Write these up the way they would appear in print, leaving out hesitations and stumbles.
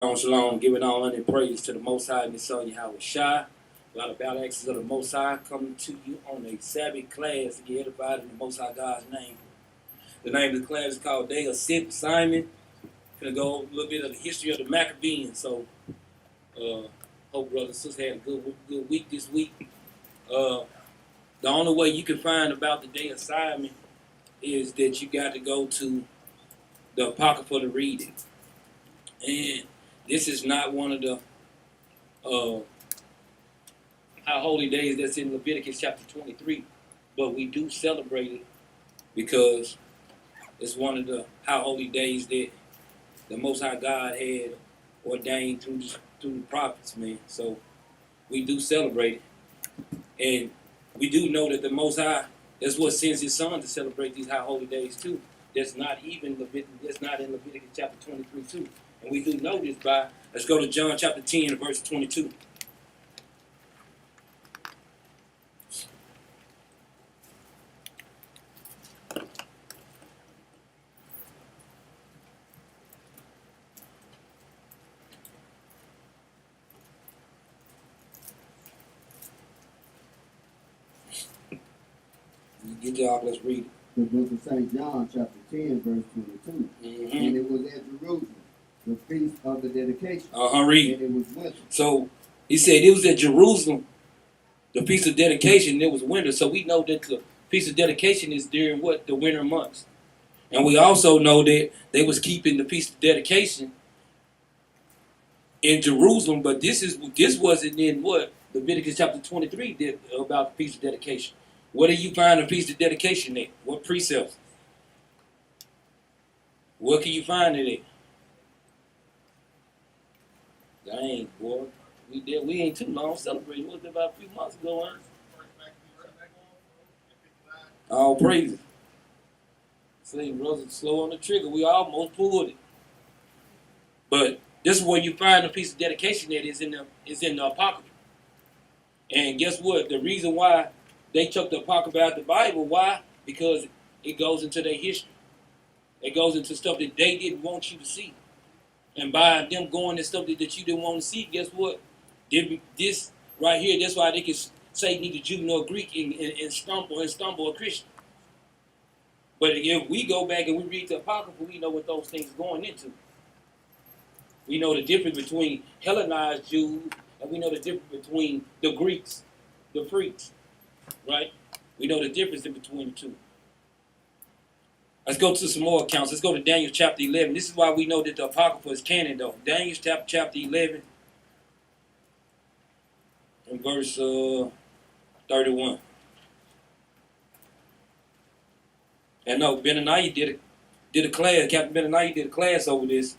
Shalom, giving all honor and praise to the Most High and His Son Yahweh Shai. A lot of battle axes of the Most High coming to you on a Sabbath class to get edified in the Most High God's name. The name of the class is called Day of Sith Simon. Gonna go over a little bit of the history of the Maccabees. So, hope brothers and sisters had a good week this week. The only way you can find about the Day of Simon is that you got to go to the Apocrypha to read it. And this is not one of the our holy days that's in Leviticus chapter 23, but we do celebrate it because it's one of the high holy days that the Most High God had ordained through the prophets, man. So we do celebrate it, and we do know that the Most High, that's what sends His Son to celebrate these high holy days too. That's not in Leviticus chapter 23 too, and we do know this by, let's go to John chapter 10 verse 22. Get y'all, let's read it. The book of St. John, chapter 10, verse 22. Mm-hmm. And it was at Jerusalem, the feast of the dedication. Read. And it was winter. So he said it was at Jerusalem, the feast of dedication, and it was winter. So we know that the feast of dedication is during what? The winter months. And we also know that they was keeping the feast of dedication in Jerusalem, but this wasn't in what? Leviticus chapter 23 did about the feast of dedication. Where do you find the feast of dedication at? What precepts? What can you find it at? Dang, boy. We ain't too long celebrating. What was it about a few months ago, huh? All praises. See, brothers slow on the trigger. We almost pulled it. But this is where you find the feast of dedication that is in the Apocrypha. And guess what? The reason why they took the Apocrypha out of the Bible, why? Because it goes into their history. It goes into stuff that they didn't want you to see. And by them going to stuff that you didn't want to see, guess what? This right here, that's why they can say neither Jew nor Greek and stumble a Christian. But if we go back and we read the Apocrypha, we know what those things are going into. We know the difference between Hellenized Jews, and we know the difference between the Greeks, the freaks. Right? We know the difference in between the two. Let's go to some more accounts. Let's go to Daniel chapter 11. This is why we know that the Apocrypha is canon, though. Daniel chapter 11 and verse 31. And no, Benaniah did a class. Captain Benaniah did a class over this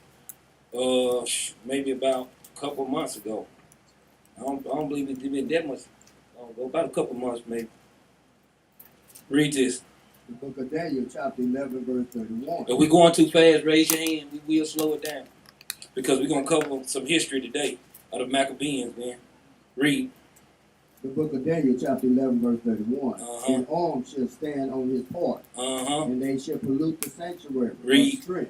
maybe about a couple of months ago. I don't believe it's been that much. About a couple of months, maybe. Read this. The book of Daniel, chapter 11, verse 31. If we're going too fast, raise your hand. We will slow it down. Because we're going to cover some history today of the Maccabees, man. Read. The book of Daniel, chapter 11, verse 31. And arms shall stand on his part. And they shall pollute the sanctuary. Read.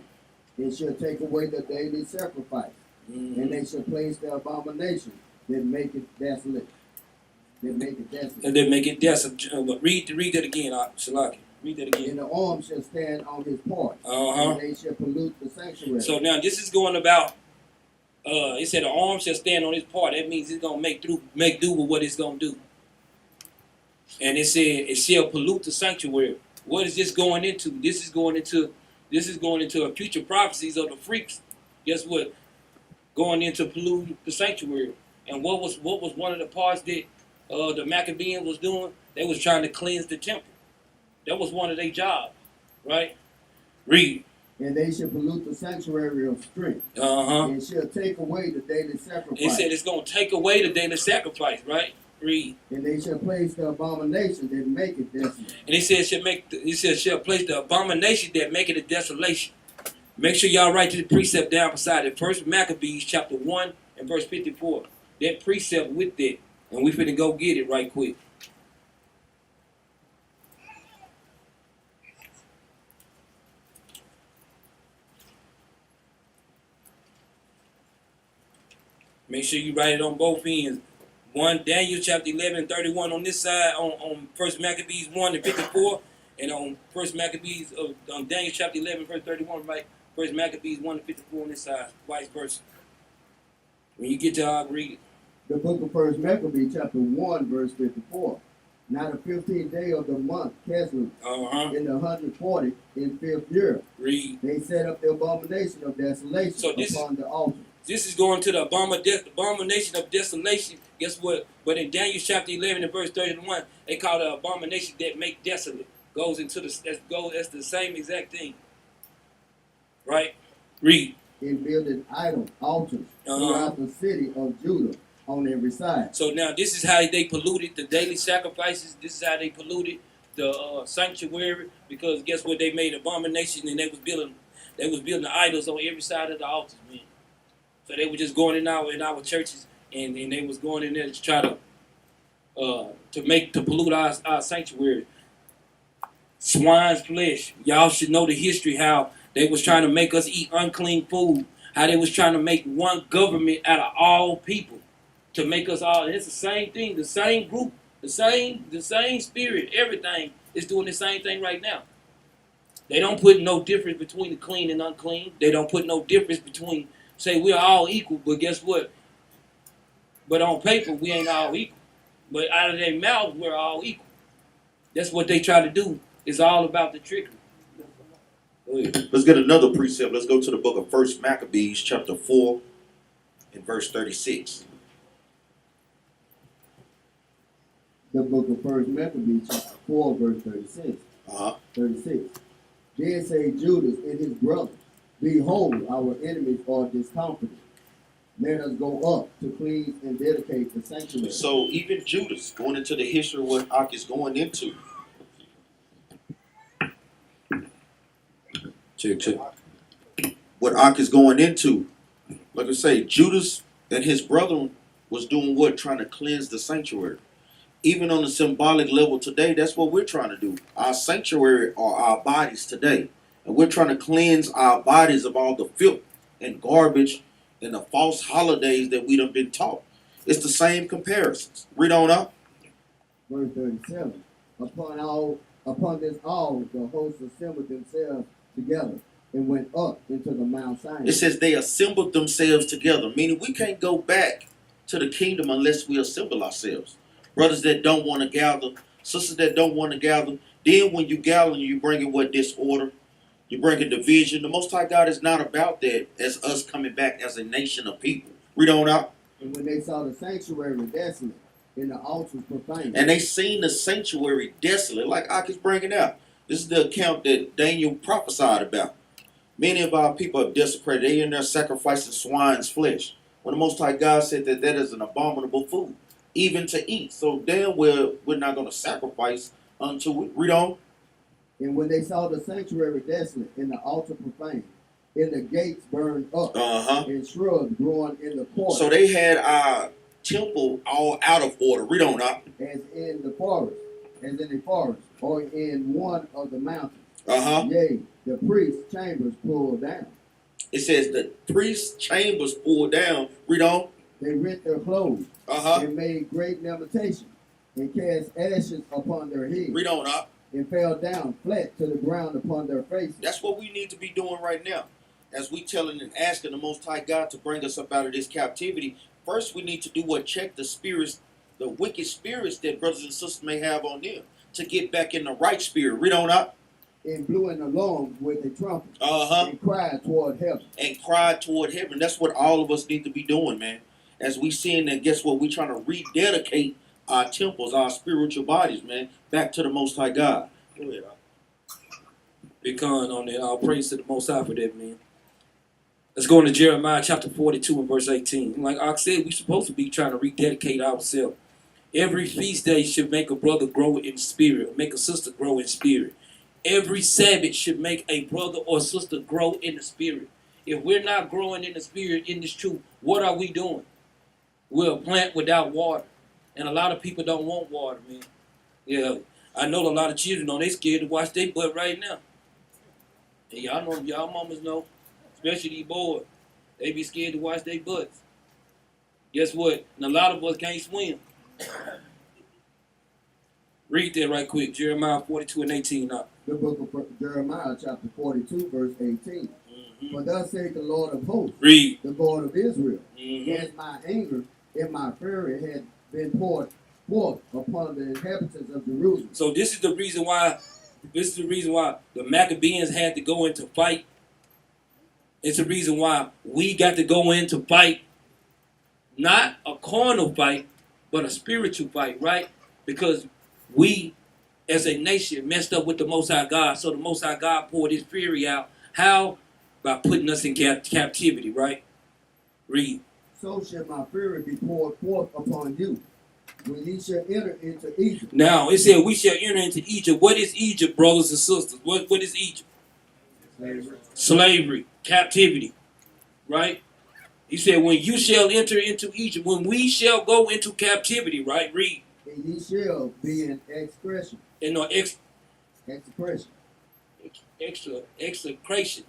And shall take away the daily sacrifice. And they shall place the abomination that make it desolate. And they make it desolate. Read that again, Shalaki. Read that again. And the arm shall stand on his part. And they shall pollute the sanctuary. So now this is going about. It said the arm shall stand on his part. That means it's gonna make do with what it's gonna do. And it said it shall pollute the sanctuary. What is this going into? This is going into a future prophecies of the freaks. Guess what? Going into pollute the sanctuary. And what was one of the parts that the Maccabees was doing? They was trying to cleanse the temple. That was one of their jobs, right? Read. And they shall pollute the sanctuary of strength. And shall take away the daily sacrifice. It said it's going to take away the daily sacrifice, right? Read. And they shall place the abomination that make it desolate. And he said shall place the abomination that make it a desolation. Make sure y'all write the precept down beside it. First Maccabees chapter 1 and verse 54. That precept with that. And we finna go get it right quick. Make sure you write it on both ends. One Daniel chapter 11:31 on this side, on First Maccabees 1:54, and on First Maccabees on Daniel chapter 11 verse 31, right? First Maccabees 1:54 on this side, vice versa. When you get to I'll read it. The book of First Maccabees chapter 1 verse 54. Now the 15th day of the month, Keslu, in the 140 in 5th year, Read. they set up the abomination of desolation upon the altar. This is going to the abomination of desolation. Guess what? But in Daniel chapter 11 and verse 31, they call it abomination that make desolate. Goes into that's the same exact thing. Right? Read. In building idol altars throughout the city of Judah on every side. So now this is how they polluted the daily sacrifices. This is how they polluted the sanctuary, because guess what? They made abomination, and they was building the idols on every side of the altars, man. So they were just going in our churches, and they was going in there to try to pollute our sanctuary. Swine's flesh. Y'all should know the history, how they was trying to make us eat unclean food. How they was trying to make one government out of all people, to make us all. It's the same thing, the same group, the same spirit. Everything is doing the same thing right now. They don't put no difference between the clean and unclean. They don't put no difference between, say we're all equal, but guess what? But on paper, we ain't all equal. But out of their mouths, we're all equal. That's what they try to do. It's all about the trickery. Let's get another precept. Let's go to the book of First Maccabees chapter 4 and verse 36. The book of First Maccabees chapter 4 verse 36. 36. Then say Judas and his brothers, behold, our enemies are discomfited. Let us go up to cleanse and dedicate the sanctuary. So even Judas, going into the history of what Ak is going into. Check. What Ak is going into. Like I say, Judas and his brethren was doing what? Trying to cleanse the sanctuary. Even on the symbolic level today, that's what we're trying to do. Our sanctuary are our bodies today. And we're trying to cleanse our bodies of all the filth and garbage and the false holidays that we done been taught. It's the same comparisons. Read on up. Verse 37. Upon this all, the hosts assembled themselves together and went up into the Mount Sinai. It says they assembled themselves together, meaning we can't go back to the kingdom unless we assemble ourselves. Brothers that don't want to gather, sisters that don't want to gather. Then when you gather, you bring in what? Disorder. You bring in division. The Most High God is not about that as us coming back as a nation of people. Read on out. And when they saw the sanctuary desolate and the altars profaned. And they seen the sanctuary desolate, like Ak is bringing out. This is the account that Daniel prophesied about. Many of our people are desecrated. They in there sacrificing swine's flesh. When the Most High God said that is an abominable food, even to eat. So damn well we're not going to sacrifice unto it. Read on. And when they saw the sanctuary desolate and the altar profaned, and the gates burned up, and shrubs growing in the court. So they had our temple all out of order. Read on up. As in the forest, or in one of the mountains. Yea, the priest's chambers pulled down. It says the priest's chambers pulled down. Read on. They rent their clothes. And made great lamentation, and cast ashes upon their heads. Read on up. And fell down flat to the ground upon their faces. That's what we need to be doing right now. As we telling and asking the Most High God to bring us up out of this captivity, first we need to do what? Check the spirits, the wicked spirits that brothers and sisters may have on them, to get back in the right spirit. Read on up. And blew in the lungs with a trumpet. And cried toward heaven. And cried toward heaven. That's what all of us need to be doing, man. As we seeing that, guess what? We're trying to rededicate our temples, our spiritual bodies, man, back to the Most High God. Go ahead. Big con on that. I'll praise to the Most High for that, man. Let's go into Jeremiah chapter 42 and verse 18. Like I said, we're supposed to be trying to rededicate ourselves. Every feast day should make a brother grow in spirit, make a sister grow in spirit. Every Sabbath should make a brother or sister grow in the spirit. If we're not growing in the spirit, in this truth, what are we doing? We're a plant without water. And a lot of people don't want water, man. Yeah, I know a lot of children know they scared to wash their butt right now. And y'all know, y'all mamas know, especially these boys, they be scared to wash their butts. Guess what? And a lot of us can't swim. Read that right quick. Jeremiah 42 and 18 now. The book of Jeremiah, chapter 42, verse 18. For thus saith the Lord of hosts, Read. the God of Israel, Mm-hmm. as my anger and my fury had been poured forth upon the inhabitants of Jerusalem. So this is the reason why. This is the reason why the Maccabees had to go into fight. It's the reason why we got to go into fight. Not a carnal fight, but a spiritual fight, right? Because we, as a nation, messed up with the Most High God. So the Most High God poured His fury out. How? By putting us in captivity, right? Read. So shall my fury be poured forth upon you, when ye shall enter into Egypt. Now, it said we shall enter into Egypt. What is Egypt, brothers and sisters? What is Egypt? Slavery, captivity, right? He said, when you shall enter into Egypt, when we shall go into captivity, right? Read. And ye shall be in expression. And no Execration.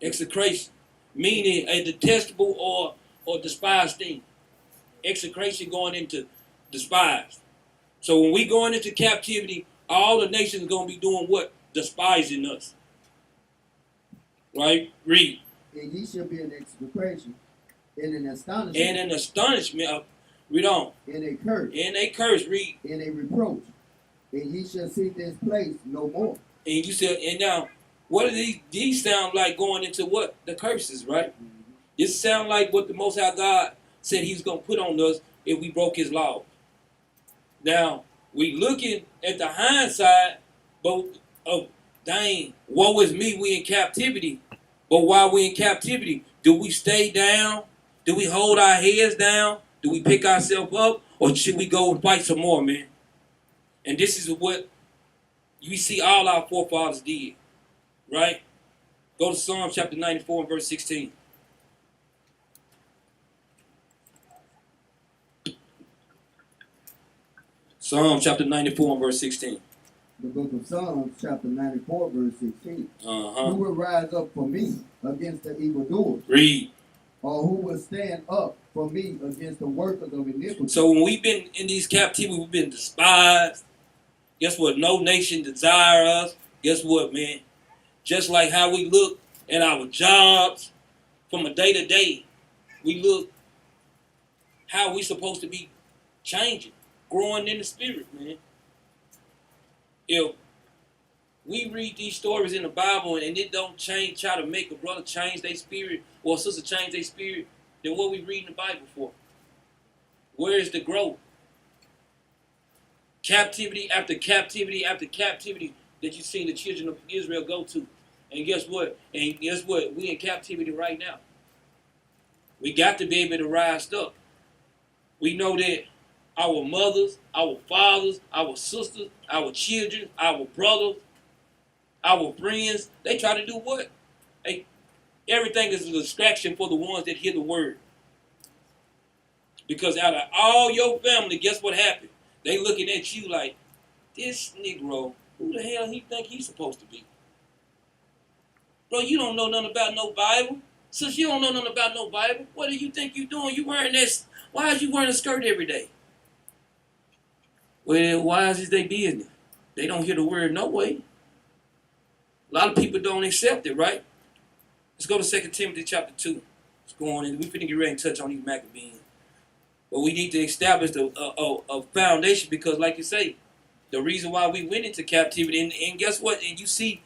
execration, meaning a detestable or despised thing. Execration going into despised. So when we going into captivity, all the nations are going to be doing what? Despising us. Right? Read. And ye shall be in execration, in an astonishment, And an astonishment. Read on. in a curse, And a curse. Read. in a reproach. And ye shall see this place no more. And you said, and now, what do these sound like going into what? The curses, right? This sound like what the Most High God said He's going to put on us if we broke His law. Now, we looking at the hindsight, but dang, woe is me, we in captivity. But while we in captivity, do we stay down? Do we hold our heads down? Do we pick ourselves up? Or should we go and fight some more, man? And this is what you see all our forefathers did, right? Go to Psalm chapter 94 and verse 16. Psalm chapter 94 and verse 16. The book of Psalms, chapter 94, verse 16. Uh-huh. Who will rise up for me against the evildoers? Read. Or who will stand up for me against the workers of iniquity? So when we've been in these captivities, we've been despised. Guess what? No nation desire us. Guess what, man? Just like how we look at our jobs from a day to day, we look how we supposed to be changing, growing in the spirit, man. If we read these stories in the Bible and it don't change, try to make a brother change their spirit or a sister change their spirit, then what we read in the Bible for? Where is the growth? Captivity after captivity after captivity that you've seen the children of Israel go to. And guess what? We in captivity right now. We got to be able to rise up. We know that our mothers, our fathers, our sisters, our children, our brothers, our friends, they try to do what? Everything is a distraction for the ones that hear the word. Because out of all your family, guess what happened? They looking at you like, this Negro, who the hell he think he's supposed to be? Bro, you don't know nothing about no Bible. Since you don't know nothing about no Bible, what do you think you doing? You wearing this? Why is you wearing a skirt every day? Well, why is it their business? They don't hear the word no way. A lot of people don't accept it, right? Let's go to 2 Timothy chapter 2. Let's go on in. We finna get ready and touch on these Maccabees. But we need to establish a foundation because, like you say, the reason why we went into captivity, and guess what? And you see,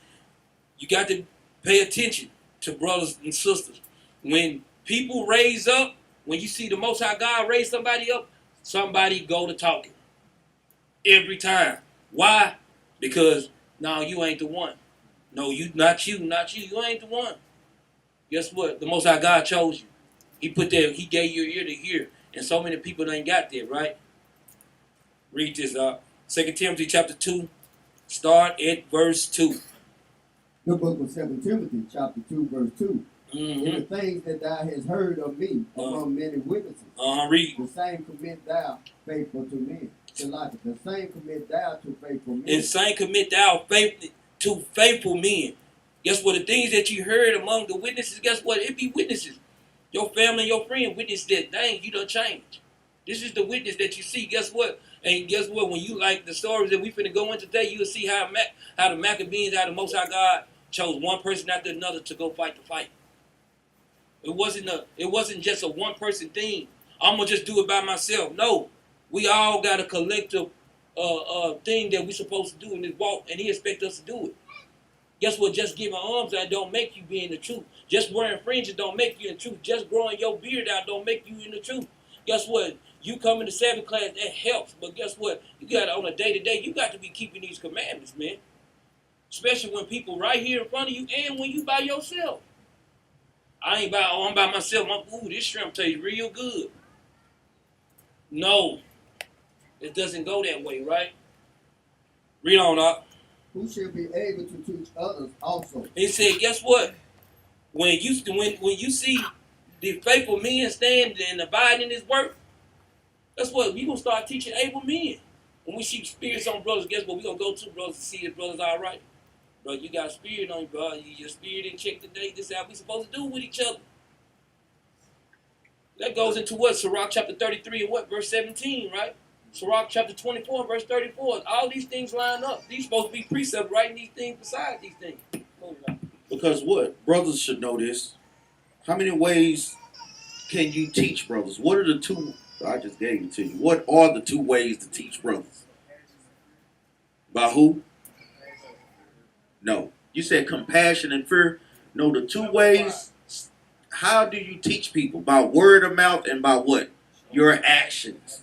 you got to pay attention to brothers and sisters. When people raise up, when you see the Most High God raise somebody up, somebody go to talking. Every time. Why? Because, no, you ain't the one. No, not you. You ain't the one. Guess what? The Most High God chose you. He gave you an ear to hear. And so many people ain't got that, right? Read this up. 2 Timothy chapter 2. Start at verse 2. The book of 2 Timothy, chapter 2, verse 2. Mm-hmm. And the things that thou hast heard of me among many witnesses, Read. the same commit thou faithful to men. The same commit thou to faithful men. And same commit thou to faithful men. Guess what? The things that you heard among the witnesses, guess what? It be witnesses. Your family and your friend witness that, dang, you done changed. This is the witness that you see. Guess what? And guess what? When you like the stories that we finna go into today, you'll see how the Maccabees, how the Most High God chose one person after another to go fight the fight. It wasn't just a one person thing. I'm gonna just do it by myself. No, we all got a collective thing that we supposed to do in this walk, and He expects us to do it. Guess what? Just giving arms out don't make you be in the truth. Just wearing fringes don't make you in the truth. Just growing your beard out don't make you in the truth. Guess what? You come into Sabbath class, that helps. But guess what? You got on a day-to-day, you got to be keeping these commandments, man. Especially when people right here in front of you and when you by yourself. I'm by myself. Ooh, this shrimp tastes real good. No. It doesn't go that way, right? Read on up. Who shall be able to teach others also. He said, guess what? When you see the faithful men stand and abide in His work, guess what? We gonna start teaching able men. When we see spirits on brothers, guess what? We gonna go to brothers to see if brothers all right. Bro, you got a spirit on you, bro. Your spirit in check today. This is how we supposed to do with each other. That goes into what? Sirach chapter 33 and what? Verse 17, right? Sirach chapter 24 verse 34. All these things line up. These supposed to be precepts, writing these things beside these things. Because what? Brothers should know this. How many ways can you teach brothers? What are the two? I just gave it to you. What are the two ways to teach brothers? By who? No. You said compassion and fear. No, the two ways. How do you teach people? By word of mouth and by what? Your actions.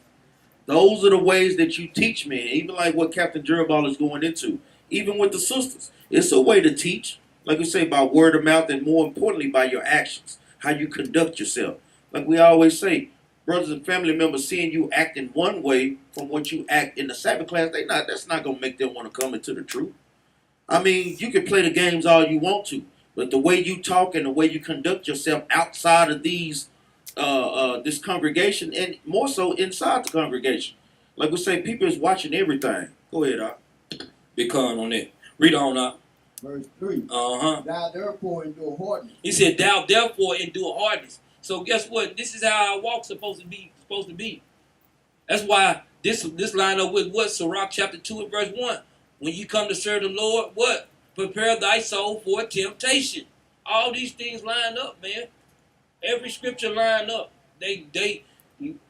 Those are the ways that you teach men. Even like what Captain Jerubal is going into. Even with the sisters. It's a way to teach. Like we say, by word of mouth and more importantly, by your actions. How you conduct yourself. Like we always say, brothers and family members seeing you act in one way from what you act in the Sabbath class, that's not going to make them want to come into the truth. I mean, you can play the games all you want to, but the way you talk and the way you conduct yourself outside of these, this congregation, and more so inside the congregation, like we say, people is watching everything. Go ahead, Doc. Be calm on that. Read on, Doc. Verse 3. Uh-huh. Thou therefore endure hardness. He said, thou therefore endure hardness. So guess what? This is how our walk's supposed to be. That's why this line up with what? Sirach chapter 2 and verse 1. When you come to serve the Lord, what? Prepare thy soul for temptation. All these things line up, man. Every scripture line up.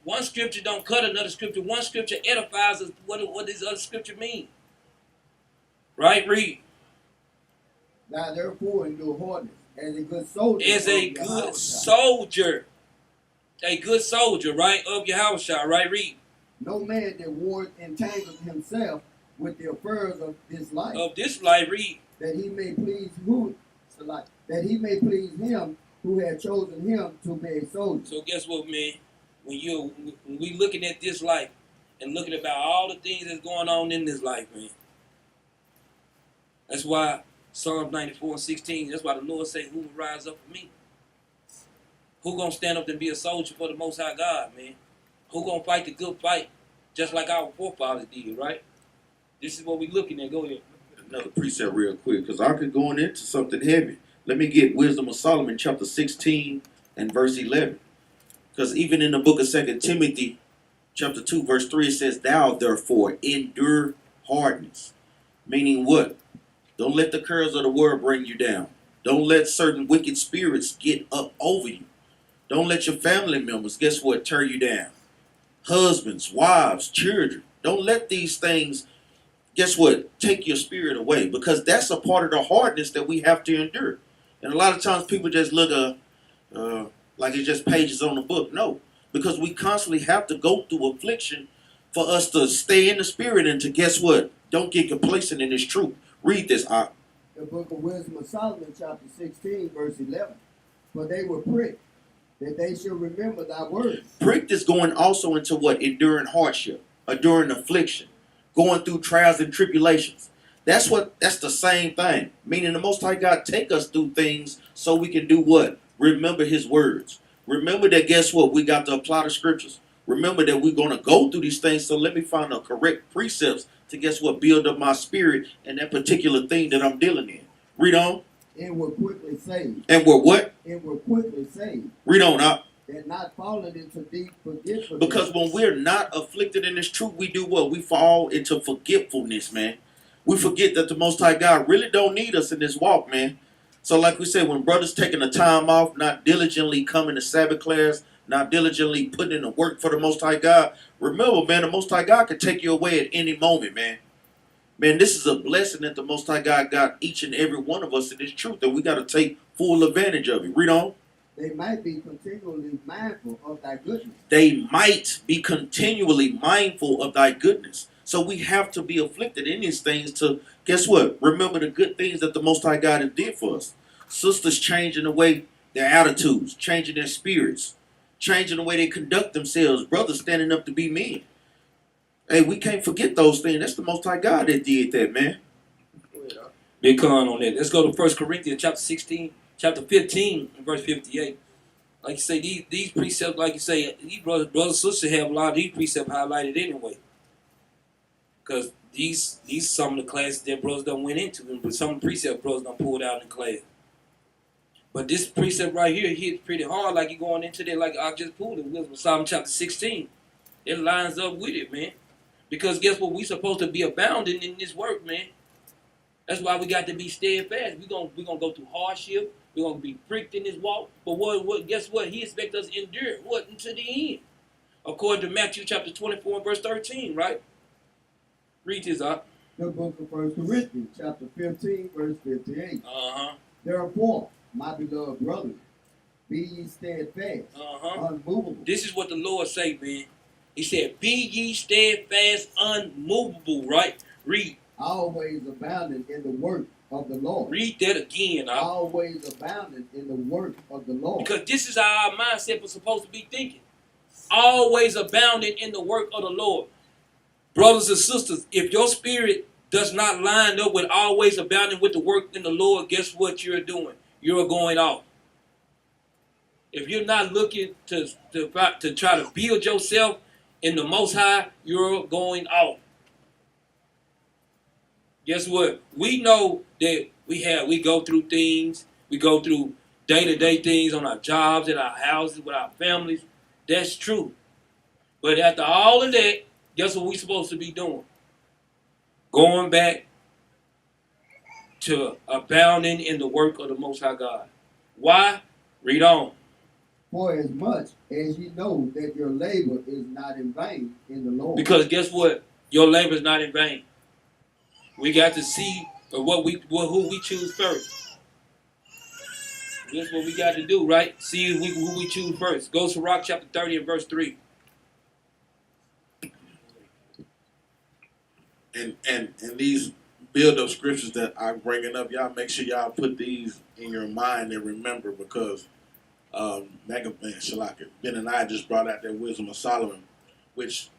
One scripture don't cut another scripture. One scripture edifies us. What does other scripture mean? Right? Read. Thou therefore endure hardness, as a good soldier. As a good soldier. A good soldier, right? Of Yahushua, right? Read. No man that wars entangles himself with the affairs of this life. Of this life, read. That he may please who? That he may please him who had chosen him to be a soldier. So guess what, man? When we looking at this life and looking about all the things that's going on in this life, man. That's why Psalms 94 and 16, that's why the Lord say, who will rise up for me? Who gonna stand up and be a soldier for the Most High God, man? Who gonna fight the good fight just like our forefathers did, right? This is what we looking at. Go ahead. Another precept real quick, because I could go into something heavy. Let me get Wisdom of Solomon, chapter 16 and verse 11. Because even in the book of 2 Timothy, chapter 2, verse 3, it says, thou therefore endure hardness. Meaning what? Don't let the cares of the world bring you down. Don't let certain wicked spirits get up over you. Don't let your family members, guess what, tear you down. Husbands, wives, children. Don't let these things, guess what, take your spirit away. Because that's a part of the hardness that we have to endure. And a lot of times people just look like it's just pages on the book. No, because we constantly have to go through affliction for us to stay in the spirit and to, guess what, don't get complacent in this truth. Read this, The book of Wisdom of Solomon, chapter 16, verse 11. For they were pricked, that they should remember thy words. Pricked is going also into what? Enduring hardship, enduring affliction, going through trials and tribulations. That's the same thing. Meaning the Most High God take us through things so we can do what? Remember his words. Remember that, guess what? We got to apply the scriptures. Remember that we're going to go through these things, so let me find the correct precepts to, guess what, build up my spirit and that particular thing that I'm dealing in. Read on. And were quickly saved. And were what? And were quickly saved. Read on up. And not fallen into deep forgetfulness. Because when we're not afflicted in this truth, we do what? We fall into forgetfulness, man. We forget that the Most High God really don't need us in this walk, man. So like we said, when brothers taking the time off, not diligently coming to Sabbath class, not diligently putting in the work for the Most High God, remember, man, the Most High God can take you away at any moment, man. Man, this is a blessing that the Most High God got each and every one of us in this truth, that we got to take full advantage of it. Read on. They might be continually mindful of thy goodness. They might be continually mindful of thy goodness. So we have to be afflicted in these things to, guess what? Remember the good things that the Most High God has did for us. Sisters changing the way their attitudes, changing their spirits, changing the way they conduct themselves. Brothers standing up to be men. Hey, we can't forget those things. That's the Most High God that did that, man. Big con on that. Let's go to 1 Corinthians chapter 16, chapter 15, and verse 58. Like you say, these precepts, like you say, these brothers and sisters have a lot of these precepts highlighted anyway. Because these some of the classes that brothers done went into, but some of the precepts brothers done pulled out in class. But this precept right here hits pretty hard, like you're going into there, like I just pulled it, Wisdom of Solomon chapter 16. It lines up with it, man. Because guess what? We supposed to be abounding in this work, man. That's why we got to be steadfast. We're gonna go through hardship. We're gonna be pricked in this walk. But what? Guess what? He expects us to endure what until the end, according to Matthew chapter 24 and verse 13, right? Read this out. The book of 1 Corinthians, chapter 15, verse 58. Uh-huh. Therefore, my beloved brothers, be ye steadfast, unmovable. This is what the Lord say, man. He said, be ye steadfast, unmovable, right? Read. Always abounding in the work of the Lord. Read that again. Always abounding in the work of the Lord. Because this is how our mindset was supposed to be thinking. Always abounding in the work of the Lord. Brothers and sisters, if your spirit does not line up with always abounding with the work in the Lord, guess what you're doing? You're going off. If you're not looking to try to build yourself in the Most High, you're going off. Guess what? We know that we go through things. We go through day-to-day things on our jobs, at our houses, with our families. That's true. But after all of that, guess what we're supposed to be doing? Going back to abounding in the work of the Most High God. Why? Read on. For as much as ye know that your labor is not in vain in the Lord. Because guess what? Your labor is not in vain. We got to see who we choose first. That's what we got to do, right? See who we choose first. Go to Rock chapter 30 and verse 3. And these build-up scriptures that I'm bringing up, y'all make sure y'all put these in your mind and remember, because Ben and I just brought out that Wisdom of Solomon, which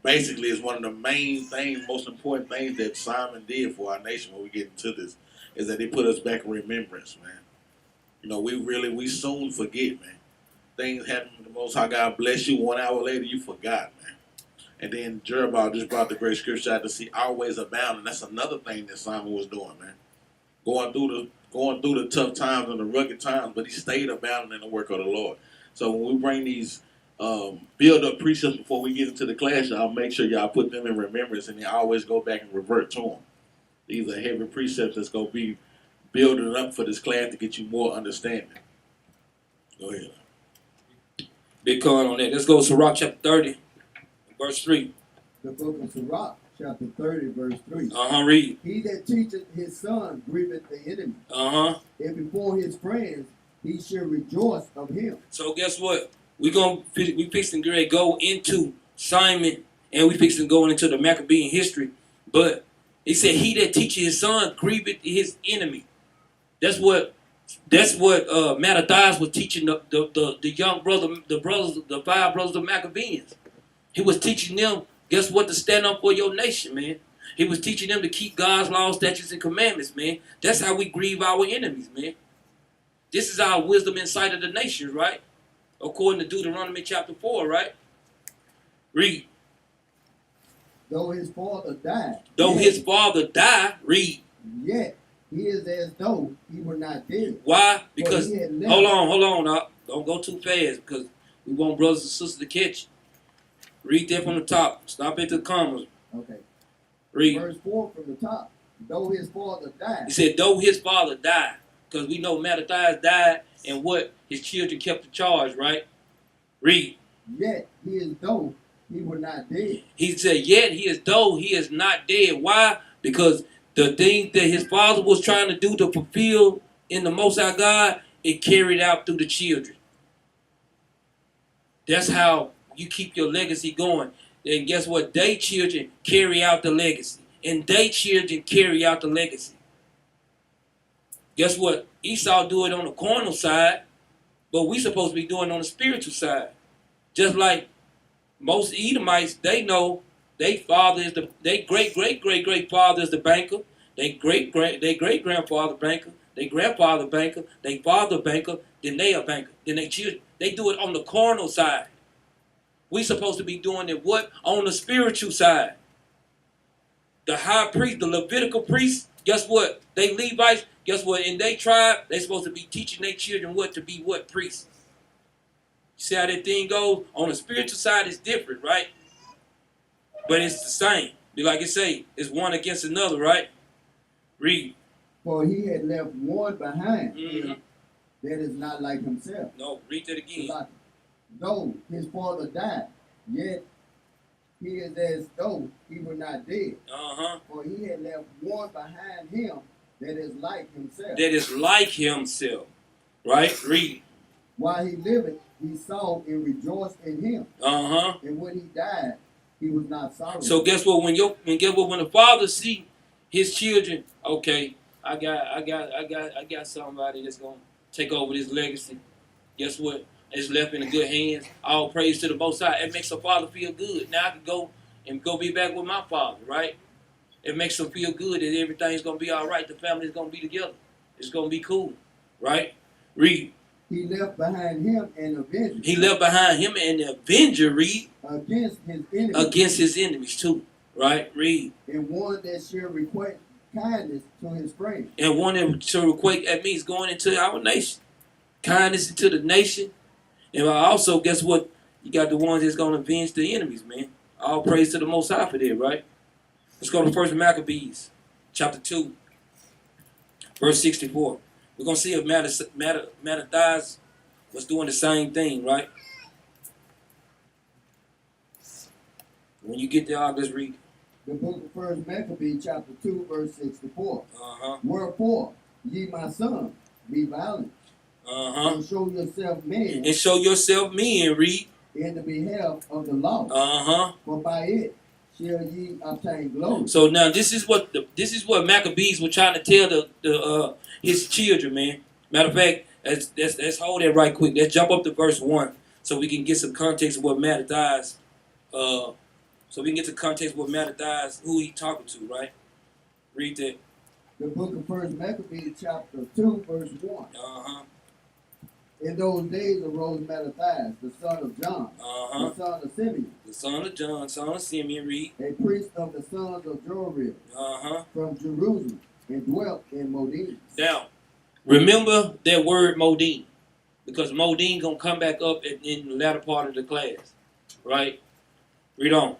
basically is one of the main things, most important things that Simon did for our nation when we get into this, is that he put us back in remembrance, man. You know, we soon forget, man. Things happen, the Most High God bless you, 1 hour later you forgot, man. And then Jeroboam just brought the great scripture out to see always abounding. That's another thing that Simon was doing, man. Going through the tough times and the rugged times, but he stayed abounding in the work of the Lord. So when we bring these build-up precepts before we get into the class, y'all make sure y'all put them in remembrance and then always go back and revert to them. These are heavy precepts that's going to be building up for this class to get you more understanding. Go ahead. Big con on that. Let's go to Rock chapter 30, verse 3. The book of Sirach, chapter 30, verse 3. Read. He that teacheth his son grieveth the enemy. And before his friends he shall rejoice of him. So guess what? We fixing to go into Simon, and we fixing to go into the Maccabean history. But he said, he that teaches his son grieveth his enemy. That's what Mattathias was teaching the young brother, the 5 brothers of Maccabees. He was teaching them, guess what, to stand up for your nation, man. He was teaching them to keep God's laws, statutes, and commandments, man. That's how we grieve our enemies, man. This is our wisdom inside of the nations, right? According to Deuteronomy chapter 4, right? Read. Though his father died. His father died, read. Yet He is as though he were not dead. Why? For Because he had left. hold on, don't go too fast because we want brothers and sisters to catch you. Read that from the top. Stop at the commas. Okay. Read. Verse 4 from the top. Though his father died. He said, though his father died, because we know Mattathias died and what? His children kept the charge, right? Read. Yet he is though he were not dead. He said, yet he is though he is not dead. Why? Because the thing that his father was trying to do to fulfill in the Most High God, it carried out through the children. That's how you keep your legacy going. And guess what? They children carry out the legacy. And they children carry out the legacy. Guess what? Esau do it on the carnal side, but we supposed to be doing it on the spiritual side. Just like most Edomites, they know their father is their great father is the banker, their great grandfather banker, their grandfather banker, their father banker, then they a banker, then they children. They do it on the carnal side. We supposed to be doing it what? On the spiritual side. The high priest, the Levitical priest, guess what? They Levites, guess what? In their tribe, they supposed to be teaching their children what to be what? Priests. You see how that thing goes? On the spiritual side, it's different, right? But it's the same. Like I say, it's one against another, right? Read. For he had left one behind him that is not like himself. No, read that again. Though his father died, yet he is as though he were not dead. For he had left one behind him that is like himself. That is like himself. Right? Read. While he liveth, he saw and rejoiced in him. And when he died, he was not sorrowful. So guess what? When the father see his children, okay, I got somebody that's gonna take over this legacy. Guess what? It's left in good hands. All praise to the Most High. It makes the father feel good. Now I can go be back with my father, right? It makes him feel good that everything's gonna be all right. The family's gonna be together. It's gonna be cool, right? Read. He left behind him an avenger. He left behind him an avenger. Read. Against his enemies. Against his enemies too, right? Read. And one that shall requite kindness to his friends. And one that shall requite, that means going into our nation, kindness into the nation. And also, guess what? You got the ones that's going to avenge the enemies, man. All praise to the Most High for that, right? Let's go to 1 Maccabees, chapter 2, verse 64. We're going to see if Mattathias was doing the same thing, right? When you get there, let's read. The book of 1 Maccabees, chapter 2, verse 64. Uh-huh. Wherefore, ye my sons, be violent. Uh-huh. And show yourself men. And show yourself men, read. In the behalf of the law. Uh-huh. For by it shall ye obtain glory. So now this is what Maccabees were trying to tell his children, man. Matter of fact, let's hold that right quick. Let's jump up to verse 1 so we can get some context of what Mattathias, who he talking to, right? Read that. The book of 1 Maccabees, chapter 2, verse 1. Uh-huh. In those days arose Mattathias, the son of John, the son of Simeon. The son of John, son of Simeon, read. A priest of the sons of Jorim, from Jerusalem, and dwelt in Modin. Now, remember that word Modin, because Modin gonna come back up in the latter part of the class, right? Read on.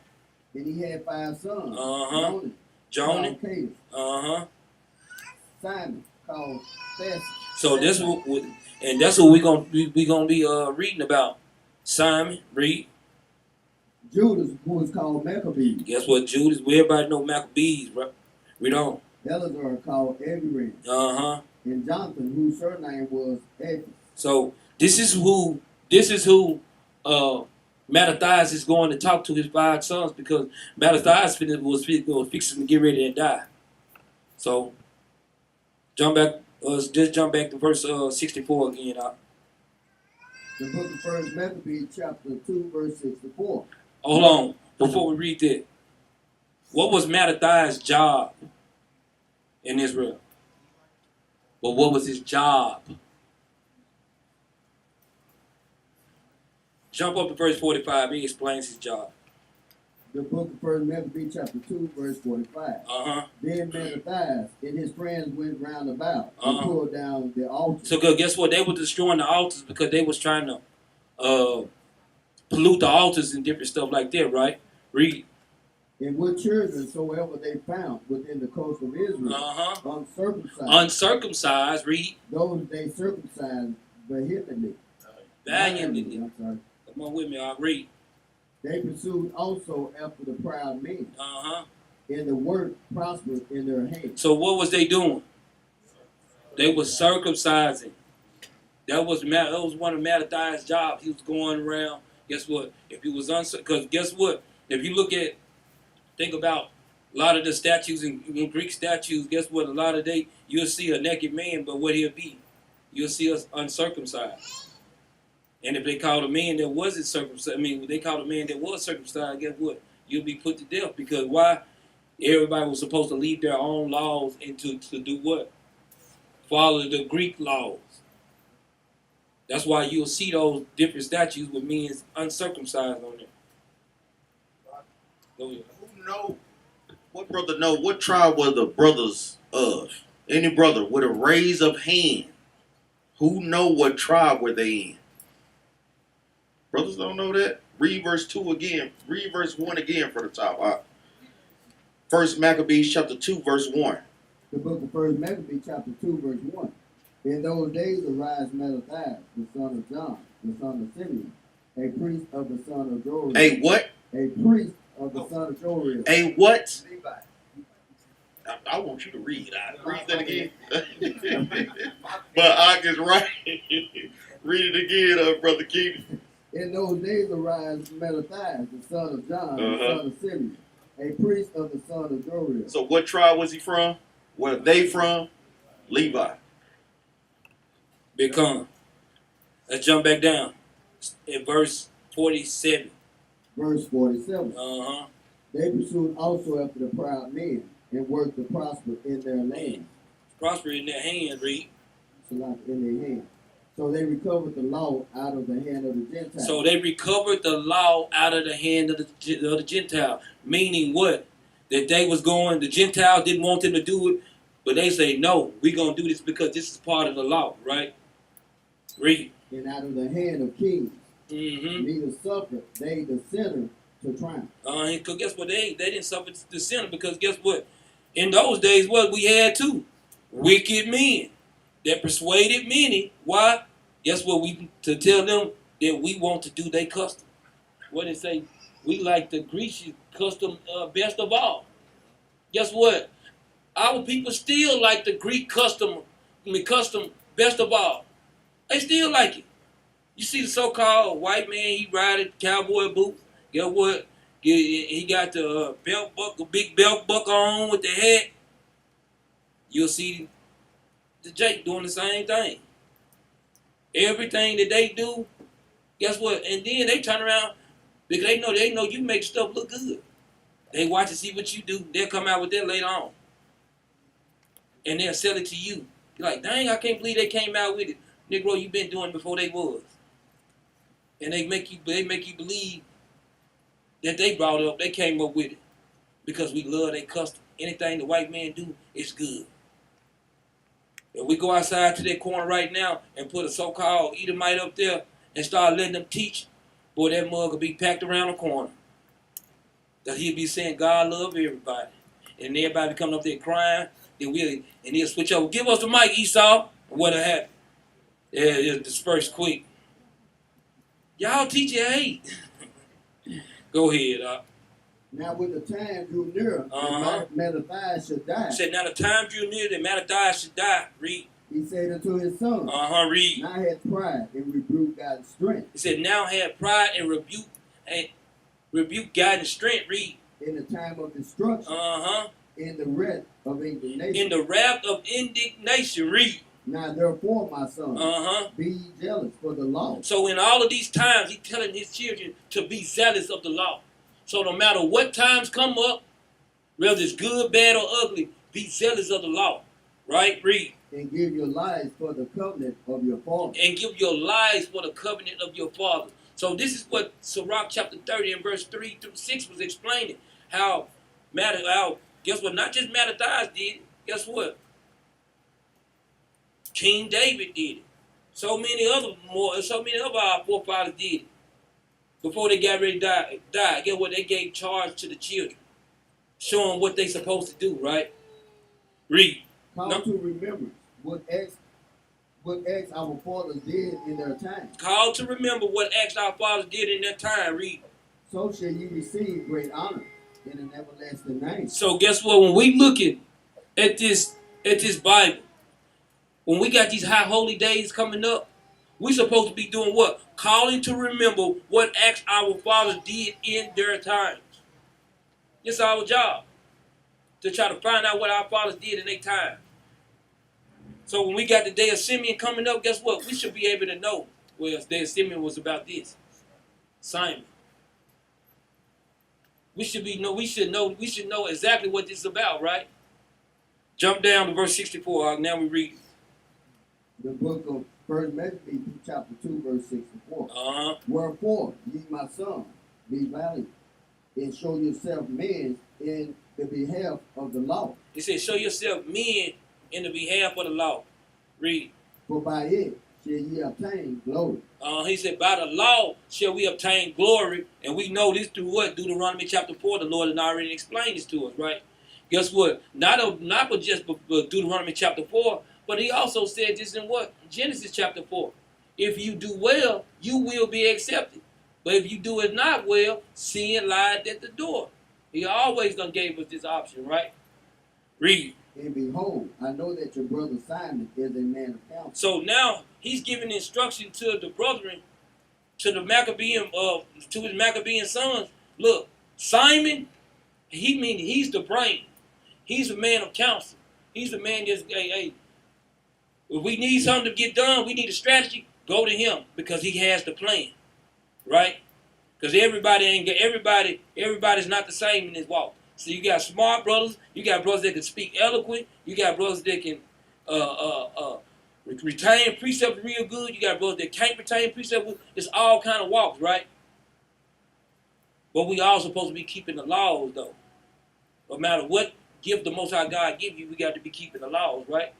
And he had 5 sons. Jonah. Simon, called Thess. So that's what we gonna be reading about. Simon, read. Judas, who was called Maccabees. Guess what? Judas. Everybody know Maccabees, right? Read on. Eleazar, called Abiram. And Jonathan, whose surname was Ephes. So this is who Mattathias is going to talk to his 5 sons, because Mattathias was fixing to get ready to die. So jump back to verse 64 again. The book of 1 Maccabees, chapter 2, verse 64. Hold on. Before we read that, what was Mattathias' job in Israel? But what was his job? Jump up to verse 45. He explains his job. The book of First Maccabees Chapter 2, verse 45. Then Mattathias and his friends went round about and pulled down the altars. So guess what? They were destroying the altars because they was trying to pollute the altars and different stuff like that, right? Read. And what children soever they found within the coast of Israel, uncircumcised. Uncircumcised, read. Those they circumcised vehemently. Valiantly. I'm sorry. Come on with me, I'll read. They pursued also after the proud men. And the work prospered in their hands. So what was they doing? They was circumcising. That was one of Mattathias' jobs. He was going around. Guess what? If he was because guess what? If you think about a lot of the statues in Greek statues. Guess what? A lot of you'll see a naked man, but what he'll be, you'll see us uncircumcised. And if they called a man that wasn't circumcised, they called a man that was circumcised, guess what? You'll be put to death. Because why? Everybody was supposed to leave their own laws and to do what? Follow the Greek laws. That's why you'll see those different statues with men uncircumcised on them. Go ahead. Who know? What brother know? What tribe were the brothers of? Any brother with a raise of hand. Who know what tribe were they in? Brothers don't know that? Read verse 2 again. Read verse 1 again for the top. First Maccabees Chapter 2, verse 1. The book of First Maccabees Chapter 2, verse 1. In those days arose Mattathias, the son of John, the son of Simeon, a priest of the son of Joel. A what? A priest of the son of Joel. A what? I want you to read. Read that again. But I is right. Read it again, Brother Keith. In those days arose Mattathias, the son of John, the son of Simeon, a priest of the son of Joel. So what tribe was he from? Where are they from? Levi. Become. Let's jump back down. In verse 47. Verse 47. They pursued also after the proud men and worked to prosper in their land. Prosper in their hand, read. In their hand. So they recovered the law out of the hand of the Gentiles. So they recovered the law out of the hand of the Gentile. Meaning what? That they was going, the Gentiles didn't want them to do it, but they say, no, we're going to do this because this is part of the law, right? Read. And out of the hand of kings, neither suffered they the sinner to triumph. Because guess what? They didn't suffer the sinner because guess what? In those days, what we had too? Wicked men that persuaded many. Why? Guess what? To tell them that we want to do their custom. What they say? We like the Grecian custom best of all. Guess what? Our people still like the Greek custom best of all. They still like it. You see the so-called white man, he riding cowboy boots. Guess what? He got the big belt buckle on with the hat. You'll see the Jake doing the same thing. Everything that they do, guess what? And then they turn around because they know you make stuff look good. They watch and see what you do. They'll come out with that later on. And they'll sell it to you. You're like, dang, I can't believe they came out with it. Negro, you been doing it before they was. And they make you believe that they brought it up, they came up with it. Because we love their custom. Anything the white man do is good. If we go outside to that corner right now and put a so-called Edomite up there and start letting them teach, boy, that mug will be packed around the corner. Because he'll be saying God love everybody. And everybody be coming up there crying, and he'll switch over. Give us the mic, Esau. And what'll happen? Yeah, it'll disperse quick. Y'all teach your hate. Go ahead. Now when the time drew near, Mattathias should die. He said, now the time drew near that Mattathias should die. Read. He said unto his son, Read. now had pride and rebuked God's strength. He said, now had pride and rebuke God and strength. Read. In the time of destruction. In the wrath of indignation. In the wrath of indignation. Read. Now therefore, my son, be ye jealous for the law. So in all of these times, he's telling his children to be zealous of the law. So no matter what times come up, whether it's good, bad, or ugly, be zealous of the law. Right? Read. And give your lives for the covenant of your father. And give your lives for the covenant of your father. So this is what Sirach chapter 30 and verse 3 through 6 was explaining. How guess what? Not just Mattathias did it. Guess what? King David did it. So many other our forefathers did it. Before they got ready to die. Guess what? They gave charge to the children. Show them what they supposed to do, right? Read. Call to remembrance what acts our fathers did in their time. Call to remember what acts our fathers did in their time. Read. So shall you receive great honor in an everlasting name. So guess what? When we looking at this Bible, when we got these high holy days coming up, we supposed to be doing what? Calling to remember what acts our fathers did in their times. It's our job to try to find out what our fathers did in their time. So when we got the day of Simeon coming up, guess what? We should be able to know. Well, the day of Simeon was about this. Simon. We should know exactly what this is about, right? Jump down to verse 64. Now we read. The book of 1 Maccabees Chapter 2, verse 64. Wherefore, ye my son, be valiant, and show yourself men in the behalf of the law. He said, show yourself men in the behalf of the law. Read. For by it shall ye obtain glory. He said, by the law shall we obtain glory. And we know this through what? Deuteronomy chapter 4, the Lord has already explained this to us, right? Guess what? Not just Deuteronomy chapter 4, but he also said this in what? Genesis chapter 4. If you do well, you will be accepted. But if you do it not well, sin lied at the door. He always done gave us this option, right? Read. And behold, I know that your brother Simon is a man of counsel. So now he's giving instruction to the brethren, to the to his Maccabean sons. Look, Simon, he's the brain. He's a man of counsel. He's a man that's, hey, if we need something to get done, we need a strategy, go to him because he has the plan, right? Because everybody's not the same in this walk. So you got smart brothers, you got brothers that can speak eloquent, you got brothers that can retain precept real good, you got brothers that can't retain precept. It's all kind of walks, right? But we all supposed to be keeping the laws, though. No matter what gift the Most High God give you, we got to be keeping the laws, right?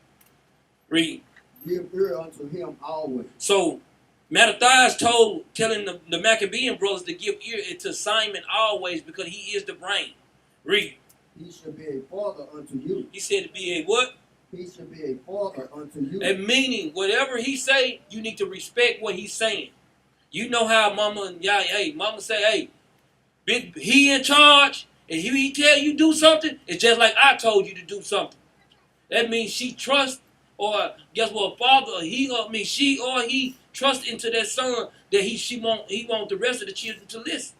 Read. Give ear unto him always. So Mattathias telling the Maccabean brothers to give ear to Simon always because he is the brain. Read. He shall be a father unto you. He said to be a what? He shall be a father unto you. And meaning, whatever he say, you need to respect what he's saying. You know how mama say, hey, he in charge, and he tell you do something, it's just like I told you to do something. That means she trusts, or guess what, she or he trusts into that son that he want the rest of the children to listen.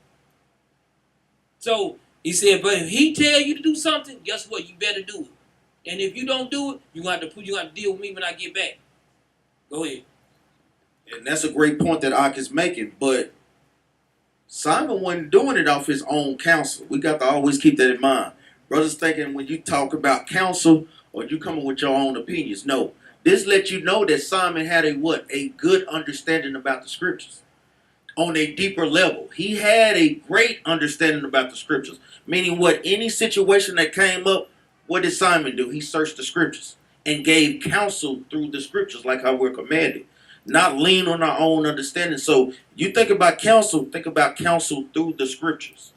So he said, but if he tell you to do something, guess what? You better do it. And if you don't do it, you have to deal with me when I get back. Go ahead. And that's a great point that Ak is making. But Simon wasn't doing it off his own counsel. We got to always keep that in mind. Brothers thinking when you talk about counsel or you coming with your own opinions. No. This lets you know that Simon had a good understanding about the scriptures. On a deeper level. He had a great understanding about the scriptures. Meaning what? Any situation that came up, what did Simon do? He searched the scriptures and gave counsel through the scriptures like how we're commanded. Not lean on our own understanding. So you think about counsel through the scriptures.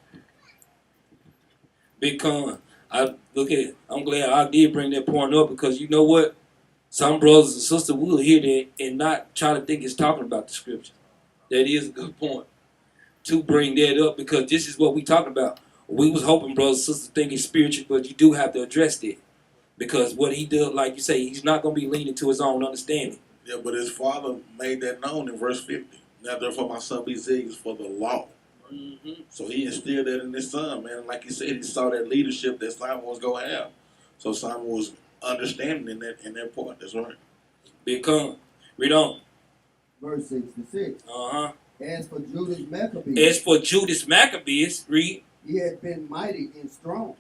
Big con. I'm glad I did bring that point up because you know what? Some brothers and sisters will hear that and not try to think it's talking about the scriptures. That is a good point to bring that up because this is what we talking about. We was hoping brothers and sisters think it's spiritual, but you do have to address that because what he did, like you say, he's not going to be leaning to his own understanding. Yeah, but his father made that known in verse 50. Now therefore my son be zealous for the law. Mm-hmm. So he instilled that in his son, man. And like he said, he saw that leadership that Simon was going to have. So Simon was understanding in that part. That's right. Big con. Read on. Verse 66. As for Judas Maccabees, read. He had been mighty and strong.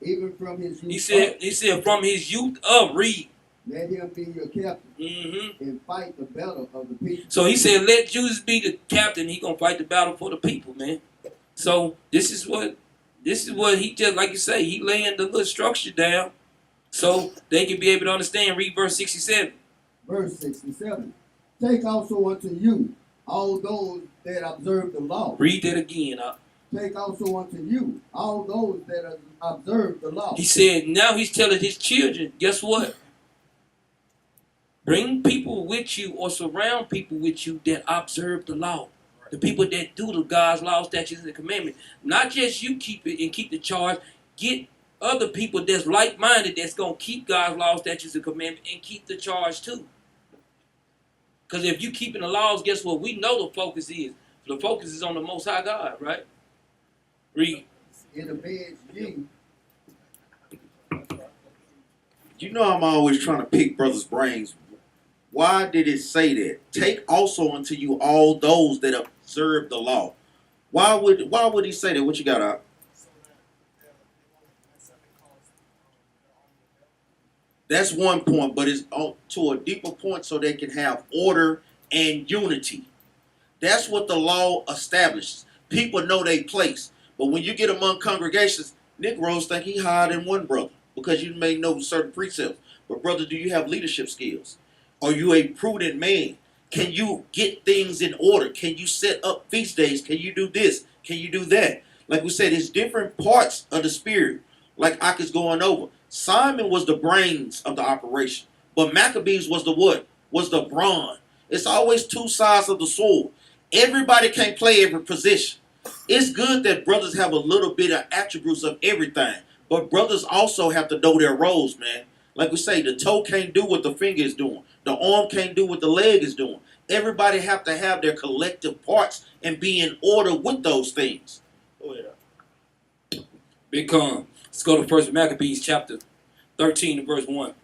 Even from his youth. He said from his youth up, read. Let him be your captain Mm-hmm. and fight the battle of the people. So he said, let Judas be the captain. He gonna fight the battle for the people, man. So this is what he just, like you say, he laying the little structure down so they can be able to understand. Read verse 67. Verse 67. Take also unto you all those that observe the law. Read that again. Take also unto you all those that observe the law. He said, now he's telling his children, guess what? Bring people with you or surround people with you that observe the law. The people that do the God's law, statutes, and commandments. Not just you keep it and keep the charge. Get other people that's like-minded that's going to keep God's law, statutes, and commandments and keep the charge too. Because if you keeping the laws, guess what? We know the focus is. The focus is on the Most High God, right? Read. In avenge ye. You know I'm always trying to pick brothers' brains. Why did it say that? Take also unto you all those that observe the law. Why would he say that? What you got out? That's one point, but it's to a deeper point so they can have order and unity. That's what the law establishes. People know their place. But when you get among congregations, Negroes think he higher than one brother because you may know certain precepts. But brother, do you have leadership skills? Are you a prudent man? Can you get things in order? Can you set up feast days? Can you do this? Can you do that? Like we said, it's different parts of the spirit. Like Ak is going over. Simon was the brains of the operation. But Maccabees was the what? Was the brawn. It's always two sides of the sword. Everybody can't play every position. It's good that brothers have a little bit of attributes of everything. But brothers also have to know their roles, man. Like we say, the toe can't do what the finger is doing. The arm can't do what the leg is doing. Everybody have to have their collective parts and be in order with those things. Go ahead. Big con. Let's go to 1 Maccabees Chapter 13 and verse 1.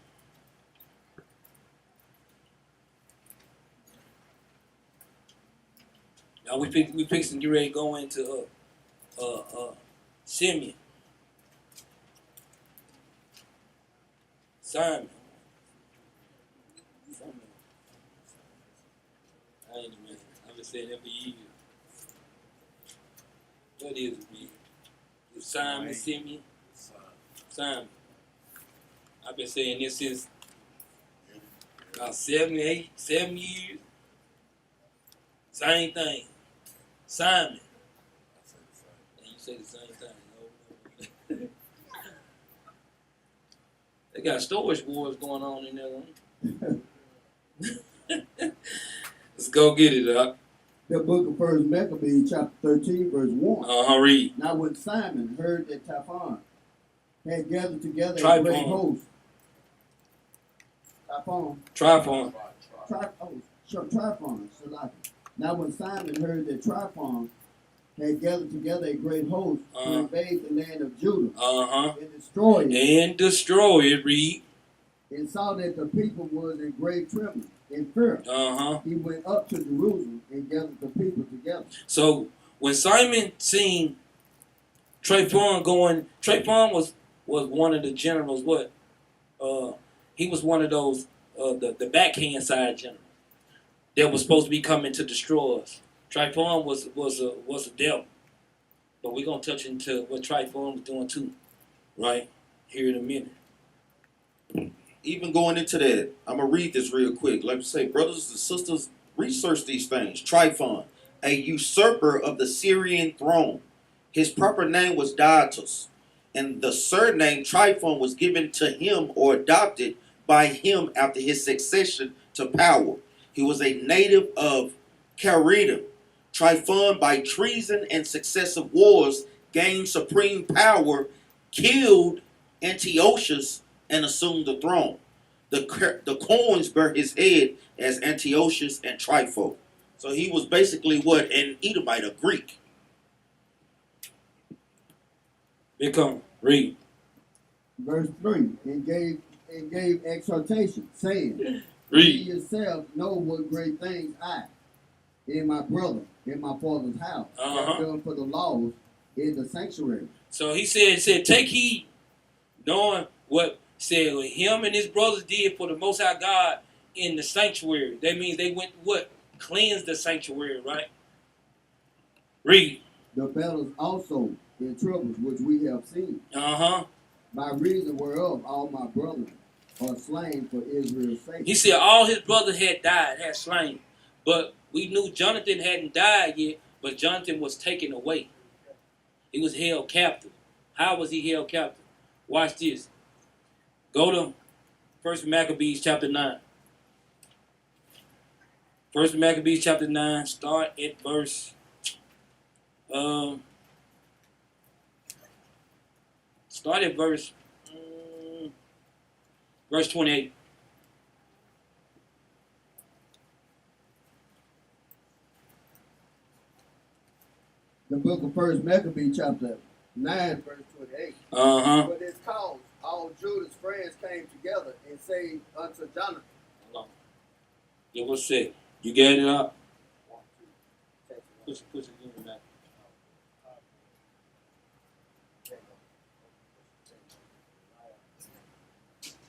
Now we fixing to get ready to go into Simeon. Simon. I ain't even. I've been saying that for years. What is it, man? Simon, Simeon? Simon. I've been saying this since about 7 years. Same thing. Simon. And you say the same thing. They got storage wars going on in there. Let's go get it, up. The book of 1 Maccabees Chapter 13, verse 1. Read. Now when Simon heard that Typhon had gathered together a Tryphon. great host. Tryphon. Tryphon. Now when Simon heard that Tryphon had gathered together a great host to invade the land of Judah and destroy it, read. And saw that the people was in great trembling and fear. He went up to Jerusalem and gathered the people together. So when Simon seen Tryphon going, Tryphon was one of the generals. He was one of those the backhand side generals that was supposed to be coming to destroy us. Tryphon was a devil, but we're gonna touch into what Tryphon was doing too, right here in a minute. Even going into that, I'm going to read this real quick. Like I say, brothers and sisters, research these things. Tryphon, a usurper of the Syrian throne. His proper name was Datus, and the surname Tryphon was given to him or adopted by him after his succession to power. He was a native of Caridum. Tryphon, by treason and successive wars, gained supreme power, killed Antiochus, and assumed the throne. The coins bear his head as Antiochus and Trypho. So he was basically what? An Edomite, a Greek. Become read. Verse 3, and gave exhortation, saying, Read. Ye yourselves know what great things I and my brother in my father's house have done for the laws in the sanctuary. So he said, take heed, knowing what Said what him and his brothers did for the Most High God in the sanctuary. That means they went what? Cleanse the sanctuary, right? Read. The battles also in troubles which we have seen, Uh-huh. by reason whereof all my brothers are slain for Israel's sake. He said all his brothers had died, had slain. But we knew Jonathan hadn't died yet, but Jonathan was taken away. He was held captive. How was he held captive? Watch this. Go to 1 Maccabees chapter 9. 1 Maccabees chapter 9, start at verse verse 28. The book of 1 Maccabees chapter 9, verse 28. Uh-huh. For this cause, all Judah's friends came together and said unto Jonathan. Hold on. Yeah, what's it? You got it up? Push it in back.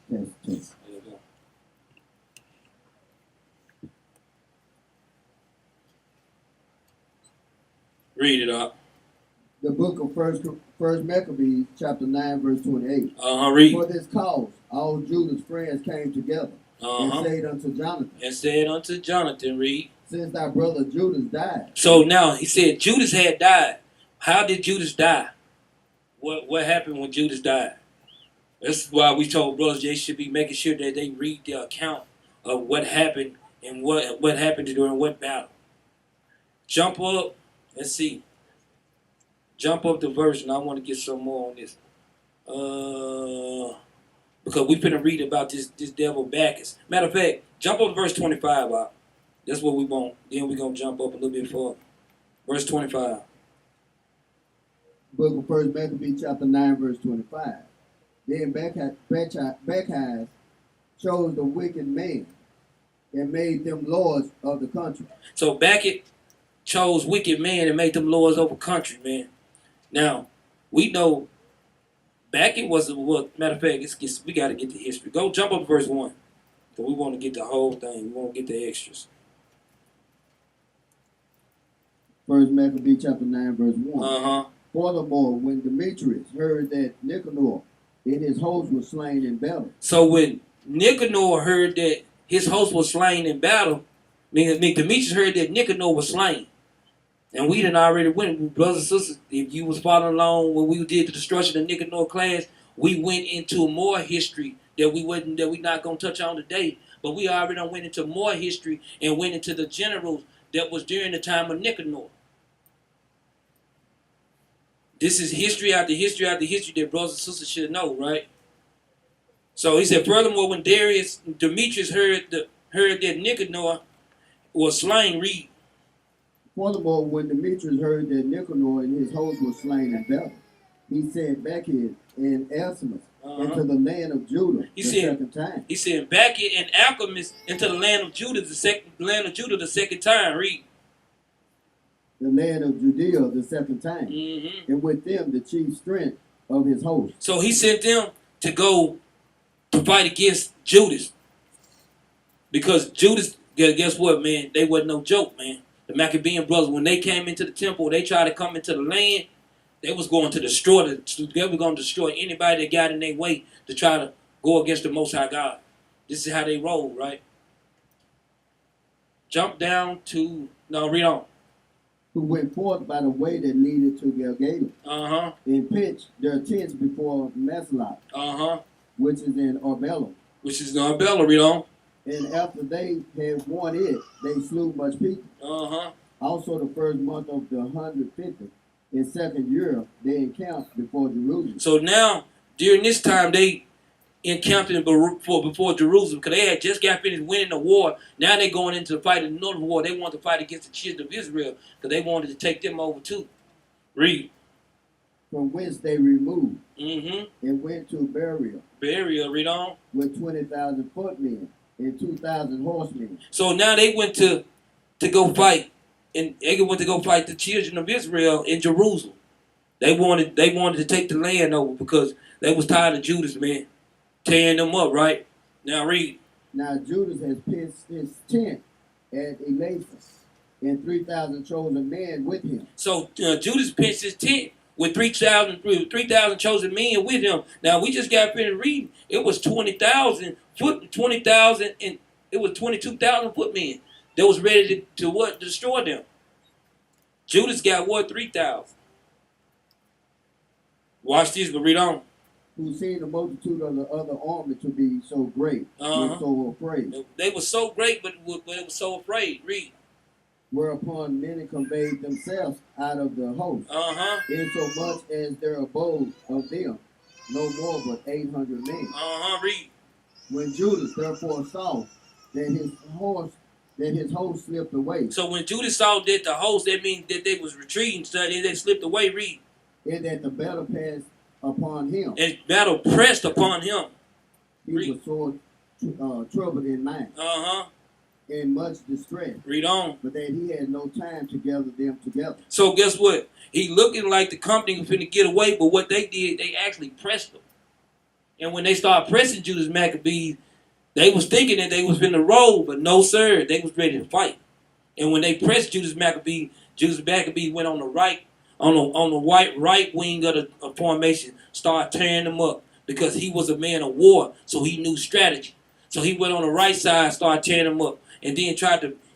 Yes, yes. There you go. Read it up. The book of First Maccabees chapter 9, verse 28. Read. For this cause, all Judah's friends came together and said unto Jonathan. And said unto Jonathan, read. Since thy brother Judas died. So now he said Judas had died. How did Judas die? What happened when Judas died? That's why we told brothers they should be making sure that they read the account of what happened and what happened during what battle. Jump up. Let's see. Jump up the verse, and I want to get some more on this. Because we finna read about this devil Bacchus. Matter of fact, jump up to verse 25 out. That's what we want. Then we're going to jump up a little bit further. Verse 25. Book of 1 Maccabees chapter 9, verse 25. Then Bacchus chose the wicked men and made them lords of the country. So Bacchus chose wicked men and made them lords over country, man. Now, we know Bacchus was matter of fact, we got to get the history. Go jump up to verse 1. Because we want to get the whole thing. We want to get the extras. 1 Maccabees chapter 9, verse 1. Uh-huh. Furthermore, when Demetrius heard that Nicanor and his host was slain in battle. So when Nicanor heard that his host was slain in battle, Demetrius heard that Nicanor was slain. And we done already went, brothers and sisters, if you was following along when we did the destruction of Nicanor class, we went into more history that we not gonna touch on today. But we already done went into more history and went into the generals that was during the time of Nicanor. This is history after history after history that brothers and sisters should know, right? So he said, furthermore, when Demetrius heard that Nicanor was slain, read. Furthermore, when Demetrius heard that Nicanor and his host were slain in battle, he sent Bacchus and Alcimus into the land of Judah second time. He sent Bacchus and Alcimus into the land of Judah the second time. Read. The land of Judea the second time, and with them the chief strength of his host. So he sent them to go to fight against Judas. Because Judas, guess what, man? They wasn't no joke, man. The Maccabean brothers, when they came into the temple, they tried to come into the land, they was going to destroy anybody that got in their way to try to go against the Most High God. This is how they roll, right? Jump down to, read on. Who went forth by the way that leaded to Gilgal, and pitched their tents before Maslah, which is in Arbela. Read on. And after they had won it, they slew much people. Also the first month of the 150th, in second year, they encamped before Jerusalem. So now, during this time, they encamped before Jerusalem because they had just got finished winning the war. Now they're going into the fight in the northern war. They want to fight against the children of Israel because they wanted to take them over too. Read. From whence they removed and went to Burial. Read on. With 20,000 footmen and 2,000 horsemen. So now they went to go fight, and they went to go fight the children of Israel in Jerusalem. They wanted to take the land over because they was tired of Judas, man. tearing them up, right? Now read. Now Judas has pitched his tent at Elaphus, and 3,000 chosen men with him. So Judas pitched his tent with 3,000 chosen men with him. Now we just got finished reading. It was 20,000 foot, 20,000, and it was 22,000 footmen that was ready to what? Destroy them. Judas got what? 3,000. Watch this, but read on. Who seen the multitude of the other army to be so great, were so afraid. They were so great, but they were so afraid. Read. Whereupon many conveyed themselves out of the host, insomuch as there abode of them no more but 800 men. Read. When Judas therefore saw that his host slipped away, So when Judas saw that the host, that means that they was retreating, so they slipped away. Read. and that the battle passed upon him, And battle pressed upon him. he was sore troubled in mind, in much distress, Read on. but that he had no time to gather them together. So guess what? He looking like the company was finna get away, but what they did, they actually pressed them. And when they started pressing Judas Maccabees, they was thinking that they was finna roll, but no sir, they was ready to fight. And when they pressed Judas Maccabees went on the right, on the right wing of the formation, started tearing them up because he was a man of war, so he knew strategy. So he went on the right side, started tearing them up, and then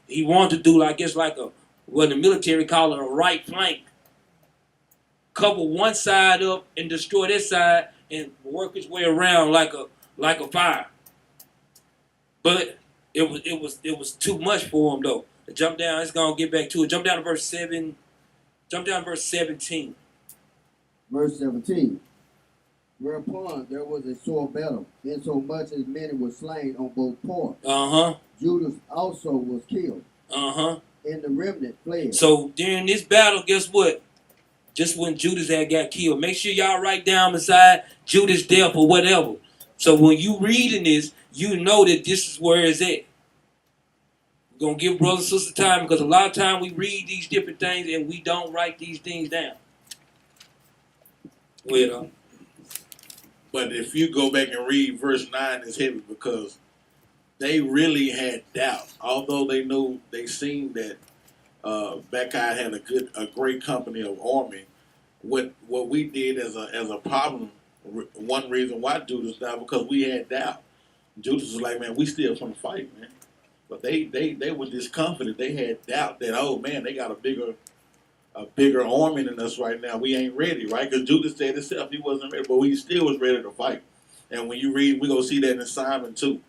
he wanted to do, I guess, like what the military call it, a right flank. Couple one side up and destroy this side and work his way around like a fire. But it was too much for him though. Jump down, it's gonna get back to it. Jump down to verse 7. Jump down to verse 17. Verse 17. Whereupon there was a sore battle, insomuch as many were slain on both parts. Judas also was killed, and the remnant fled. So during this battle, guess what? Just when Judas had got killed, make sure y'all write down beside Judas' death or whatever. So when you reading this, you know that this is where it's at. We're going to give brothers and sisters time because a lot of time we read these different things and we don't write these things down. Well, But if you go back and read verse 9, it's heavy because they really had doubt. Although they seen that Bacchai had a great company of army. What we did as a problem, one reason why Judas died, because we had doubt. Judas was like, man, we still from the fight, man. But they were discomforted. They had doubt that, oh man, they got a bigger army than us right now. We ain't ready, right? Because Judas said himself he wasn't ready, but he still was ready to fight. And when you read, we're going to see that in Simon too.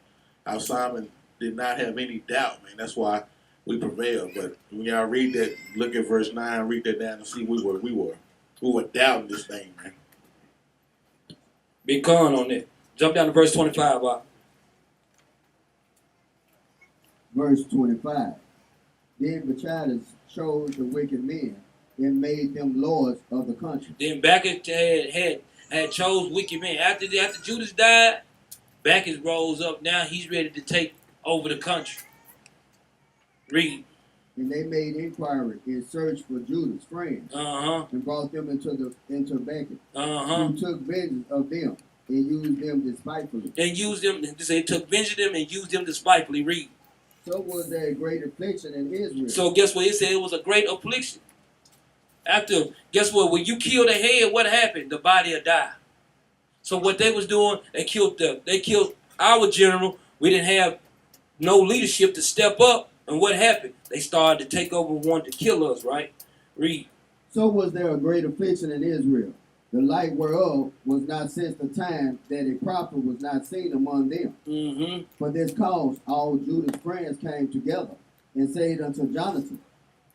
How Simon did not have any doubt, man. That's why we prevailed. But when y'all read that, look at verse 9, read that down and see we were doubting this thing, man. big con on that. Jump down to verse 25, Bob. Verse 25. Then Bacchai chose the wicked men and made them lords of the country. Then Bacchus had chose wicked men. After Judas died, Bacchus rose up. Now he's ready to take over the country. Read. And they made inquiry and searched for Judas' friends, and brought them into Bacchus, who took vengeance of them and used them despitefully. And used them. They took vengeance of them and used them despitefully. Read. So was there a great affliction in Israel. So guess what? It said it was a great affliction. After, guess what? When you kill the head, what happened? The body will die. So what they was doing, they killed our general. We didn't have no leadership to step up. And what happened? They started to take over and wanted to kill us, right? Read. So was there a great affliction in Israel, the light whereof was not since the time that a prophet was not seen among them. For this cause all Judas' friends came together and said unto Jonathan,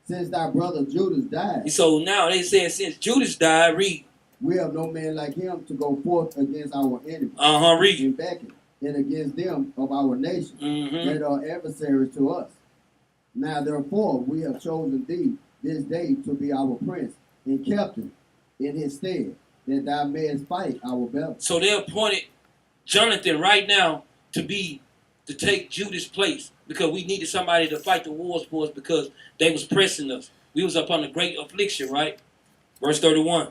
since thy brother Judas died. So now they said since Judas died, read. We have no man like him to go forth against our enemies. Read. In Bacchus, and against them of our nation that are adversaries to us. Now therefore we have chosen thee this day to be our prince and captain in his stead, that thou mayest fight our battle. So they appointed Jonathan right now to take Judas' place because we needed somebody to fight the wars for us because they was pressing us. We was upon a great affliction, right? Verse 31.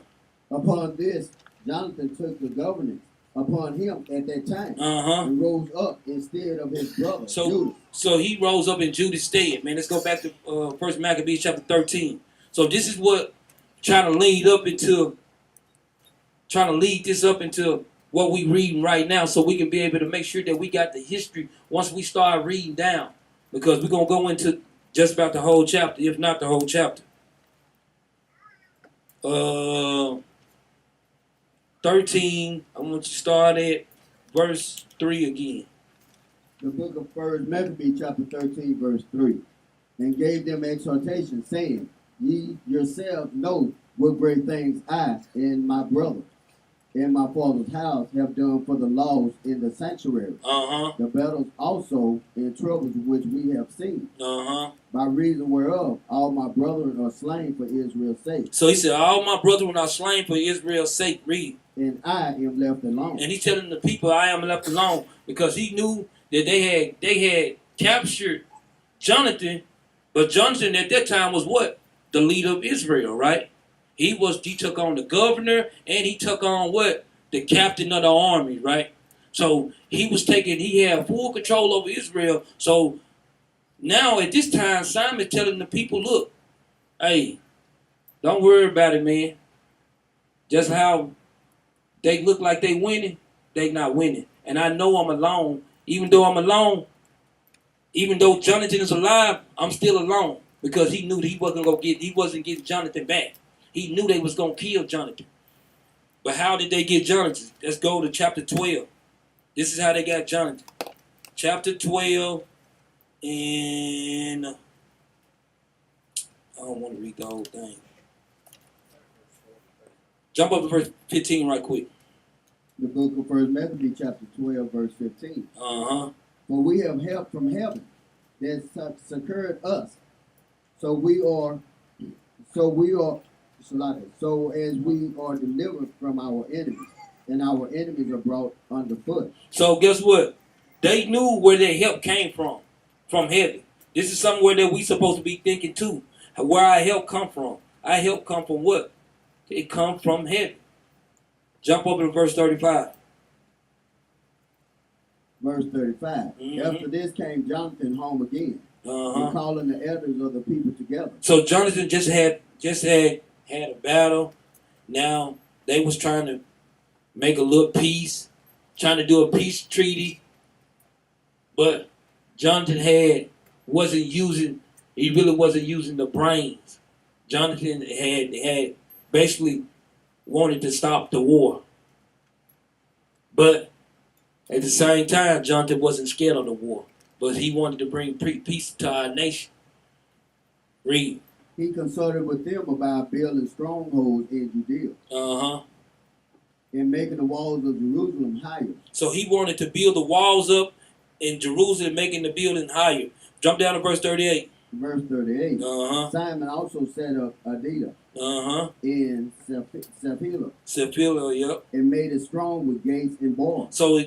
Upon this, Jonathan took the governance upon him at that time, Uh-huh. and rose up instead of his brother Judas. So he rose up in Judas' stead, man. Let's go back to First Maccabees chapter 13. So this is what trying to lead this up into what we reading right now, so we can be able to make sure that we got the history once we start reading down, because we're gonna go into just about the whole chapter, if not the whole chapter. 13. I want you to start at verse 3 again. The book of First Maccabees chapter 13, verse 3. And gave them exhortation, saying, Ye yourselves know what great things I and my brother and my father's house have done for the laws in the sanctuary. Uh-huh. The battles also and troubles which we have seen. Uh-huh. By reason whereof all my brethren are slain for Israel's sake. So he said, all my brethren are slain for Israel's sake. Read. And I am left alone. And he's telling the people, I am left alone, because he knew that they had captured Jonathan, but Jonathan at that time was what? The leader of Israel, right? He took on the governor, and he took on what? The captain of the army, right? So he had full control over Israel. So now at this time, Simon's telling the people, look, hey, don't worry about it, man. Just how they look like they winning, they not winning. And I know I'm alone. Even though I'm alone, even though Jonathan is alive, I'm still alone, because he knew that he wasn't getting Jonathan back. He knew they was gonna kill Jonathan. But how did they get Jonathan? Let's go to chapter 12. This is how they got Jonathan. Chapter 12, and I don't want to read the whole thing. Jump up to verse 15 right quick. The book of First Maccabees chapter 12, verse 15. Uh-huh. For we have help from heaven that succored us. So as we are delivered from our enemies, and our enemies are brought underfoot. So guess what? They knew where their help came from heaven. This is somewhere that we supposed to be thinking too. Where our help come from? Our help come from what? It come from heaven. Jump over to verse 35. Verse 35. Mm-hmm. After this came Jonathan home again, and calling the elders of the people together. So Jonathan just had a battle. Now they was trying to make a little peace, trying to do a peace treaty. But Jonathan he really wasn't using the brains. Jonathan had basically wanted to stop the war. But at the same time, Jonathan wasn't scared of the war. But he wanted to bring peace to our nation. Read. He consulted with them about building strongholds in Judea. Uh-huh. And making the walls of Jerusalem higher. So he wanted to build the walls up in Jerusalem, making the building higher. Jump down to verse 38. Verse 38. Uh-huh. Simon also set up Adida. Uh-huh. In Sephila, yep. And made it strong with gates and bars. So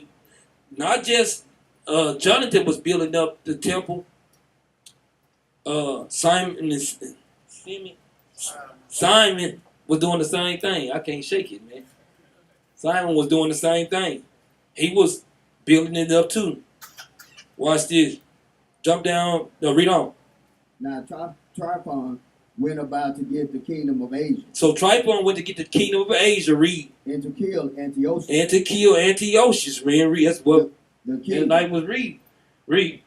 not just Jonathan was building up the temple. Simon was doing the same thing. I can't shake it, man. Simon was doing the same thing. He was building it up too. Watch this. Jump down. No, read on. Now Tryphon went about to get the kingdom of Asia. So Tryphon went to get the kingdom of Asia. Read. And to kill Antiochus. And to kill Antiochus, man. Read. That's what the king. The night was read. Read.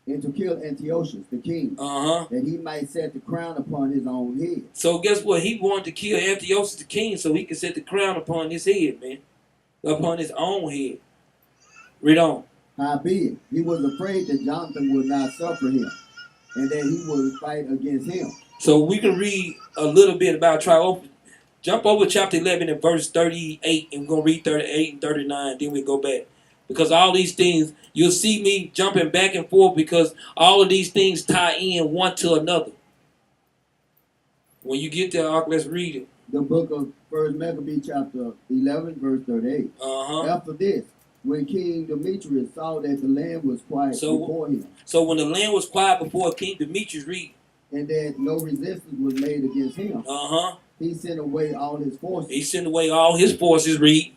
And to kill Antiochus, the king, that he might set the crown upon his own head. So guess what? He wanted to kill Antiochus, the king, so he could set the crown upon his head, man. Upon his own head. Read on. Howbeit, he was afraid that Jonathan would not suffer him, and that he would fight against him. So we can read a little bit about jump over chapter 11 and verse 38, and we're going to read 38 and 39, then we go back. Because all these things, you'll see me jumping back and forth, because all of these things tie in one to another. When you get there, let's read it. The book of First Maccabees Chapter 11, verse 38. After this, when King Demetrius saw that the land was quiet before him. So when the land was quiet before King Demetrius, read. And that no resistance was made against him. He sent away all his forces. He sent away all his forces, read.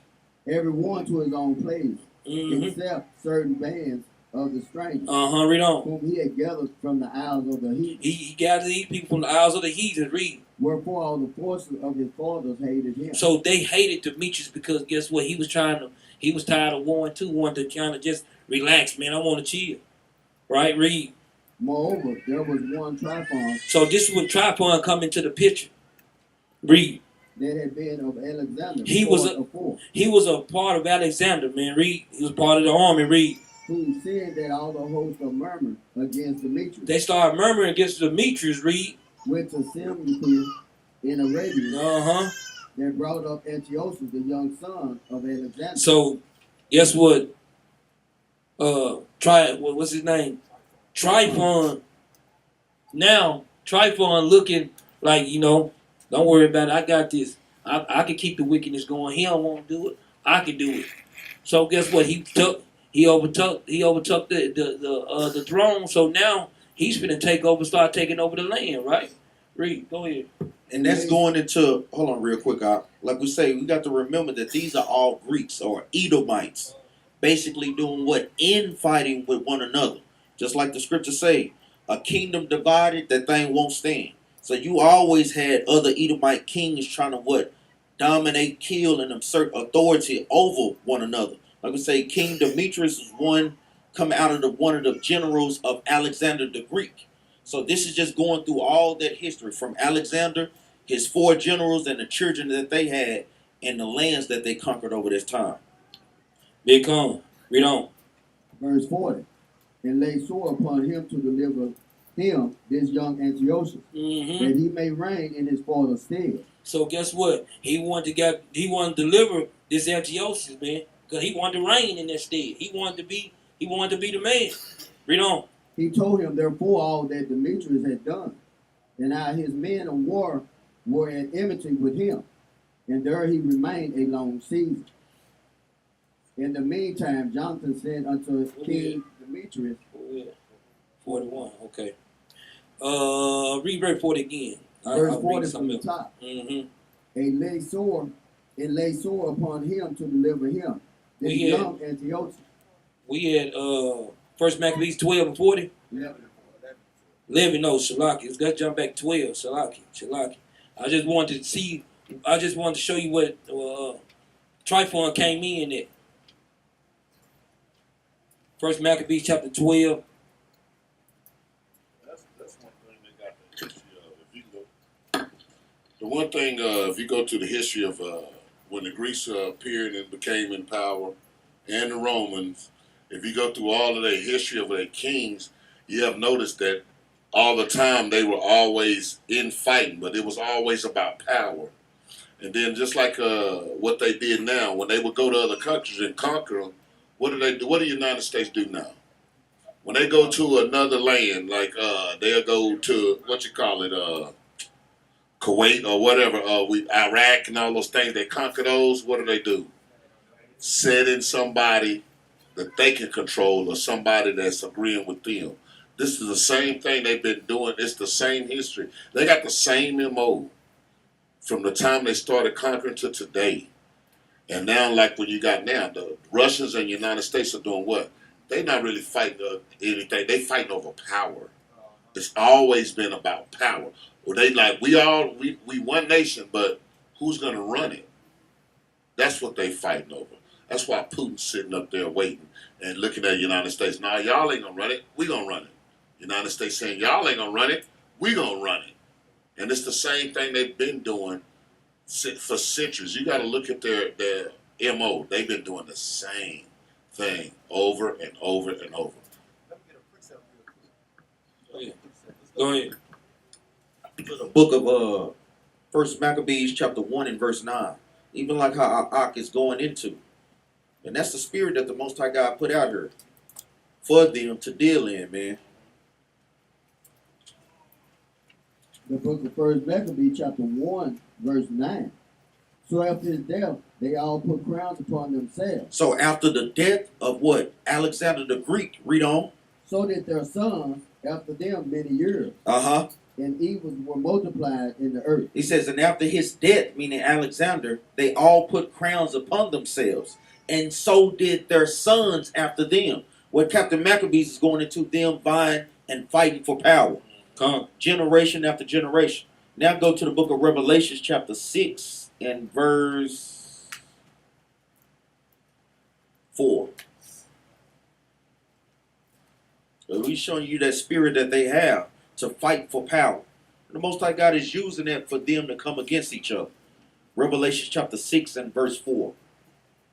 every one to his own place, Mm-hmm. except certain bands of the strangers, Read on. whom he had gathered from the isles of the heathen. He gathered these people from the isles of the heathen. Read. Wherefore all the forces of his fathers hated him. So they hated Demetrius because guess what? He was tired of warring too, wanted to kind of just relax, man. I want to chill. Right? Read. Moreover, there was one Tryphon So this is when Tryphon come into the picture. Read. that had been of Alexander. He was He was a part of Alexander, man. Read. He was part of the army. Read. who said that all the hosts are murmured against Demetrius. They started murmuring against Demetrius. Read. Went to Semnus in Arabia. That brought up Antiochus, the young son of Alexander. So, guess what? What's his name? Tryphon. Now, Tryphon looking like, don't worry about it. I got this. I can keep the wickedness going. He don't want to do it. I can do it. So guess what? He overtook the throne. So now he's gonna start taking over the land, right? Read. Go ahead. And that's going into, hold on real quick, like we say, we got to remember that these are all Greeks or Edomites, basically doing what? Infighting with one another. Just like the scriptures say, a kingdom divided, that thing won't stand. So you always had other Edomite kings trying to what? Dominate, kill, and assert authority over one another. Like we say, King Demetrius is one coming out of one of the generals of Alexander the Greek. So this is just going through all that history from Alexander, his 4 generals, and the children that they had, and the lands that they conquered over this time. Big con. Read on. Verse 40. And laid sore upon him to deliver him, this young Antiochus, that he may reign in his father's stead. So guess what? He wanted to deliver this Antiochus, man, because he wanted to reign in that stead. He wanted to be the man. Read on. He told him therefore all that Demetrius had done, and how his men of war were at enmity with him, and there he remained a long season. In the meantime, Jonathan said unto King Demetrius, 41. Okay. Read verse 40 again. Verse 40 from the top. Mm-hmm. And lay sore upon him to deliver him, this young Antiochus. We had First Maccabees 12 and 40. 11, no, Shalaki. Let's jump back 12, Shalaki. I just wanted to show you what Tryphon came in at. First Maccabees Chapter 12. That's one thing they got the history of. The one thing, if you go to the history of when the Greeks appeared and became in power, and the Romans, if you go through all of their history of their kings, you have noticed that all the time they were always in fighting, but it was always about power. And then just like what they did now, when they would go to other countries and conquer them, what do they do? What do the United States do now? When they go to another land, like they'll go to, Kuwait or whatever, Iraq and all those things, they conquer those, what do? Set in somebody that they can control or somebody that's agreeing with them. This is the same thing they've been doing. It's the same history. They got the same MO from the time they started conquering to today. And now, like what you got now, the Russians and the United States are doing what? They're not really fighting anything. They fighting over power. It's always been about power. Well, they like, we one nation, but who's going to run it? That's what they fighting over. That's why Putin's sitting up there waiting and looking at the United States. Nah, y'all ain't going to run it. We going to run it. United States saying, y'all ain't going to run it. We going to run it. And it's the same thing they've been doing for centuries. You got to look at their MO. They've been doing the same thing over and over and over. Go ahead. The book of First Maccabees Chapter 1 and verse 9. Even like how Ak is going into. And that's the spirit that the Most High God put out here for them to deal in, man. The book of First Maccabees Chapter 1, verse 9. So after his death, they all put crowns upon themselves. So after the death of what? Alexander the Greek, read on. So that their sons, after them many years, and evils were multiplied in the earth. He says, and after his death, meaning Alexander, they all put crowns upon themselves, and so did their sons after them. What Captain Maccabees is going into them vying and fighting for power, generation after generation. Now go to the book of Revelation, chapter 6 and verse 4. So he's showing you that spirit that they have to fight for power. The Most High God is using that for them to come against each other. Revelation chapter 6 and verse 4.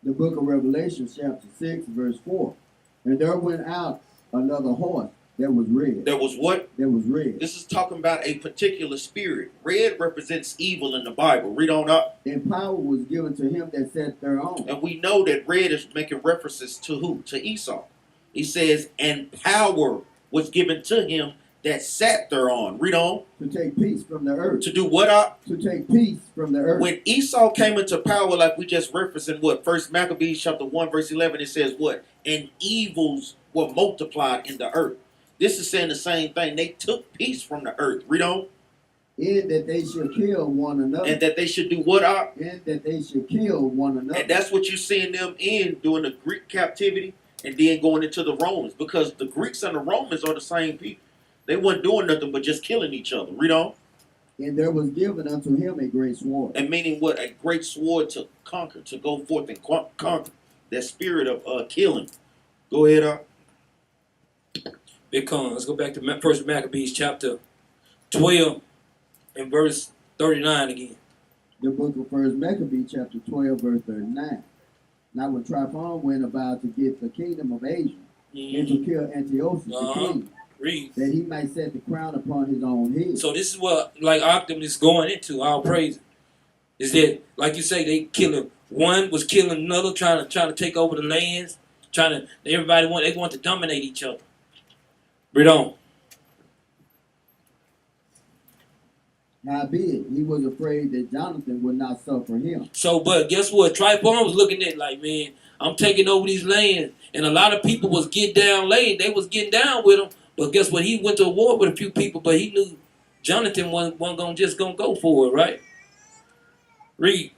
The book of Revelation, chapter 6, verse 4. And there went out another horse that was red. There was what? That was red. This is talking about a particular spirit. Red represents evil in the Bible. Read on up. And power was given to him that sat thereon. And we know that red is making references to who? To Esau. He says, and power was given to him that sat thereon. Read on. To take peace from the earth. To do what up? To take peace from the earth. When Esau came into power, like we just referenced in what? First Maccabees chapter 1, verse 11, it says what? And evils were multiplied in the earth. This is saying the same thing. They took peace from the earth. Read on. In that they should kill one another. And that they should do what up? In that they should kill one another. And that's what you're seeing them in during the Greek captivity and then going into the Romans. Because the Greeks and the Romans are the same people. They weren't doing nothing but just killing each other. Read on. And there was given unto him a great sword. And meaning what? A great sword to conquer, to go forth and conquer. That spirit of killing. Go ahead, up. Let's go back to First Maccabees chapter 12 and verse 39 again. The book of First Maccabees chapter 12, verse 39. Now when Tryphon went about to get the kingdom of Asia, and to kill Antiochus the king, read. that he might set the crown upon his own head. So this is what like Ockham is going into, all praise. Is that, like you say, they killing one was killing another, trying to take over the lands, they want to dominate each other. Read on. Howbeit, he was afraid that Jonathan would not suffer him. So, but guess what? Tryphon was looking at like, man, I'm taking over these lands, and a lot of people was getting down late. They was getting down with him, but guess what? He went to war with a few people, but he knew Jonathan wasn't gonna go for it, right? Read.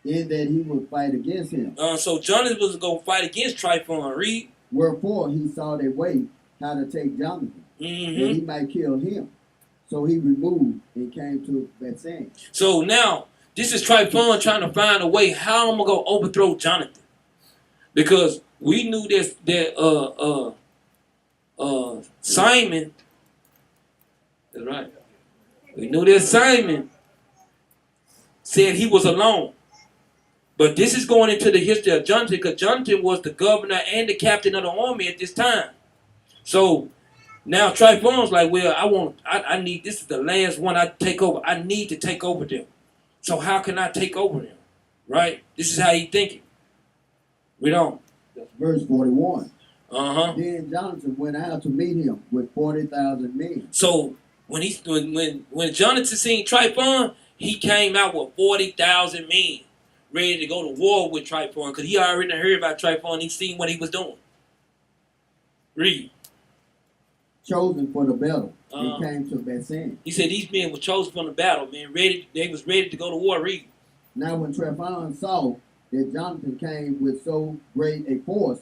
In that he would fight against him. So Jonathan was gonna fight against Tryphon. Read. Wherefore he saw a way how to take Jonathan, that he might kill him. So he removed and came to Bethshan. So now, this is Tryphon trying to find a way how I'm going to overthrow Jonathan. Because we knew that Simon, that's right, we knew that Simon said he was alone. But this is going into the history of Jonathan, because Jonathan was the governor and the captain of the army at this time. So now Tryphon's like, well, I need, this is the last one I take over. I need to take over them. So how can I take over them? Right? This is how he thinking. Read on. Verse 41. Uh-huh. Then Jonathan went out to meet him with 40,000 men. So when Jonathan seen Tryphon, he came out with 40,000 men, ready to go to war with Tryphon, because he already heard about Tryphon. He seen what he was doing. Read. Chosen for the battle, and came to Bethshan. He said these men were chosen for the battle, man. They was ready to go to war. Read. Now when Tryphon saw that Jonathan came with so great a force,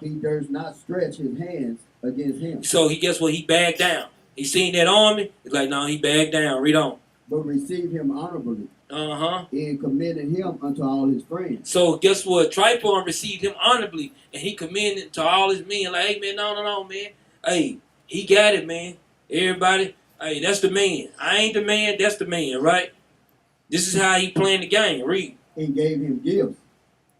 he durst not stretch his hands against him. So guess what? He backed down. He seen that army. He's like, no, he backed down. Read on. But received him honorably. And commended him unto all his friends. So guess what? Tryphon received him honorably, and he commended to all his men. Like, hey man, no, man. Hey, he got it, man. Everybody, hey, that's the man. I ain't the man, that's the man, right? This is how he playing the game. Read. And gave him gifts,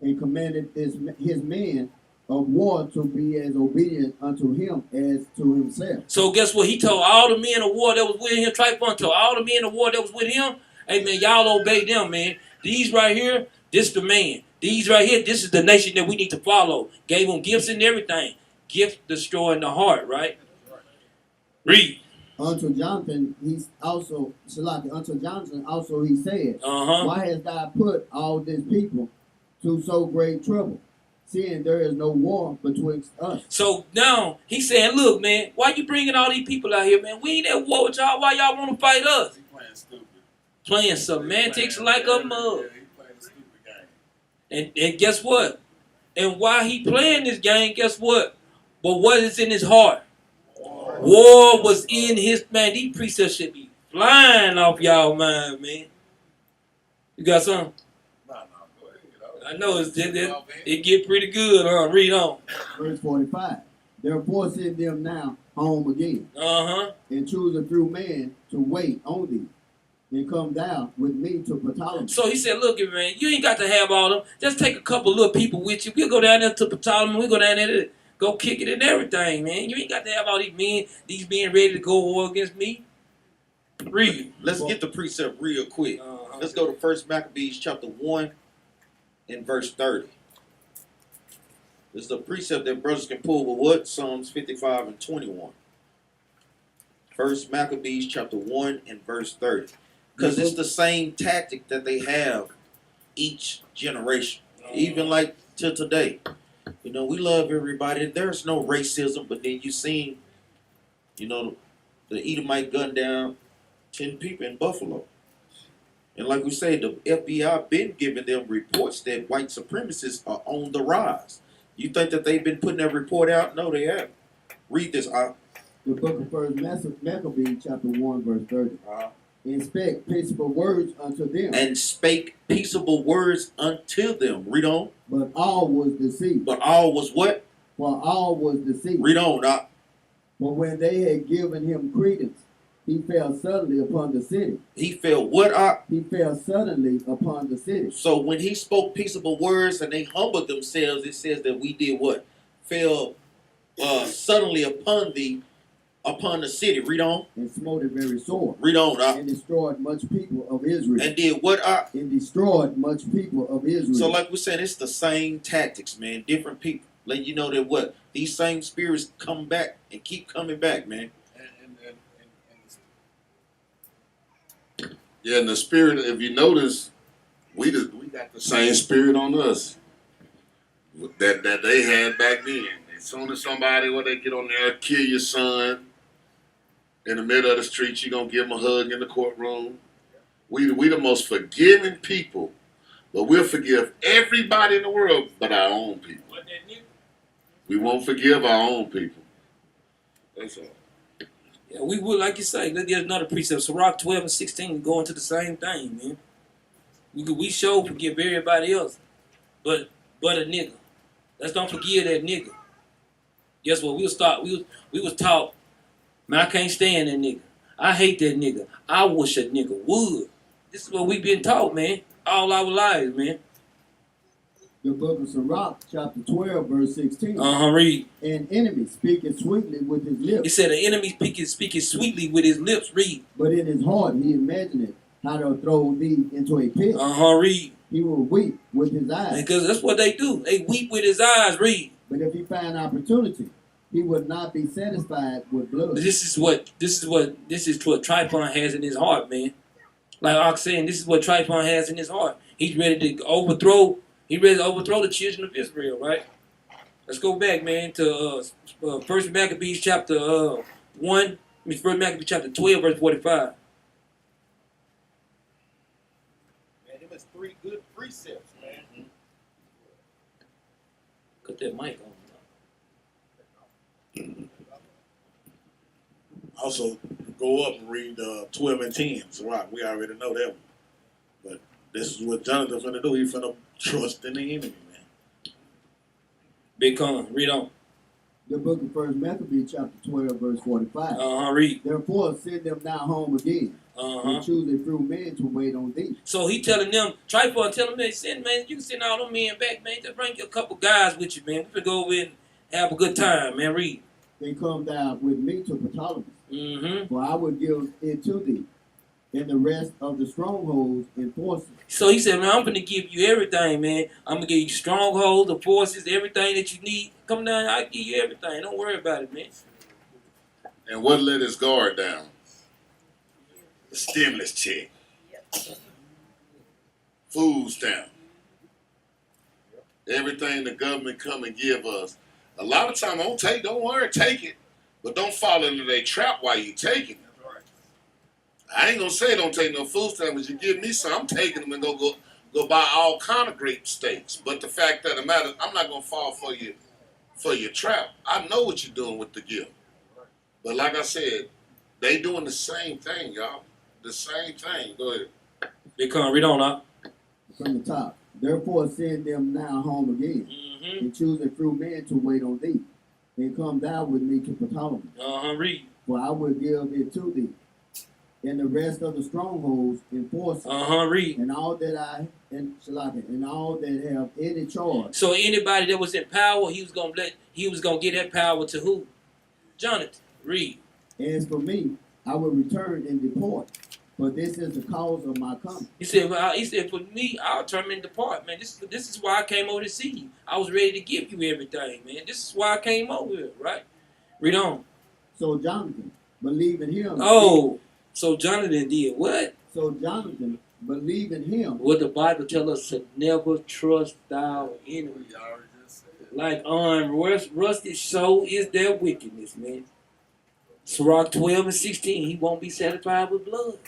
and commanded his men of war to be as obedient unto him as to himself. So guess what? He told all the men of war that was with him, Tryphon told all the men of war that was with him, hey man, y'all obey them, man. These right here, this the man. These right here, this is the nation that we need to follow. Gave them gifts and everything. Gift destroying the heart, right? Read. Unto Jonathan he also he said, Why hast thou put all this people to so great trouble? seeing there is no war betwixt us. So now he's saying, look, man, why you bringing all these people out here, man? We ain't at war with y'all. Why y'all want to fight us? He playing stupid. Playing semantics like a mug. Yeah, he playing a stupid game. And guess what? And while he playing this game, guess what? But what is in his heart? War was in his, man. These precepts should be flying off y'all mind, man. You got something? No, go ahead. I know it get pretty good, huh? Read on. Verse 45. Therefore send them now home again, Uh-huh. and choose a few men to wait on thee, and come down with me to Ptolemy. So he said, look, man, you ain't got to have all them. Just take a couple little people with you. We'll go down there to Ptolemy. We'll go down there to go kick it and everything, man. You ain't got to have all these men ready to go war against me. Read. Let's get the precept real quick. Uh-huh. Let's go to 1 Maccabees Chapter 1 and verse 30. This is a precept that brothers can pull with what? Psalms 55 and 21. 1 Maccabees Chapter 1 and verse 30. Because it's the same tactic that they have each generation. Even like to today. You know, we love everybody. There's no racism, but then you seen, you know, the Edomite gunned down 10 people in Buffalo. And like we say, the FBI been giving them reports that white supremacists are on the rise. You think that they've been putting that report out? No, they haven't. Read this. The book of 1 Maccabees chapter 1 verse 30. And spake peaceable words unto them. And spake peaceable words unto them. Read on. But all was deceived. But all was what? For all was deceived. Read on. For when they had given him credence, he fell suddenly upon the city. He fell what? He fell suddenly upon the city. So when he spoke peaceable words and they humbled themselves, it says that we did what? Fell suddenly upon the city. Read on. And smote it very sore. Read on. And destroyed much people of Israel. And did what? And destroyed much people of Israel. So like we said, it's the same tactics, man. Different people. Let you know that what? These same spirits come back and keep coming back, man. Yeah, and the spirit, if you notice, we got the same spirit on us that they had back then. As soon as somebody, when they get on there, kill your son in the middle of the street, you going to give him a hug in the courtroom. We the most forgiving people, but we'll forgive everybody in the world but our own people. We won't forgive our own people. That's all. Yeah, we would, like you say, there's another precept. Sirach 12 and 16 go into the same thing, man. We sure forgive everybody else, but a nigga. Let's don't forgive that nigga. Guess what? We was taught, man, I can't stand that nigga. I hate that nigga. I wish a nigga would. This is what we've been taught, man, all our lives, man. The book of Sirach, chapter 12, verse 16. Read. An enemy speaketh sweetly with his lips. He said an enemy speaking sweetly with his lips. Read. But in his heart he imagineth how to throw thee into a pit. Read. He will weep with his eyes. Because that's what they do. They weep with his eyes. Read. But if he find opportunity, he would not be satisfied with blood. This is what Tripon has in his heart, man. Like I'm saying, this is what Tripon has in his heart. He's ready to overthrow. He's ready to overthrow the children of Israel, right? Let's go back, man, to 1 Maccabees chapter 1. 1 Maccabees chapter 12, verse 45. Man, it was 3 good precepts, man. Cut that mic on. Also, go up and read 12 and 10. So, right, we already know that one. But this is what Jonathan's going to do. He's going to trust in the enemy, man. Big con, read on. The book of 1 Maccabees chapter 12, verse 45. Read. Therefore send them now home again, and choose a few men to wait on thee. So he telling them, Tripod telling them, man, you can send all them men back, man. Just bring you a couple guys with you, man. We can go over and have a good time, man. Read. They come down with me to Ptolemy, for I will give it to thee, and the rest of the strongholds and forces. So he said, man, I'm going to give you everything, man. I'm going to give you strongholds, the forces, everything that you need. Come down, I'll give you everything. Don't worry about it, man. And what let his guard down? The stimulus check. Food stamp. Everything the government come and give us. A lot of time, don't worry, take it. But don't fall into their trap while you taking it. I ain't gonna say don't take no food stamps. You give me some, I'm taking them and go buy all kind of grape steaks. But the fact that the matter, I'm not gonna fall for your trap. I know what you're doing with the gift. But like I said, they doing the same thing, y'all. The same thing. Go ahead. They come read on up. From the top. Therefore send them now home again, and choose a few men to wait on thee, and come thou with me to Ptolemy. Read. For I will give it to thee, and the rest of the strongholds enforce it, Read. and all that and all that have any charge. So anybody that was in power, he was gonna get that power to who? Jonathan. Read. As for me, I will return and depart, for this is the cause of my coming. He said, for me, I'll turn and depart, man. This is why I came over to see you. I was ready to give you everything, man. This is why I came over here, right? Read on. So Jonathan, believe in him. Oh, so Jonathan did what? So Jonathan, believe in him. What the Bible tells us to never trust thy enemy. Like rusted so is their wickedness, man. Sirach 12 and 16, he won't be satisfied with blood.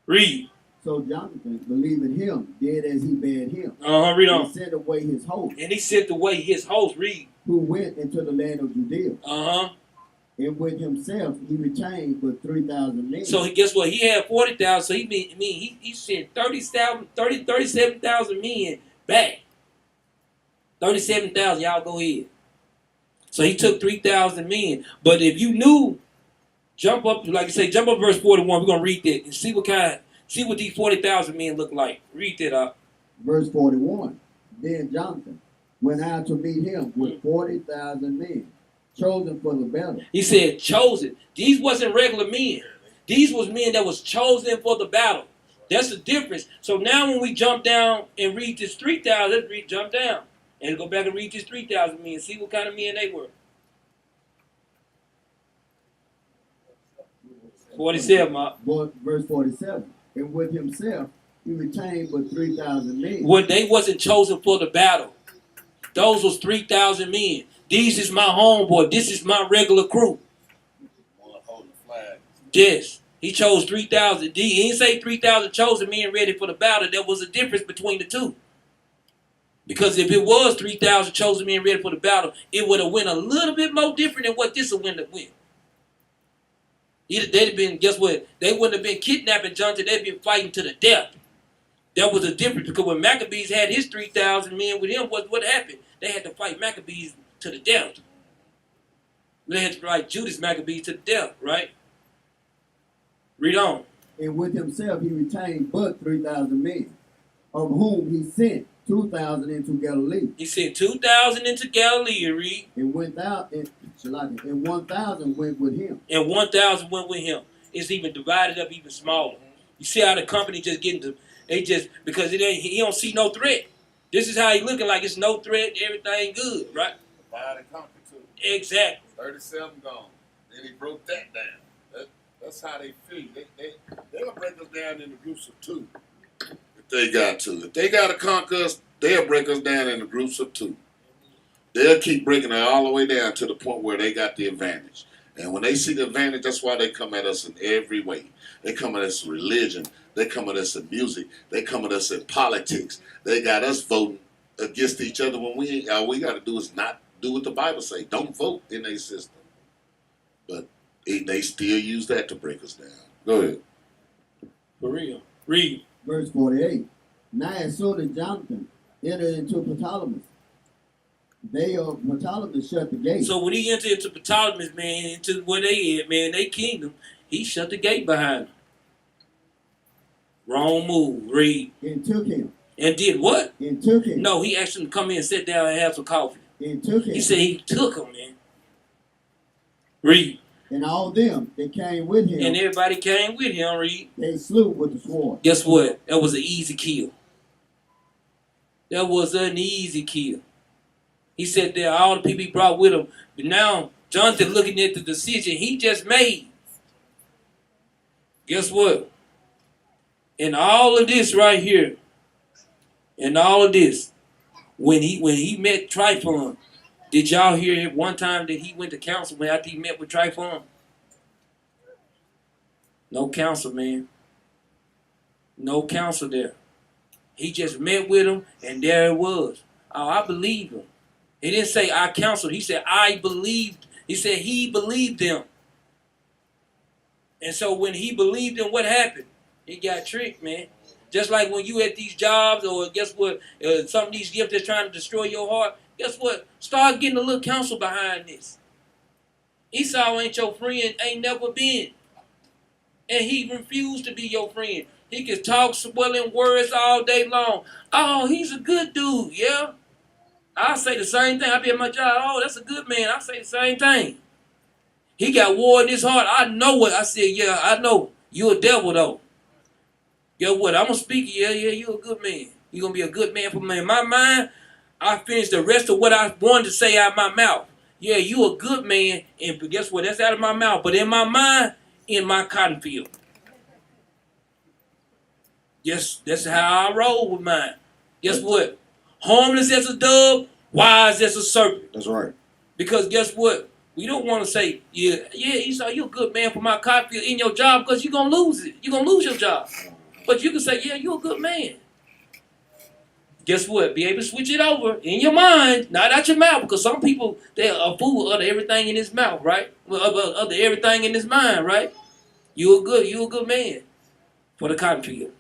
Read. So Jonathan, believe in him, did as he bade him. Read on. And sent away his host. And he sent away his host. Read. Who went into the land of Judea. And with himself he retained but 3,000 men. So guess what? He had 40,000. So he sent 37,000 men back. 37,000. Y'all go ahead. So he took 3,000 men. But if you knew, jump up verse 41. We're gonna read that and see what these 40,000 men look like. Read that up. Verse 41. Then Jonathan went out to meet him with 40,000 men, chosen for the battle. He said chosen. These wasn't regular men. These was men that was chosen for the battle. That's the difference. So now when we jump down and read this 3,000, let's jump down and go back and read this 3,000 men. See what kind of men they were. 47, Verse 47. And with himself he retained but 3,000 men. Well, they wasn't chosen for the battle. Those was 3,000 men. These is my homeboy. This is my regular crew. Yes. He chose 3,000. He didn't say 3,000 chosen men ready for the battle. There was a difference between the two. Because if it was 3,000 chosen men ready for the battle, it would have went a little bit more different than what this would have went. They'd have been, guess what? They wouldn't have been kidnapping Jonathan. They'd been fighting to the death. That was a difference because when Maccabees had his 3,000 men with him, what happened? They had to fight Maccabees to the death. They had to fight Judas Maccabees to the death, right? Read on. And with himself he retained but 3,000 men, of whom he sent 2,000 into Galilee. He sent 2,000 into Galilee, read. And 1,000 went with him. And 1,000 went with him. It's even divided up even smaller. You see how the company just getting to, because he don't see no threat. This is how he looking like it's no threat, everything good, right? Divide and conquer too. Exactly. 37 gone. Then he broke that down. That's how they feel. They'll break us down into groups of two. If they got to. If they got to conquer us, they'll break us down into groups of two. They'll keep breaking it all the way down to the point where they got the advantage. And when they see the advantage, that's why they come at us in every way. They come at us in religion. They come at us in music. They come at us in politics. They got us voting against each other when all we got to do is not do what the Bible say. Don't vote in a system. But they still use that to break us down. Go ahead. For real. Read. Verse 48. Now as soon as Jonathan entered into Ptolemy, they of Ptolemy shut the gate. So when he entered into Ptolemy, man, into where they at, man, they kingdom, he shut the gate behind him. Wrong move. Read. And took him. And did what? And took him. No, he asked him to come in and sit down and have some coffee. And took him. He said he took him, man. Read. And all them that came with him. And everybody came with him, read. They slew with the sword. Guess what? That was an easy kill. That was an easy kill. He said that all the people he brought with him. But now, Jonathan looking at the decision he just made. Guess what? In all of this right here, in all of this, When he met Tryphon, did y'all hear one time that he went to council when after he met with Tryphon? No counsel, man. No counsel there. He just met with him, and there it was. Oh, I believe him. He didn't say I counseled. He said I believed. He said he believed them. And so when he believed him, what happened? He got tricked, man. Just like when you at these jobs, or guess what? Some of these gifts that's trying to destroy your heart. Guess what? Start getting a little counsel behind this. Esau ain't your friend, ain't never been. And he refused to be your friend. He could talk swelling words all day long. Oh, he's a good dude, yeah. I say the same thing. I be at my job. Oh, that's a good man. I say the same thing. He got war in his heart. I know what I said. Yeah, I know. You a devil though. Yo, what? I'm gonna speak. Yeah, you a good man. You gonna be a good man for me. In my mind, I finished the rest of what I wanted to say out of my mouth. Yeah, you a good man, and guess what? That's out of my mouth. But in my mind, in my cotton field. Yes, that's how I roll with mine. Guess what? Harmless as a dove, wise as a serpent. That's right. Because guess what? We don't want to say, yeah, Esau, you're a good man for my cotton field in your job, because you're going to lose it. You're going to lose your job. But you can say, yeah, you're a good man. Guess what? Be able to switch it over in your mind, not out your mouth, because some people, they're a fool of everything in his mouth, right? Of everything in his mind, right? You're a good man for the cotton field.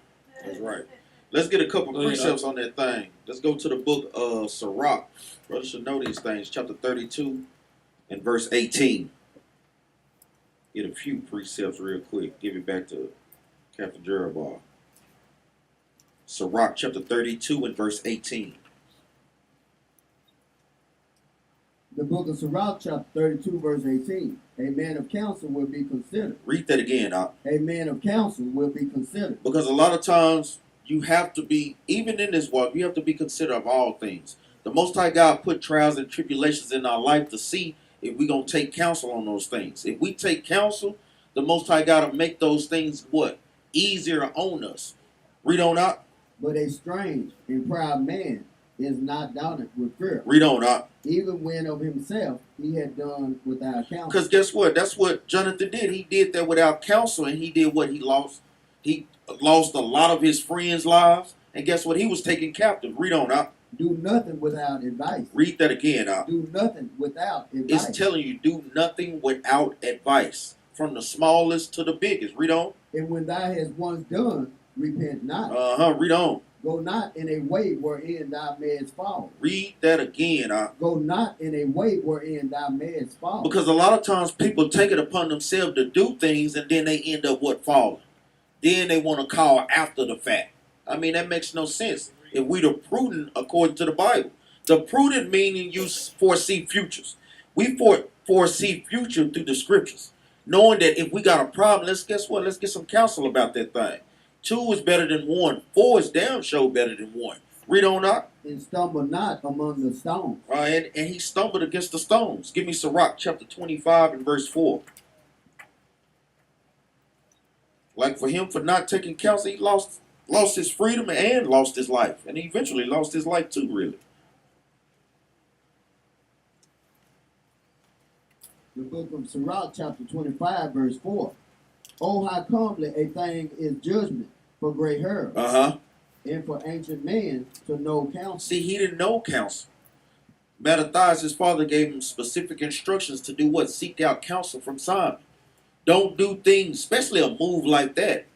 That's right. Let's get a couple precepts on that thing. Let's go to the book of Sirach. Brothers should know these things. Chapter 32 and verse 18. Get a few precepts real quick. Give it back to Captain Jeroboam. Sirach chapter 32 and verse 18. The book of Sirach, chapter 32, verse 18. A man of counsel will be considered. Read that again. A man of counsel will be considered. Because a lot of times you have to be, even in this walk, you have to be considerate of all things. The Most High God put trials and tribulations in our life to see if we're going to take counsel on those things. If we take counsel, the Most High God will make those things what? Easier on us. Read on out. But a strange and proud man is not doubted with fear. Read on out. Even when of himself he had done without counsel. Because guess what? That's what Jonathan did. He did that without counsel, and he did what he lost. He lost a lot of his friends' lives, and guess what? He was taken captive. Read on out. Do nothing without advice. Read that again out. Do nothing without advice. It's telling you, do nothing without advice. From the smallest to the biggest. Read on. And when thou hast once done, repent not. Read on. Go not in a way wherein thou mayest fall. Read that again. Go not in a way wherein thou mayest fall. Because a lot of times people take it upon themselves to do things, and then they end up what? Falling. Then they want to call after the fact. I mean, that makes no sense. If we the prudent according to the Bible. The prudent meaning you foresee futures. We foresee future through the scriptures. Knowing that if we got a problem, guess what? Let's get some counsel about that thing. 2 is better than 1. 4 is damn sure better than 1. Read on out. And stumble not among the stones. And he stumbled against the stones. Give me Sirach chapter 25 and verse 4. Like for him for not taking counsel, he lost his freedom and lost his life. And he eventually lost his life too, really. The book of Sirach, chapter 25, verse 4. Oh, how comely a thing is judgment for gray hair, and for ancient men to know counsel. See, he didn't know counsel. Mattathias, his father, gave him specific instructions to do what? Seek out counsel from Simon. Don't do things, especially a move like that.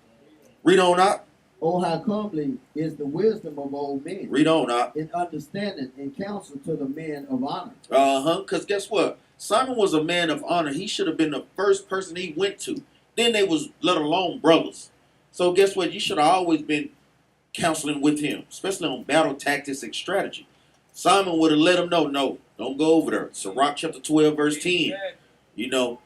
Read on out. Oh, how comely is the wisdom of old men. Read on out. In understanding and counsel to the men of honor. Because guess what? Simon was a man of honor. He should have been the first person he went to. Then they was, let alone brothers. So guess what? You should have always been counseling with him, especially on battle tactics and strategy. Simon would have let him know, no, don't go over there. Sirach chapter 12, verse 10. You know,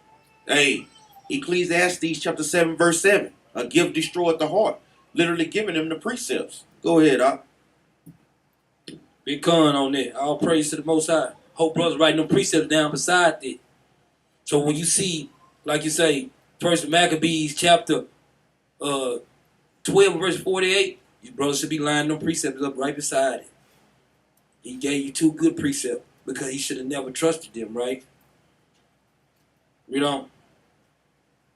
hey, Ecclesiastes chapter 7, verse 7. A gift destroyed the heart. Literally giving him the precepts. Go ahead, Big con on that. All praise to the Most High. Hope brothers writing them precepts down beside it. So when you see, like you say, First Maccabees Chapter 12, verse 48, you brothers should be lining them precepts up right beside it. He gave you 2 good precepts because he should have never trusted them, right? Read on.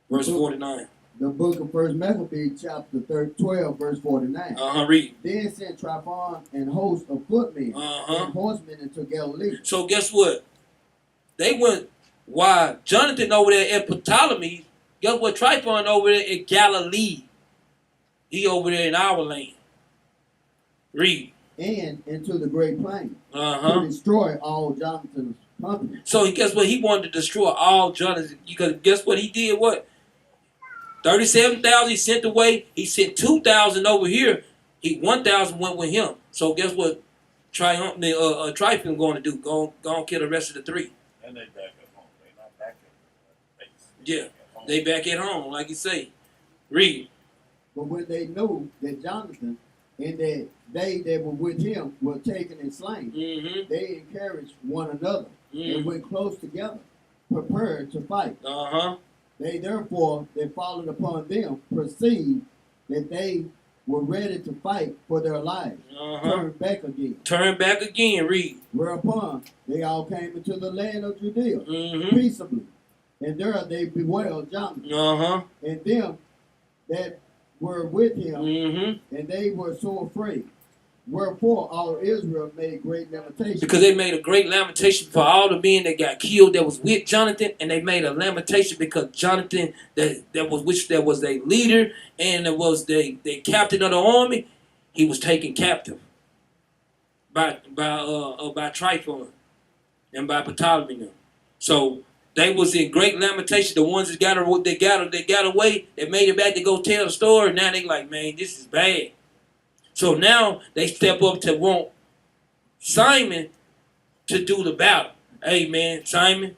Verse 49. The book of First Maccabees Chapter 12, verse 49. Read. Then sent Tryphon and host of footmen and horsemen into Galilee. So guess what? They went, while Jonathan over there at Ptolemy, guess what? Tryphon over there at Galilee. He over there in our land. Read. And into the great plain to destroy all Jonathan's company. So guess what? He wanted to destroy all Jonathan. Because guess what? He did what? 37,000 he sent away. He sent 2,000 over here. 1,000 went with him. So guess what? Tryphon going to do? Go and kill the rest of the 3. And they back at home. They not back at base. Yeah, they back at home, like you say. Read. But when they knew that Jonathan and that they that were with him were taken and slain, they encouraged one another and went close together, prepared to fight. They therefore that followed upon them perceived that they were ready to fight for their lives. Turn back again. Turn back again. Read. Whereupon they all came into the land of Judea peaceably, and there they bewailed Jonathan and them that were with him, and they were so afraid. Wherefore all Israel made great lamentation. Because they made a great lamentation for all the men that got killed that was with Jonathan, and they made a lamentation because Jonathan that was their leader and it was the captain of the army, he was taken captive by Tryphon and by Ptolemy. So they was in great lamentation. The ones that got away, that made it back to go tell the story. Now they like, man, this is bad. So now they step up to want Simon to do the battle. Hey man, Simon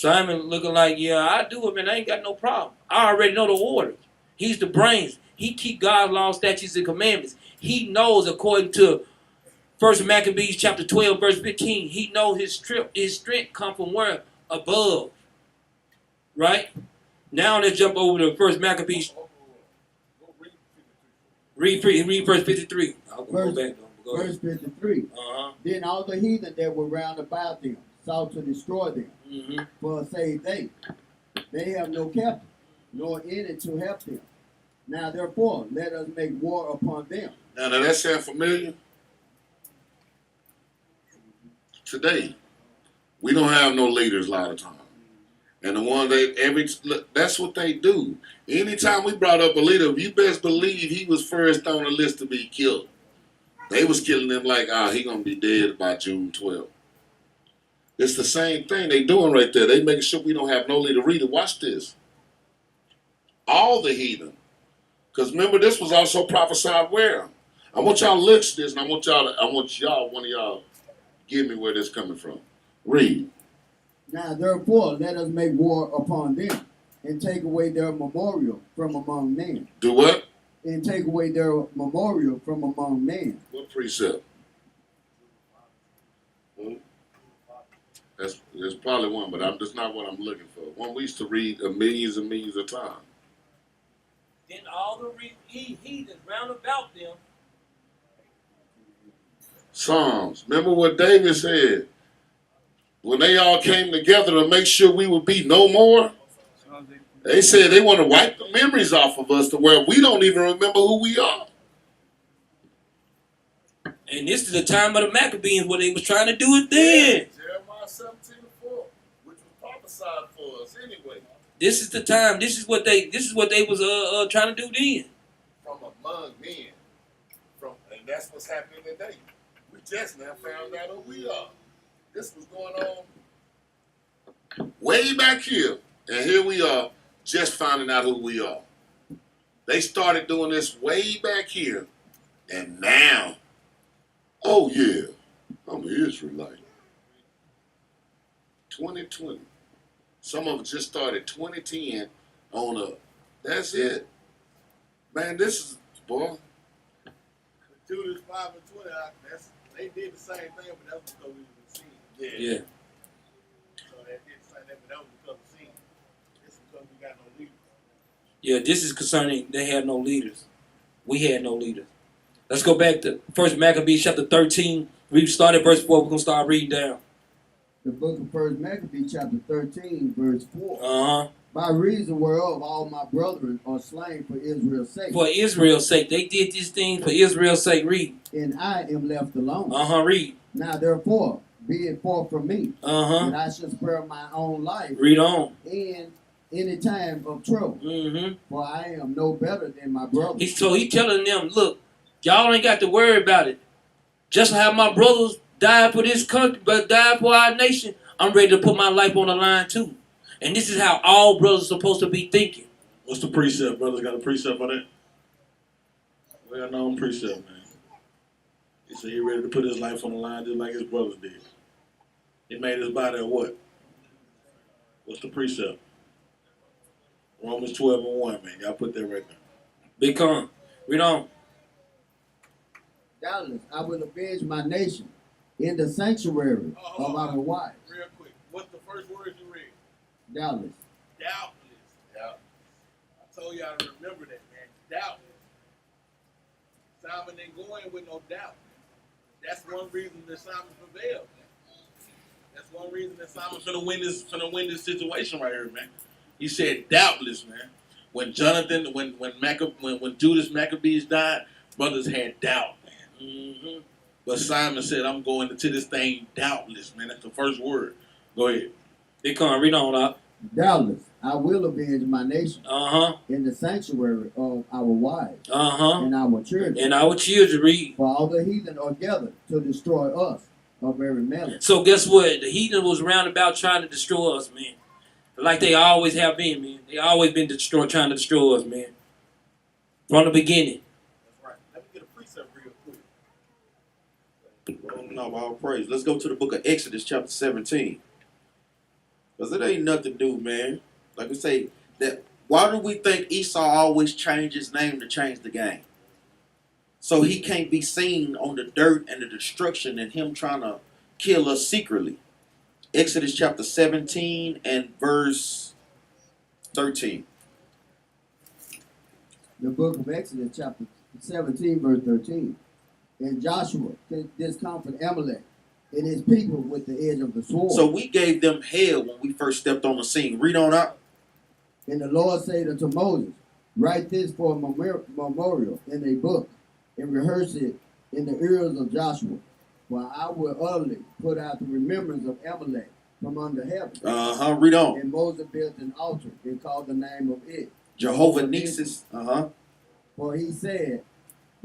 looking like, yeah, I do it, man. I ain't got no problem. I already know the orders. He's the brains. He keep God's law, statutes, and commandments. He knows, according to 1 Maccabees Chapter 12, verse 15, he knows his strength come from where? Above. Right? Now let's jump over to 1 Maccabees. Read verse 53. I'll go back. Verse 53. Then all the heathen that were round about them sought to destroy them. For say they have no captain, nor any to help them. Now therefore let us make war upon them. Now that sound familiar? Today, we don't have no leaders a lot of times. And the one that's what they do. Anytime we brought up a leader, you best believe he was first on the list to be killed. They was killing them like, he gonna be dead by June 12th. It's the same thing they doing right there. They making sure we don't have no leader. Read it. Watch this. All the heathen. Because remember, this was also prophesied where? I want y'all to listen to this, and I want one of y'all give me where this coming from. Read. Now therefore let us make war upon them, and take away their memorial from among men. Do what? And take away their memorial from among men. What precept? There's probably one, but that's not what I'm looking for. One we used to read millions and millions of times. Then all the heathens round about them. Psalms. Remember what David said? When they all came together to make sure we would be no more, they said they want to wipe the memories off of us to where we don't even remember who we are. And this is the time of the Maccabees where they was trying to do it then. Jeremiah 17:4, which was prophesied for us anyway. This is the time. This is what they was trying to do then. From among men. And that's what's happening today. We just now found out who we are. This was going on way back here. And here we are, just finding out who we are. They started doing this way back here. And now, oh yeah, I'm an Israelite. 2020. Some of them just started 2010 on up. That's it. Man, this is, boy. Judas 5 and 20, they did the same thing, but that was because we were seeing. Yeah. So they did the same thing, but that was because of seeing. This is because we got no leaders. Yeah, this is concerning they had no leaders. We had no leaders. Let's go back to 1 Maccabees chapter 13, We start at verse 4. We're going to start reading down. The book of 1 Maccabees Chapter 13, verse 4. Uh-huh. By reason whereof all my brethren are slain for Israel's sake. For Israel's sake. They did these things for Israel's sake. Read. And I am left alone. Uh-huh. Read. Now therefore, be it far from me, Uh-huh. that I should spare my own life Read on. in any time of trouble. Mm-hmm. For I am no better than my brothers. So he telling them, look, y'all ain't got to worry about it. Just how my brothers died for this country, but died for our nation, I'm ready to put my life on the line too. And this is how all brothers are supposed to be thinking. What's the precept? Brothers got a precept on that? We got no precept, man. He said he ready to put his life on the line just like his brothers did. He made his body a what? What's the precept? Romans 12:1, man. Y'all put that right there. Big con. Read on. Doubtless I will avenge my nation in the sanctuary of our wives. Real quick. What's the first word you read? Doubtless. Doubtless. Yeah. I told y'all to remember that, man. Doubtless. Simon ain't going with no doubt. That's one reason that Simon prevailed. That's one reason that Simon's finna win this situation right here, man. He said doubtless, man. When Jonathan, when Judas Maccabees died, brothers had doubt, man. Mm-hmm. But Simon said, I'm going into this thing doubtless, man. That's the first word. Go ahead. Big con. Read on up. Doubtless I will avenge my nation Uh-huh. in the sanctuary of our wives Uh-huh. and our children. And our children read. For all the heathen are gathered to destroy us of every malice. So guess what? The heathen was round about trying to destroy us, man. Like they always have been, man. They always been trying to destroy us, man. From the beginning. That's right. Let me get a precept real quick. Rolling off all praise. Let's go to the book of Exodus, chapter 17. Because it ain't nothing new, man. Like I say, that why do we think Esau always changed his name to change the game? So he can't be seen on the dirt and the destruction and him trying to kill us secretly. Exodus chapter 17 and verse 13. The book of Exodus chapter 17 verse 13. And Joshua discomfited Amalek and his people with the edge of the sword. So we gave them hell when we first stepped on the scene. Read on out. And the Lord said unto Moses, write this for a memorial in a book, and rehearse it in the ears of Joshua. For I will utterly put out the remembrance of Amalek from under heaven. Read on. And Moses built an altar and called the name of it Jehovah Nissi. For he said,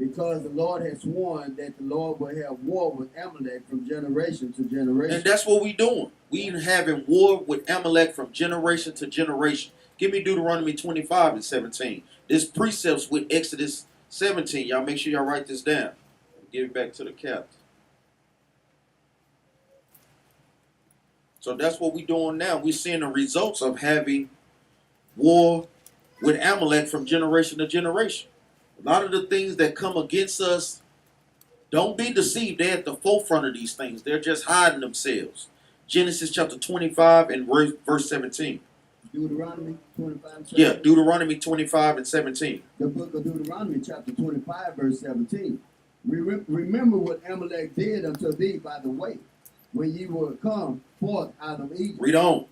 because the Lord had sworn that the Lord would have war with Amalek from generation to generation. And that's what we doing. We having war with Amalek from generation to generation. Give me Deuteronomy 25 and 17. This precepts with Exodus 17. Y'all make sure y'all write this down. Give it back to the captain. So that's what we doing now. We're seeing the results of having war with Amalek from generation to generation. A lot of the things that come against us, don't be deceived. They're at the forefront of these things. They're just hiding themselves. Genesis chapter 25 and verse 17. Deuteronomy 25 and 17. Yeah, Deuteronomy 25 and 17. The book of Deuteronomy chapter 25 verse 17. Remember what Amalek did unto thee by the way, when ye were come forth out of Egypt. Read on.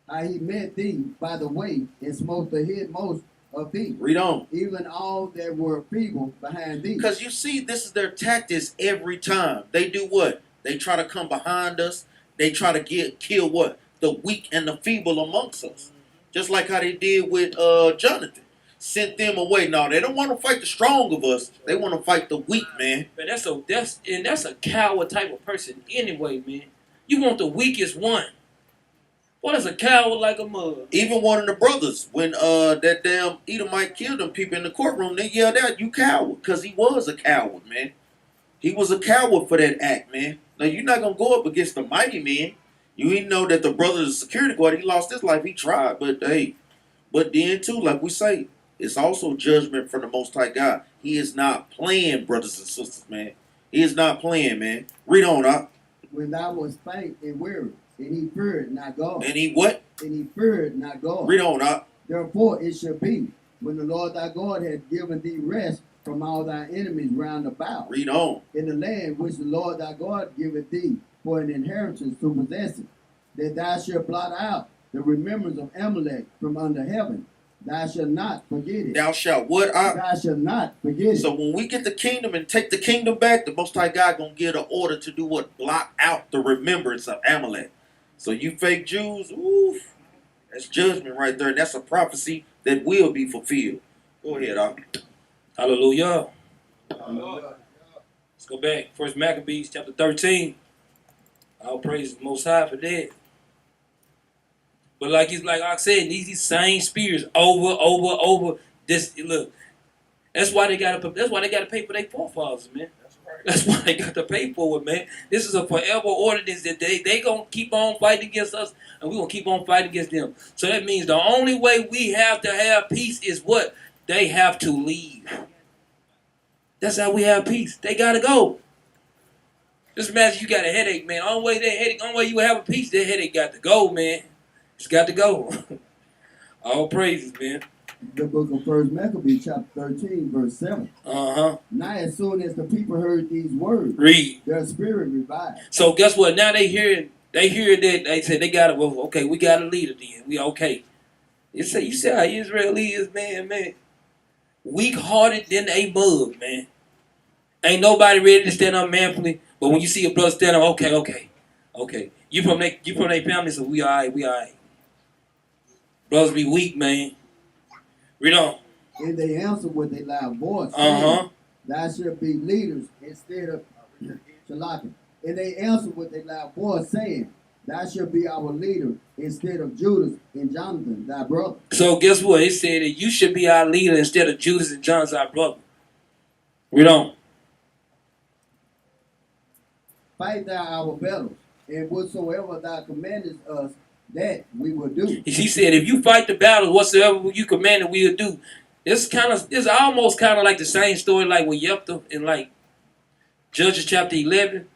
How he met thee by the way, and smote the headmost of thee. Read on. Even all that were feeble behind thee. Because you see, this is their tactics every time. They do what? They try to come behind us. They try to kill what? The weak and the feeble amongst us. Just like how they did with Jonathan. Sent them away. No, they don't want to fight the strong of us. They want to fight the weak, man. But that's a coward type of person anyway, man. You want the weakest one. What is a coward like a mug? Even one of the brothers, when that damn Edomite killed them people in the courtroom, they yelled out, "You coward," because he was a coward, man. He was a coward for that act, man. Now you're not gonna go up against the mighty man. You didn't know that the brother, the security guard, he lost his life. He tried, but hey, but then too, like we say, it's also judgment from the Most High God. He is not playing, brothers and sisters, man. He is not playing, man. Read on, up. When thou wast faint and weary, and he feared not God. And he what? And he feared not God. Read on, up. Therefore it shall be, when the Lord thy God hath given thee rest from all thy enemies round about, Read on. in the land which the Lord thy God giveth thee for an inheritance to possess it, that thou shalt blot out the remembrance of Amalek from under heaven. Thou shalt not forget it. Thou shalt what? Thou shalt not forget So it. when we get the kingdom and take the kingdom back, the Most High God gonna give an order to do what? Blot out the remembrance of Amalek. So you fake Jews, oof, that's judgment right there. And that's a prophecy that will be fulfilled. Go ahead, Doc. Hallelujah. Let's go back. First Maccabees Chapter 13. I'll praise the Most High for that. But like I said, these same spirits over. This look. That's why they gotta pay for their forefathers, man. That's why they got to pay for it, man. This is a forever ordinance that they gonna keep on fighting against us, and we gonna keep on fighting against them. So that means the only way we have to have peace is what? They have to leave. That's how we have peace. They gotta go. Just imagine you got a headache, man. Only way you have a peace, that headache got to go, man. It's got to go. All praises, man. The book of First Maccabees Chapter 13, verse 7. Uh-huh. Now as soon as the people heard these words, Read. their spirit revived. So guess what? Now they hear that they said they got it. Well, okay, we got a leader then. We okay. You see how Israel is, man. Weak-hearted than a mug, man. Ain't nobody ready to stand up manfully. But when you see a brother stand up, okay. You from their family, so we all right. Brothers be weak, man. Read on. And they answered with a loud voice, Uh-huh. saying, thou shalt be leaders instead of Shalakim. And they answered with a loud voice, saying, thou shalt be our leader instead of Judas and Jonathan, thy brother. So guess what? It said that you should be our leader instead of Judas and John's our brother. Read on. Fight thou our battles, and whatsoever thou commandest us, that we will do. He said, if you fight the battle, whatsoever you command, we'll do. It's almost kind of like the same story like with Jephthah in like Judges chapter 11.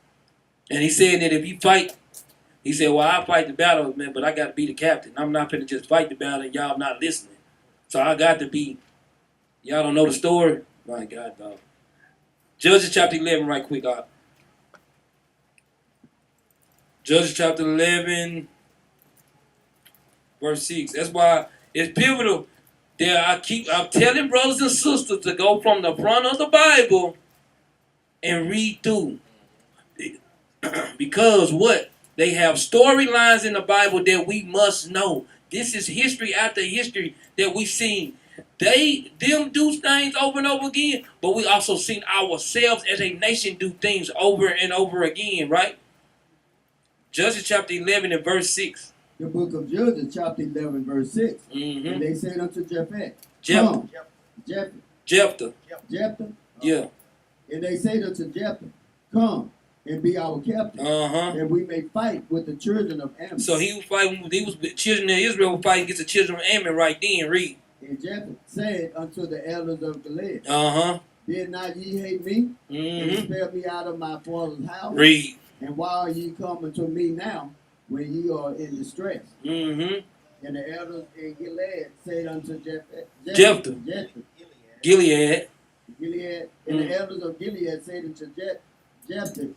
And he said that if you fight, he said, well, I fight the battle, man, but I got to be the captain. I'm not going to just fight the battle and y'all not listening. So I got to be, y'all don't know the story? My God, dog. Judges chapter 11 right quick, dog. Judges chapter 11, verse 6. That's why it's pivotal that I'm telling brothers and sisters to go from the front of the Bible and read through. Because what? They have storylines in the Bible that we must know. This is history after history that we've seen. Them do things over and over again, but we also seen ourselves as a nation do things over and over again, right? Judges chapter 11 and verse 6. The book of Judges, chapter 11, verse 6. Mm-hmm. And they said unto Jephthah. Jephthah. Yeah. And they said unto Jephthah, come and be our captain, Uh-huh. and we may fight with the children of Ammon. So the children of Israel were fighting against the children of Ammon right then. Read. And Jephthah said unto the elders of Gilead, Uh-huh. did not ye hate me, and Mm-hmm. spare me out of my father's house? Read. And why are ye coming to me now, when ye are in distress? Mm-hmm. And the elders in Gilead said unto Jephthah. Gilead. And the elders of Gilead said unto Jephthah,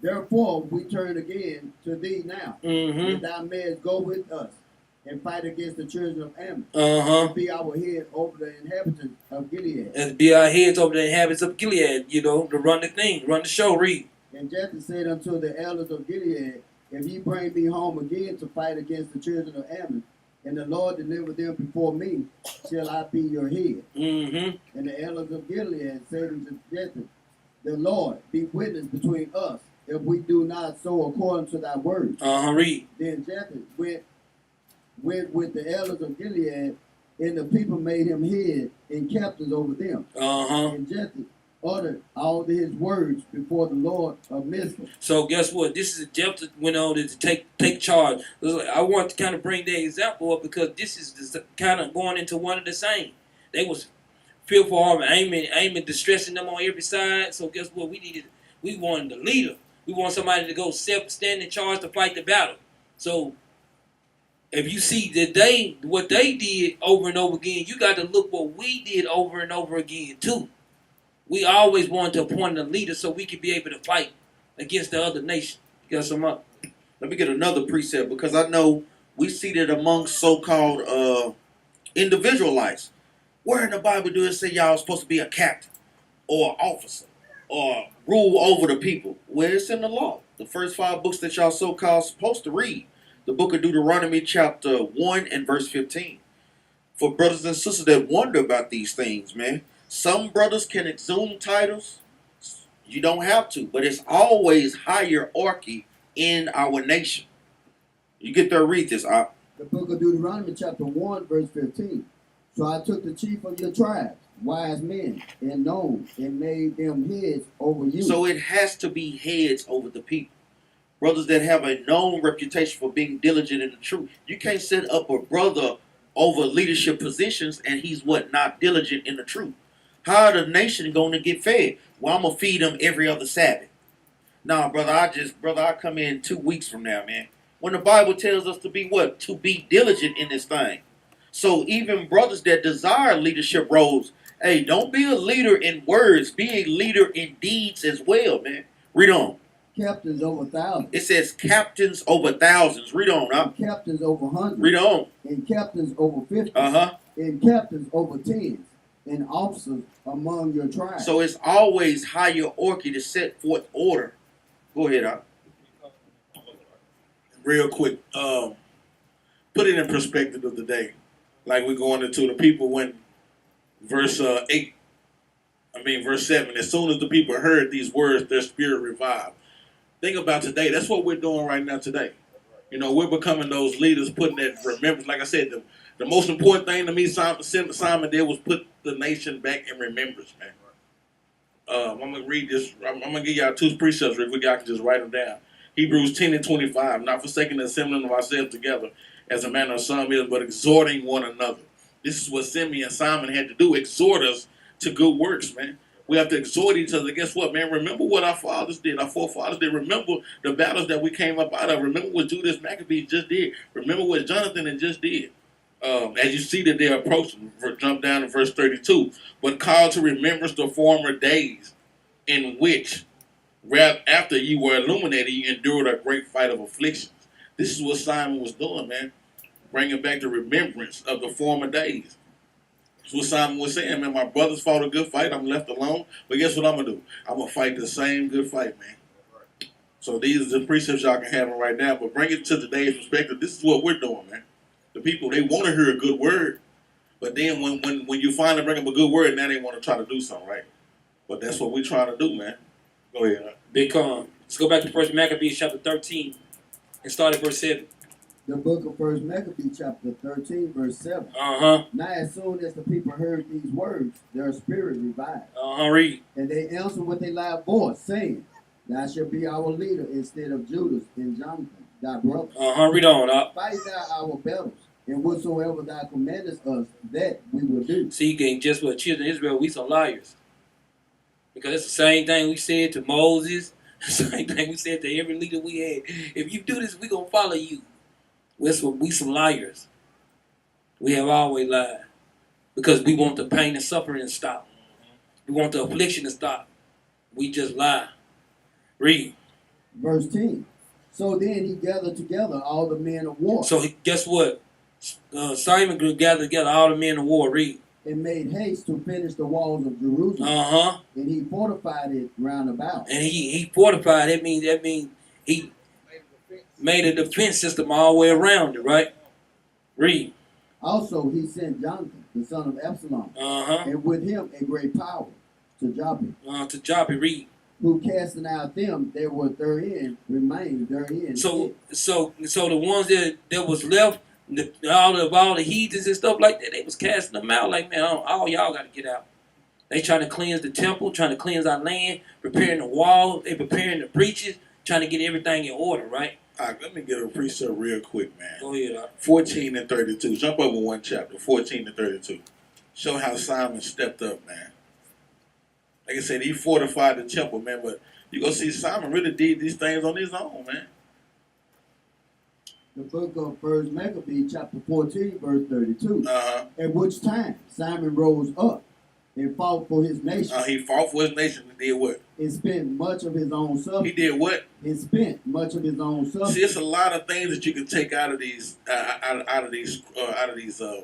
therefore we turn again to thee now, Mm-hmm. that thou mayest go with us and fight against the children of Ammon, Uh-huh. and be our head over the inhabitants of Gilead. And be our heads over the inhabitants of Gilead, to run the thing, run the show. Read. And Jephthah said unto the elders of Gilead, if ye bring me home again to fight against the children of Ammon, and the Lord deliver them before me, shall I be your head? Mm-hmm. And the elders of Gilead said unto Jephthah, the Lord be witness between us, if we do not so according to thy word. Uh-huh. Read. Then Jephthah went with the elders of Gilead, and the people made him head and captains over them. Uh-huh. And Jephthah uttered all his words before the Lord of Mizpah. So guess what? This is Jephthah went on to take charge. I want to kind of bring the example up because this is kind of going into one of the same. They was fearful of aiming, distressing them on every side. So guess what? We wanted the leader. We want somebody to go stand in charge to fight the battle. So if you see that what they did over and over again, you got to look what we did over and over again too. We always wanted to appoint a leader so we could be able to fight against the other nation. You got some up? Let me get another precept because I know we see that among so-called individualites. Where in the Bible do it say y'all supposed to be a captain or an officer or rule over the people? Well, it's in the law. The first 5 books that y'all so-called supposed to read. The book of Deuteronomy chapter 1 and verse 15. For brothers and sisters that wonder about these things, man. Some brothers can exhume titles. You don't have to, but it's always hierarchy in our nation. You get there, read this. The book of Deuteronomy chapter 1 verse 15. So I took the chief of your tribes, wise men, and known, and made them heads over you. So it has to be heads over the people. Brothers that have a known reputation for being diligent in the truth. You can't set up a brother over leadership positions and he's not diligent in the truth. How are the nation going to get fed? Well, I'm going to feed them every other Sabbath. Nah, brother, I come in 2 weeks from now, man. When the Bible tells us to be what? To be diligent in this thing. So even brothers that desire leadership roles, hey, don't be a leader in words. Be a leader in deeds as well, man. Read on. Captains over thousands. It says captains over thousands. Read on, huh? And captains over hundreds. Read on. And captains over 50. And captains over tens. And officers among your tribes. So it's always hierarchy to set forth order. Go ahead, huh? Real quick, put it in perspective of the day. Like we're going into the people when verse 7, as soon as the people heard these words, their spirit revived. Think about today. That's what we're doing right now today. You know, we're becoming those leaders, putting that remembrance. Like I said, the most important thing to me, Simon did was put the nation back in remembrance, man. I'm going to read this. I'm going to give y'all 2 precepts if y'all can just write them down. Hebrews 10 and 25, not forsaking the assembling of ourselves together as a manner of some is, but exhorting one another. This is what Simeon and Simon had to do, exhort us to good works, man. We have to exhort each other. Guess what, man? Remember what our fathers did, our forefathers did. Remember the battles that we came up out of. Remember what Judas Maccabees just did. Remember what Jonathan had just did. As you see that they're approaching, jump down to verse 32. But call to remembrance the former days in which, after you were illuminated, you endured a great fight of afflictions. This is what Simon was doing, man. Bringing back the remembrance of the former days. That's what Simon was saying, man. My brothers fought a good fight. I'm left alone. But guess what I'm going to do? I'm going to fight the same good fight, man. So these are the precepts y'all can have right now. But bring it to today's perspective. This is what we're doing, man. The people, they want to hear a good word. But then when you finally bring them a good word, now they want to try to do something, right? But that's what we're trying to do, man. Go ahead. Big con. Let's go back to 1 Maccabees Chapter 13 and start at verse 7. The book of 1 Maccabees Chapter 13 verse 7. Uh-huh. Now as soon as the people heard these words, their spirit revived. Uh-huh, read. And they answered with a loud voice, saying, Thou shalt be our leader instead of Judas and Jonathan, thy brother. Uh-huh, read on. Fight thou our battles, and whatsoever thou commandest us, that we will do. See, you can just what children of Israel, we some liars. Because it's the same thing we said to Moses, the same thing we said to every leader we had. If you do this, we're going to follow you. We some liars. We have always lied. Because we want the pain and suffering to stop. We want the affliction to stop. We just lie. Read. Verse 10. So then he gathered together all the men of war. So guess what? Simon gathered together all the men of war. Read. And made haste to finish the walls of Jerusalem. Uh-huh. And he fortified it round about. And he fortified. That means he made a defense system all the way around it, right? Read. Also he sent Jonathan, the son of Absalom, Uh-huh. and with him a great power, to Joppa, To Joppa, read. who casting out them that were therein, remained therein. So the ones that was left, all the heathens and stuff like that, they was casting them out like, man, all y'all got to get out. They trying to cleanse the temple, trying to cleanse our land, preparing the wall, they preparing the breaches, trying to get everything in order, right? All right, let me get a precept real quick, man. Go ahead. 14 and 32. Jump over 1 chapter, 14 and 32. Show how Simon stepped up, man. Like I said, he fortified the temple, man, but you go see Simon really did these things on his own, man. The book of 1 Maccabees chapter 14 verse 32. Uh-huh. At which time Simon rose up and fought for his nation. He fought for his nation and did what? And spent much of his own He substance. did what? And spent much of his own substance. See, it's a lot of things that you can take out of these out of these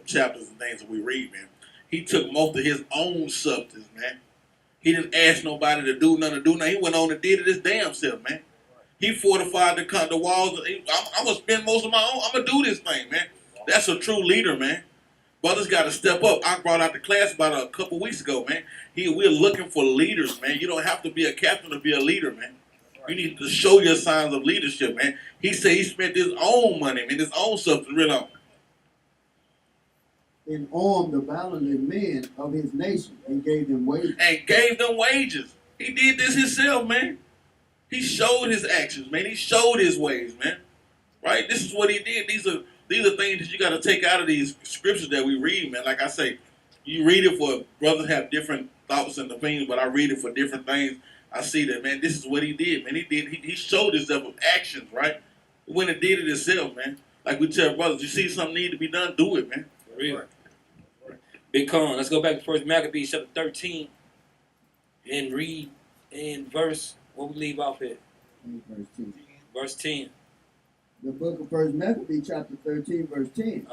chapters and things that we read, man. He took most of his own substance, man. He didn't ask nobody to do nothing. He went on and did it his damn self, man. He fortified the walls. I'm gonna spend most of my own. I'm gonna do this thing, man. That's a true leader, man. Brothers got to step up. I brought out the class about a couple weeks ago, man. We're looking for leaders, man. You don't have to be a captain to be a leader, man. You need to show your signs of leadership, man. He said he spent his own money, man, his own stuff to real on. And armed the valiant men of his nation and gave them wages. He did this himself, man. He showed his actions, man. He showed his ways, man. Right? This is what he did. These are things that you got to take out of these scriptures that we read, man. Like I say, you read it for brothers have different thoughts and opinions, but I read it for different things. I see that, man. This is what he did, man. He showed himself with actions, right? He went and did it himself, man. Like we tell brothers, you see something need to be done, do it, man. Real. Big con. Let's go back to First Maccabees Chapter 13 and read in verse. What we leave off at? Verse 10. Verse 10. The book of First Maccabees chapter 13, verse 10.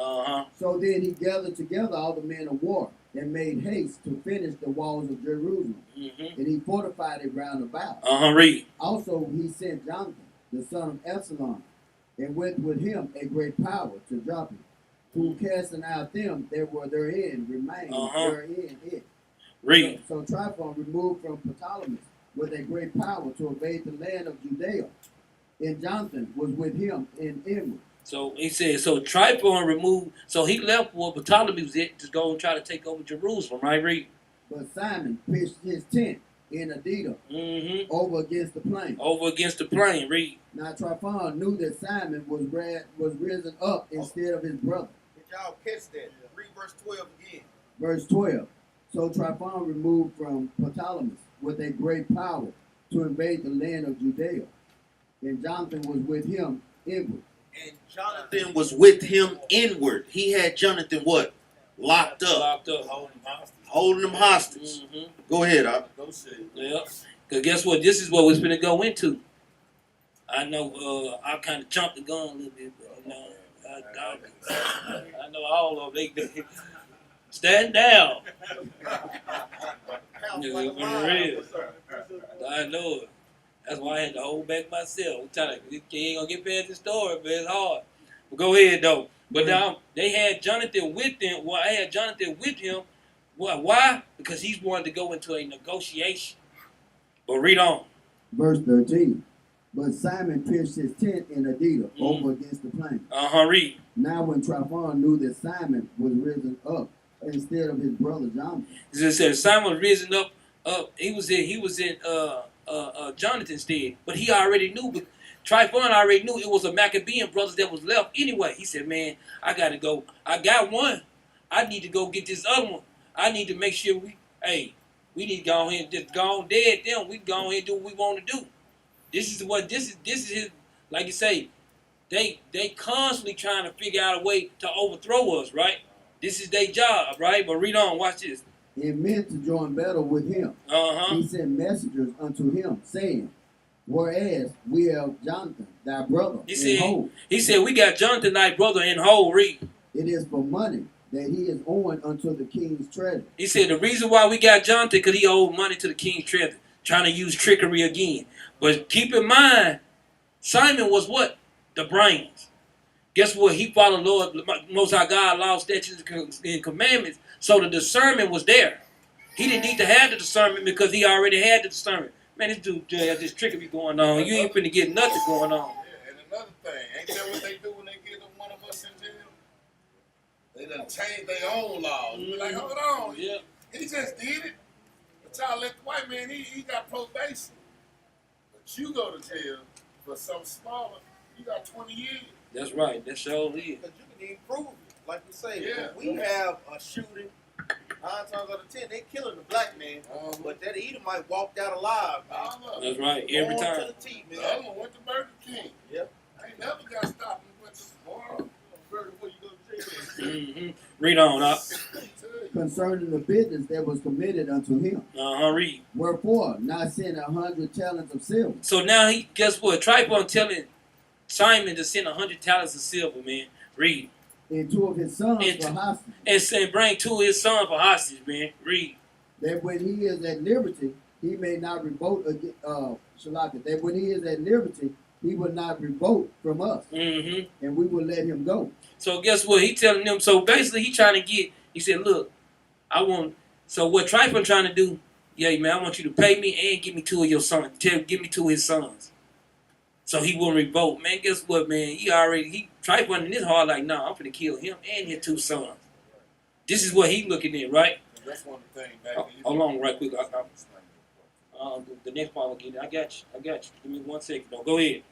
So then he gathered together all the men of war and made haste to finish the walls of Jerusalem. And he fortified it round about. Read. Also he sent Jonathan, the son of Absalom, and went with him a great power to Joppa, who casting out them that were therein remained therein it. Read. So Tryphon removed from Ptolemy with a great power to invade the land of Judea. And Jonathan was with him in inward. So he said, so Tryphon removed, so he left where Ptolemy was at to go and try to take over Jerusalem, right? Read. But Simon pitched his tent in Adida over against the plain. Over against the plain, read. Now Tryphon knew that Simon was risen up instead of his brother. Did y'all catch that? Read verse 12 again. Verse 12. So Tryphon removed from Ptolemy with a great power to invade the land of Judea. And Jonathan was with him inward. And Jonathan was with him inward. He had Jonathan what? Locked up. Holding him hostage. Go ahead, Op. Yeah. Because guess what? This is what we're going to go into. I know I kind of jumped the gun a little bit, but you know, I know all of them. They stand down. Real. I know it. That's why I had to hold back myself. You ain't gonna get past the story, but it's hard. But go ahead though. But now they had Jonathan with them. Well, I had Jonathan with him. Why? Because he's wanted to go into a negotiation. But read on. Verse 13. But Simon pitched his tent in Adida over against the plain. Read. Now when Tryphon knew that Simon was risen up instead of his brother Jonathan. It says Simon was risen up. He was in Jonathan's stead, but he already knew. But Tryphon already knew it was a Maccabean brothers that was left anyway. He said, "Man, I gotta go. I got one. I need to go get this other one. I need to make sure we need to go ahead and just go on dead them. We go ahead and do what we want to do. This is his, like you say, they constantly trying to figure out a way to overthrow us, right? This is their job, right? But read on. Watch this. And meant to join battle with him. He sent messengers unto him, saying, whereas we have Jonathan, thy brother, he said, we got Jonathan, thy brother, in whole. Read. It is for money that he is owing unto the king's treasure. He said, the reason why we got Jonathan, because he owed money to the king's treasure, trying to use trickery again. But keep in mind, Simon was what? The brains. Guess what? He followed Lord, Most High God, law, statutes, and commandments. So the discernment was there. He didn't need to have the discernment because he already had the discernment. Man, this dude has this trickery going on. You ain't finna get nothing going on. Yeah, and another thing, ain't that what they do when they get one of us in jail? They done change their own laws. Be like, hold on. Yeah. He just did it. But y'all let the white man, he got probation. But you go to jail for something smaller, you got 20 years. That's right. That sure is. Because you can even prove it. Like we say, Yeah. we have a shooting, 9 times out of 10, they killing the black man, but that Edomite walked out alive, man. That's right. Every Born time. to the teeth, man. The other one went to Burger King. Yep. I ain't never got stopped and went to Burger before you go to jail. Read on, up. I tell you. concerning the business that was committed unto him. Read. Wherefore, not send 100 talents of silver. So now he, guess what? Trifon telling Simon to send 100 talents of silver, man. Read. And 2 of his sons for hostage. And bring 2 of his sons for hostage, man. Read. That when he is at liberty, he may not revolt against Shalaka. That when he is at liberty, he will not revolt from us, and we will let him go. So guess what? He telling them. So basically, he trying to get. He said, "Look, I want." So what Trifon trying to do? Yeah, man, I want you to pay me and give me 2 of your sons. Give me 2 of his sons. So he won't revolt, man. Guess what, man? He Trifon in his heart like, nah, I'm finna kill him and his 2 sons. This is what he looking at, right? That's one of the things Hold on, right quick. The next part will get it. I got you. Give me 1 second. No, go ahead.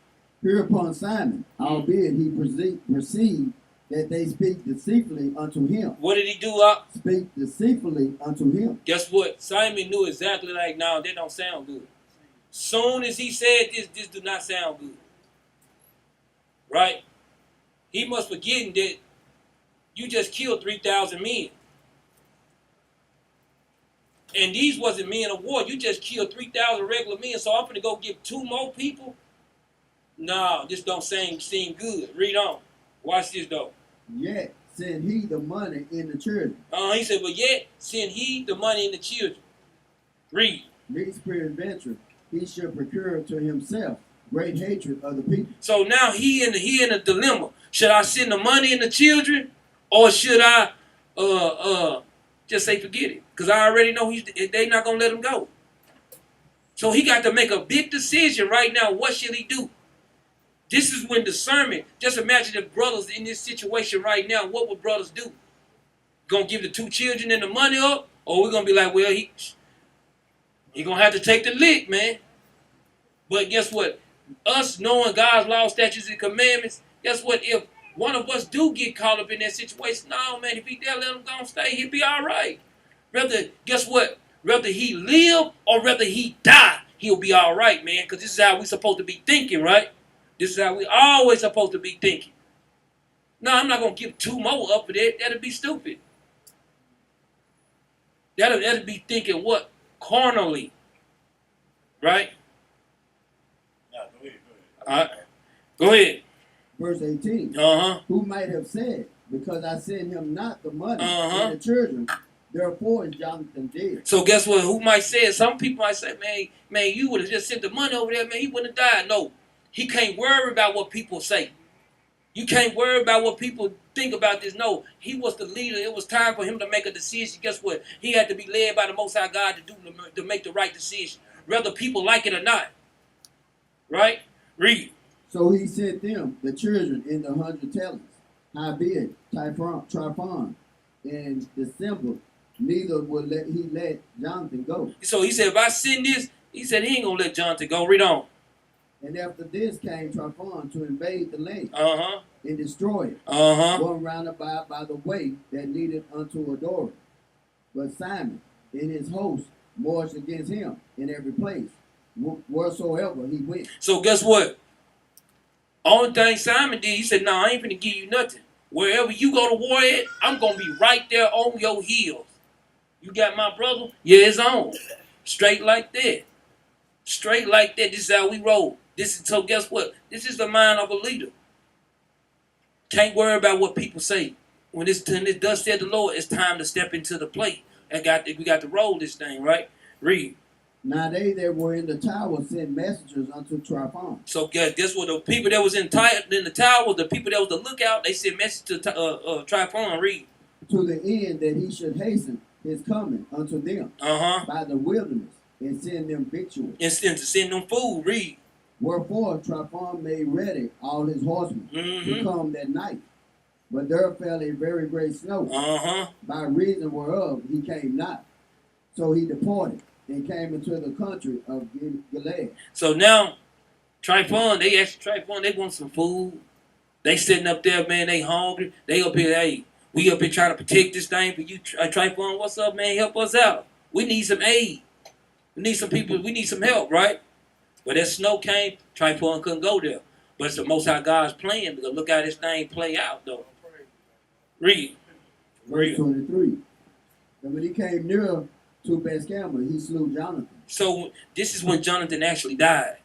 Hereupon Simon, albeit he perceived that they speak deceitfully unto him. What did he do? Speak deceitfully unto him. Guess what? Simon knew exactly like, no, that don't sound good. Soon as he said this do not sound good. Right? He must forget that you just killed 3,000 men. And these wasn't men of war. You just killed 3,000 regular men. So I'm going to go give 2 more people? No, this don't seem good. Read on. Watch this, though. Yet send he the money in the children. He said, but yet send he the money in the children. Read. Least peradventure, he should procure to himself great hatred of the people. So now he in a dilemma. Should I send the money in the children, or should I just say forget it? Because I already know they not gonna let him go. So he got to make a big decision right now. What should he do? This is when discernment. Just imagine if brothers in this situation right now. What would brothers do? Gonna give the 2 children and the money up, or we're gonna be like, well, he gonna have to take the lick, man. But guess what? Us knowing God's law, statutes, and commandments. Guess what? If one of us do get caught up in that situation, no, man. If he there, let him go and stay. He'll be all right. Guess what? Whether he live or whether he die, he'll be all right, man. Because this is how we supposed to be thinking, right? This is how we always supposed to be thinking. No, I'm not going to give 2 more up for that. That'd be stupid. That'd be thinking what? Carnally. Right? No, go ahead. All right. Go ahead. Verse 18. Who might have said, because I send him not the money and the children, therefore is Jonathan dead. So guess what? Who might say it? Some people might say, man, you would have just sent the money over there, man. He wouldn't have died. No. He can't worry about what people say. You can't worry about what people think about this. No. He was the leader. It was time for him to make a decision. Guess what? He had to be led by the Most High God to make the right decision. Whether people like it or not. Right? Read. So he sent them, the children, in the 100 talents. Howbeit, Tryphon and dissembled, neither would he let Jonathan go. So he said, if I send this, he said he ain't going to let Jonathan go. Read on. And after this came Tryphon to invade the land and destroy it, going round about by the way that leadeth unto Adora. But Simon and his host marched against him in every place, wheresoever he went. So guess what? Only thing Simon did, he said, no, I ain't finna give you nothing. Wherever you go to war at, I'm going to be right there on your heels. You got my brother? Yeah, it's on. Straight like that. Straight like that. This is how we roll. So guess what? This is the mind of a leader. Can't worry about what people say. When this does say the Lord, it's time to step into the plate. We got to roll this thing, right? Read. Now they that were in the tower sent messengers unto Tryphon. So guess what? The people that was in the tower, the people that was the lookout, they sent message to Tryphon. Read. To the end that he should hasten his coming unto them by the wilderness and send them victuals. And to send them food. Read. Wherefore Tryphon made ready all his horsemen to come that night. But there fell a very great snow, by reason whereof he came not. So he departed and came into the country of Gilead. So now, Tryphon, they asked Tryphon, they want some food. They sitting up there, man, they hungry. They up here, hey, we up here trying to protect this thing for you. Tryphon, what's up, man? Help us out. We need some aid. We need some people, we need some help, right? But as snow came, Tryphon couldn't go there. But it's the Most High God's plan, because look how this thing play out, though. Read. Verse 23. And when he came near to Bethshamah, he slew Jonathan. So this is when Jonathan actually died.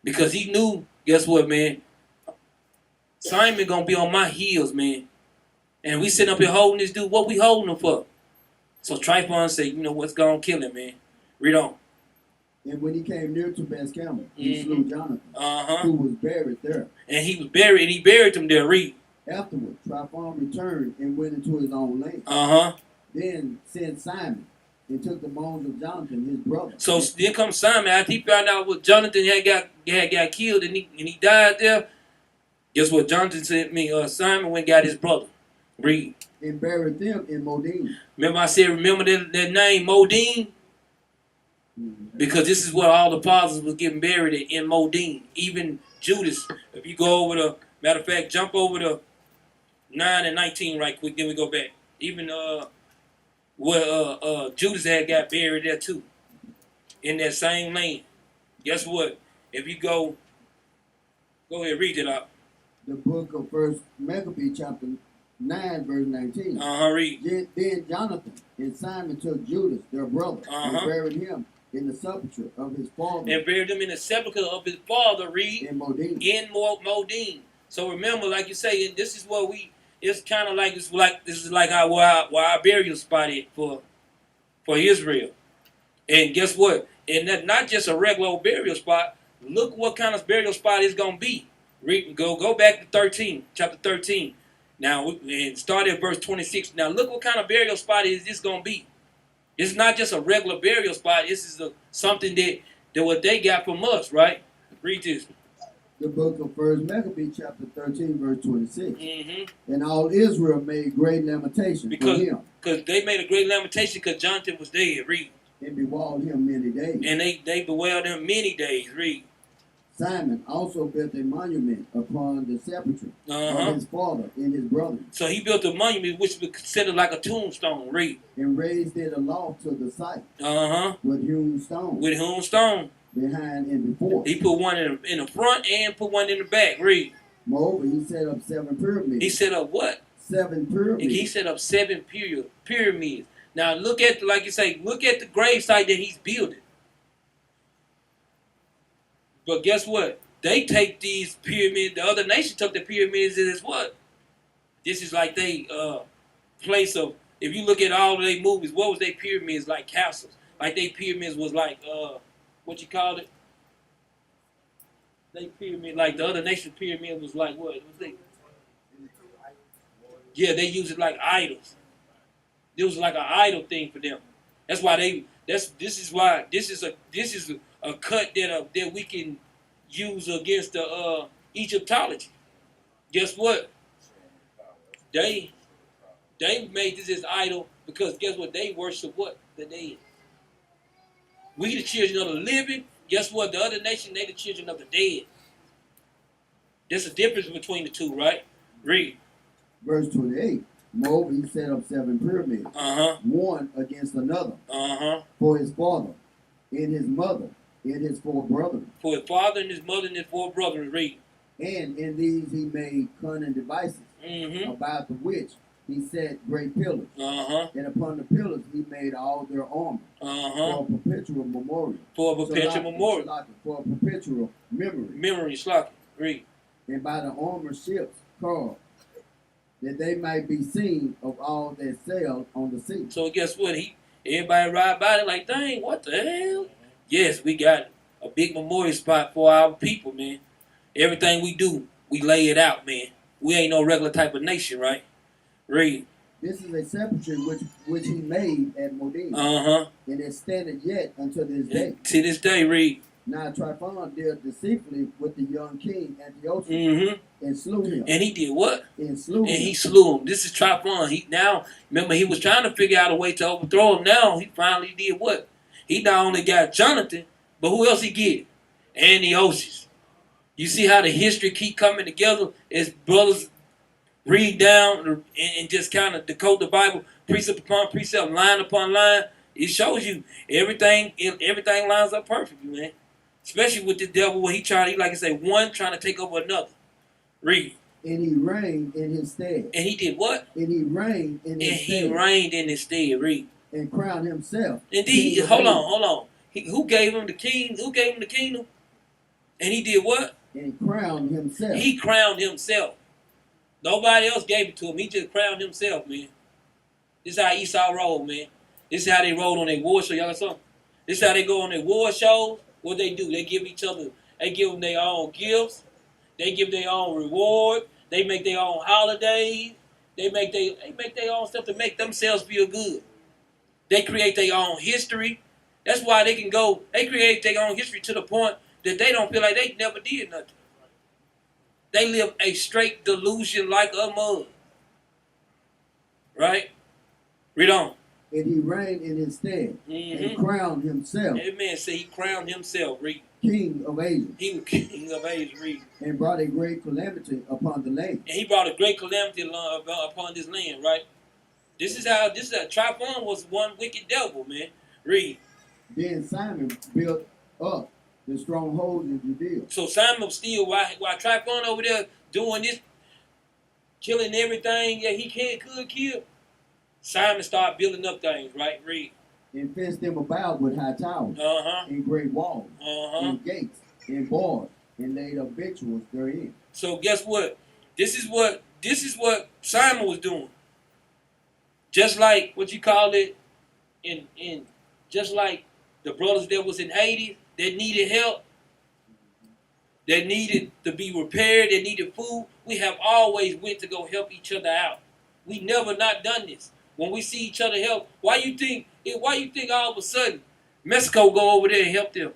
Because he knew, guess what, man? Simon gonna be on my heels, man. And we sitting up here holding this dude. What we holding him for? So Tryphon said, you know what's gonna kill him, man. Read on. And when he came near to Bethshamah, he slew Jonathan, Uh-huh. who was buried there. And he was buried, and he buried him there. Read. Afterward, Tryphon returned and went into his own land. Uh-huh. Then sent Simon and took the bones of Jonathan, his brother. So then comes Simon. After he found out what Jonathan had got killed and he died there, guess what Jonathan said? Simon went and got his brother. Read. And buried them in Modin. Remember I said, remember that name, Modin? Because this is where all the apostles was getting buried in Modin. Even Judas. If you go over the, matter of fact, jump over to 9 and 19 right quick, then we go back. Even where Judas had got buried there too. In that same land. Guess what? If you go ahead, read it out. The book of First Maccabees Chapter 9, verse 19. Read. Then Jonathan and Simon took Judas, their brother, and Uh-huh. buried him in the sepulchre of his father. And buried him in the sepulchre of his father, read. In Modin. In Modin. So remember, like you say, this is what it's kind of like, this is like where our burial spot is for Israel. And guess what? And that's not just a regular old burial spot. Look what kind of burial spot it's going to be. Go back to 13, chapter 13. Now, and start at verse 26. Now, look what kind of burial spot is this going to be. It's not just a regular burial spot. This is something that what they got from us, right? Read this. The book of First Maccabees Chapter 13, verse 26. Mm-hmm. And all Israel made great lamentation for him. Because they made a great lamentation because Jonathan was dead. Read. And bewailed him many days. And they bewailed him many days. Read. Simon also built a monument upon the sepulchre of his father and his brother. So he built a monument which was considered like a tombstone. Read. And raised it aloft to the site. With hewn stone. With hewn stone. Behind and before. He put one in the front and put one in the back. Read. Moreover, he set up 7 pyramids. He set up what? 7 pyramids. He set up 7 pyramids. Now look at, like you say, look at the gravesite that he's building. But guess what? They take these pyramids. The other nation took the pyramids as what? This is like they place of. If you look at all of their movies, what was their pyramids like? Castles. Like their pyramids was like what you call it? They pyramid like the other nation pyramid was like what? Yeah, they use it like idols. It was like an idol thing for them. That's why this is a cut that we can use against the Egyptology. Guess what? They made this idol because guess what? They worship what? The dead. We the children of the living. Guess what? The other nation, they the children of the dead. There's a difference between the two, right? Read. Verse 28. Moreover, he set up 7 pyramids, one against another, for his father, and his mother, and his 4 brothers. For his father and his mother and his 4 brothers. Read. And in these he made cunning devices, about the which he set great pillars. And upon the pillars he made all their armor, for a perpetual memorial. For a perpetual memorial. For a perpetual memory. Memory, Slocky. Read. And by the armored ships carved, that they might be seen of all that sail on the sea. So guess what? Everybody ride by it like, dang, what the hell? Yes, we got a big memorial spot for our people, man. Everything we do, we lay it out, man. We ain't no regular type of nation, right? Read. This is a sepulchre which he made at Modin. And it standeth yet unto this day. To this day, read. Now Tryphon dealt deceitfully with the young king Antiochus and slew him. And he did what? And slew him. And he slew him. This is Tryphon. Remember, he was trying to figure out a way to overthrow him. Now he finally did what? He not only got Jonathan, but who else he get? Antiochus. You see how the history keep coming together as brothers read down and just kind of decode the Bible, precept upon precept, line upon line. It shows you everything lines up perfectly, man. Especially with the devil, where he like I say, one trying to take over another. Read. And he reigned in his stead. And he did what? And he reigned in And his he stead. reigned in his stead. Read. And crowned himself. And king of hold David. on. Who gave him the king? Who gave him the kingdom? And he did what? And crowned himself. He crowned himself. Nobody else gave it to him. He just crowned himself, man. This is how Esau rolled, man. This is how they rolled on their war show. Y'all got something? This is how they go on their war shows. What they do? They give each other. They give them their own gifts. They give their own reward. They make their own holidays. They make their own stuff to make themselves feel good. They create their own history. That's why they can go. They create their own history to the point that they don't feel like they never did nothing. They live a straight delusion like a mug. Right? Read on. And he reigned in his stead. And crowned himself. Amen. Say he crowned himself. Read. King of Asia. He was king of Asia. Read. And brought a great calamity upon the land. And he brought a great calamity upon this land. Right? This is how Tryphon was one wicked devil, man. Read. Then Simon built up the strongholds in Judea. So Simon was still, while Tryphon over there doing this, killing everything that he could kill, Simon started building up things, right? Read. And fenced them about with high towers. And great walls. And gates. And bars. And laid up victuals therein. So guess what? This is what Simon was doing. Just like what you call it, in just like the brothers that was in Haiti that needed help, that needed to be repaired, that needed food, we have always went to go help each other out. We never not done this. When we see each other help, why you think all of a sudden Mexico go over there and help them?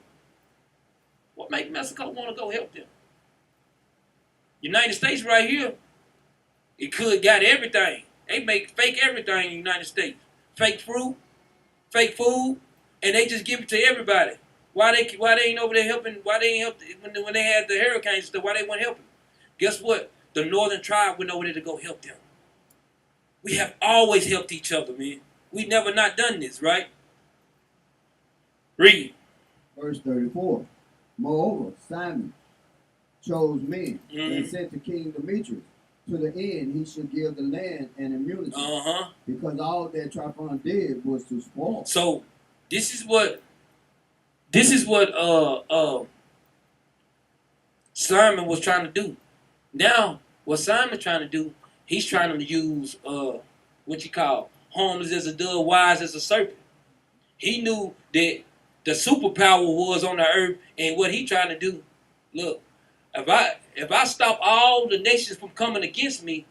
What make Mexico want to go help them? United States right here, it could got everything. They make fake everything in the United States. Fake fruit, fake food, and they just give it to everybody. Why they ain't over there helping? Why they ain't help when they had the hurricanes stuff? Why they weren't helping? Guess what? The northern tribe went over there to go help them. We have always helped each other, man. We never not done this, right? Read. Verse 34. Moreover, Simon chose men and sent to King Demetrius to the end he should give the land an immunity. Because all that Tryphon did was to spoil. So this is what Simon was trying to do. Now, what Simon's trying to do, he's trying to use what you call harmless as a dove, wise as a serpent. He knew that the superpower was on the earth, and what he trying to do, look, if I stop all the nations from coming against me,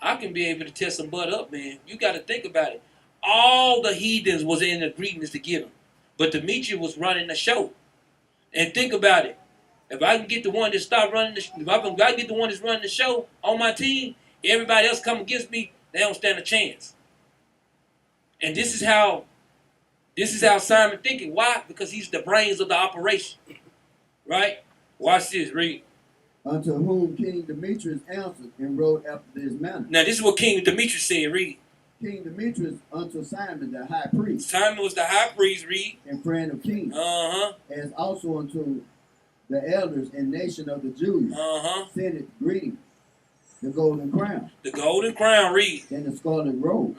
I can be able to tear some butt up, man. You got to think about it. All the heathens was in agreements to get him, but Demetrius was running the show. And think about it. If I can get the one that stop running if I can get the one that's running the show on my team, everybody else come against me, they don't stand a chance. And this is how Simon thinking. Why? Because he's the brains of the operation. Right? Watch this, read. Unto whom King Demetrius answered and wrote after this manner. Now this is what King Demetrius said, read. King Demetrius unto Simon the high priest. Simon was the high priest, read. And friend of kings. As also unto the elders and nation of the Jews. Send it greetings. The golden crown. The golden crown, read. And the scarlet robe.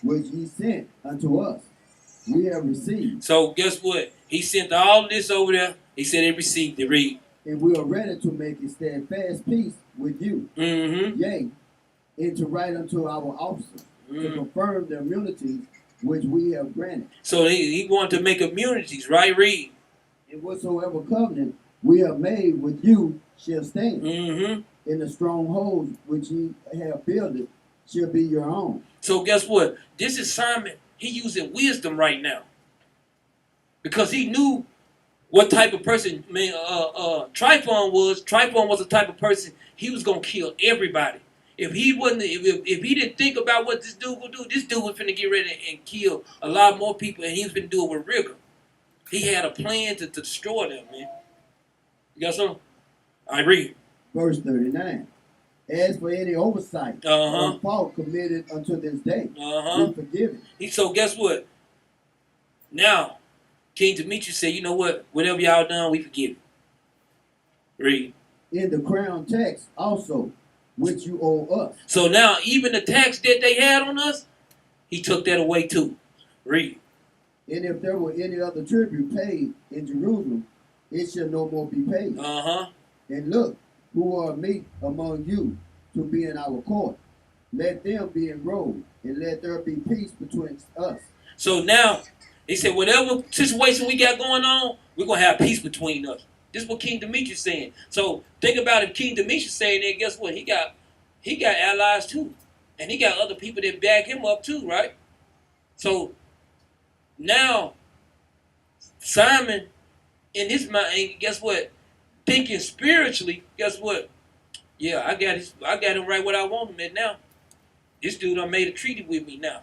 Which he sent unto us. We have received. So guess what? He sent all this over there. He said they received it, read. And we are ready to make a steadfast peace with you. Yea, and to write unto our officers to confirm the immunities which we have granted. So he wanted to make immunities, right? Read. And whatsoever covenant we have made with you shall stand. And the strongholds which ye have builded shall be your own. So guess what? This is Simon. He using wisdom right now. Because he knew what type of person Tryphon was. Tryphon was the type of person he was gonna kill everybody. If he didn't think about what this dude would do, this dude was finna get ready and kill a lot more people, and he was finna do it with rigor. He had a plan to destroy them, man. You got something? I read. Verse 39. As for any oversight or fault committed unto this day, be forgiven. So guess what? Now, King Demetrius said, you know what? Whatever y'all done, we forgive you. Read. in the crown tax also, which you owe us. So now, even the tax that they had on us, he took that away too. Read. And if there were any other tribute paid in Jerusalem, it shall no more be paid. Uh-huh. And look, who are meet among you to be in our court. Let them be enrolled, and let there be peace between us. So now, he said, whatever situation we got going on, we're going to have peace between us. This is what King Demetrius saying. So think about if King Demetrius saying that, guess what? He got allies too. And he got other people that back him up too, right? So now, Simon, in his mind, guess what? Thinking spiritually, guess what? Yeah, I got him right what I want him at now. This dude done made a treaty with me now.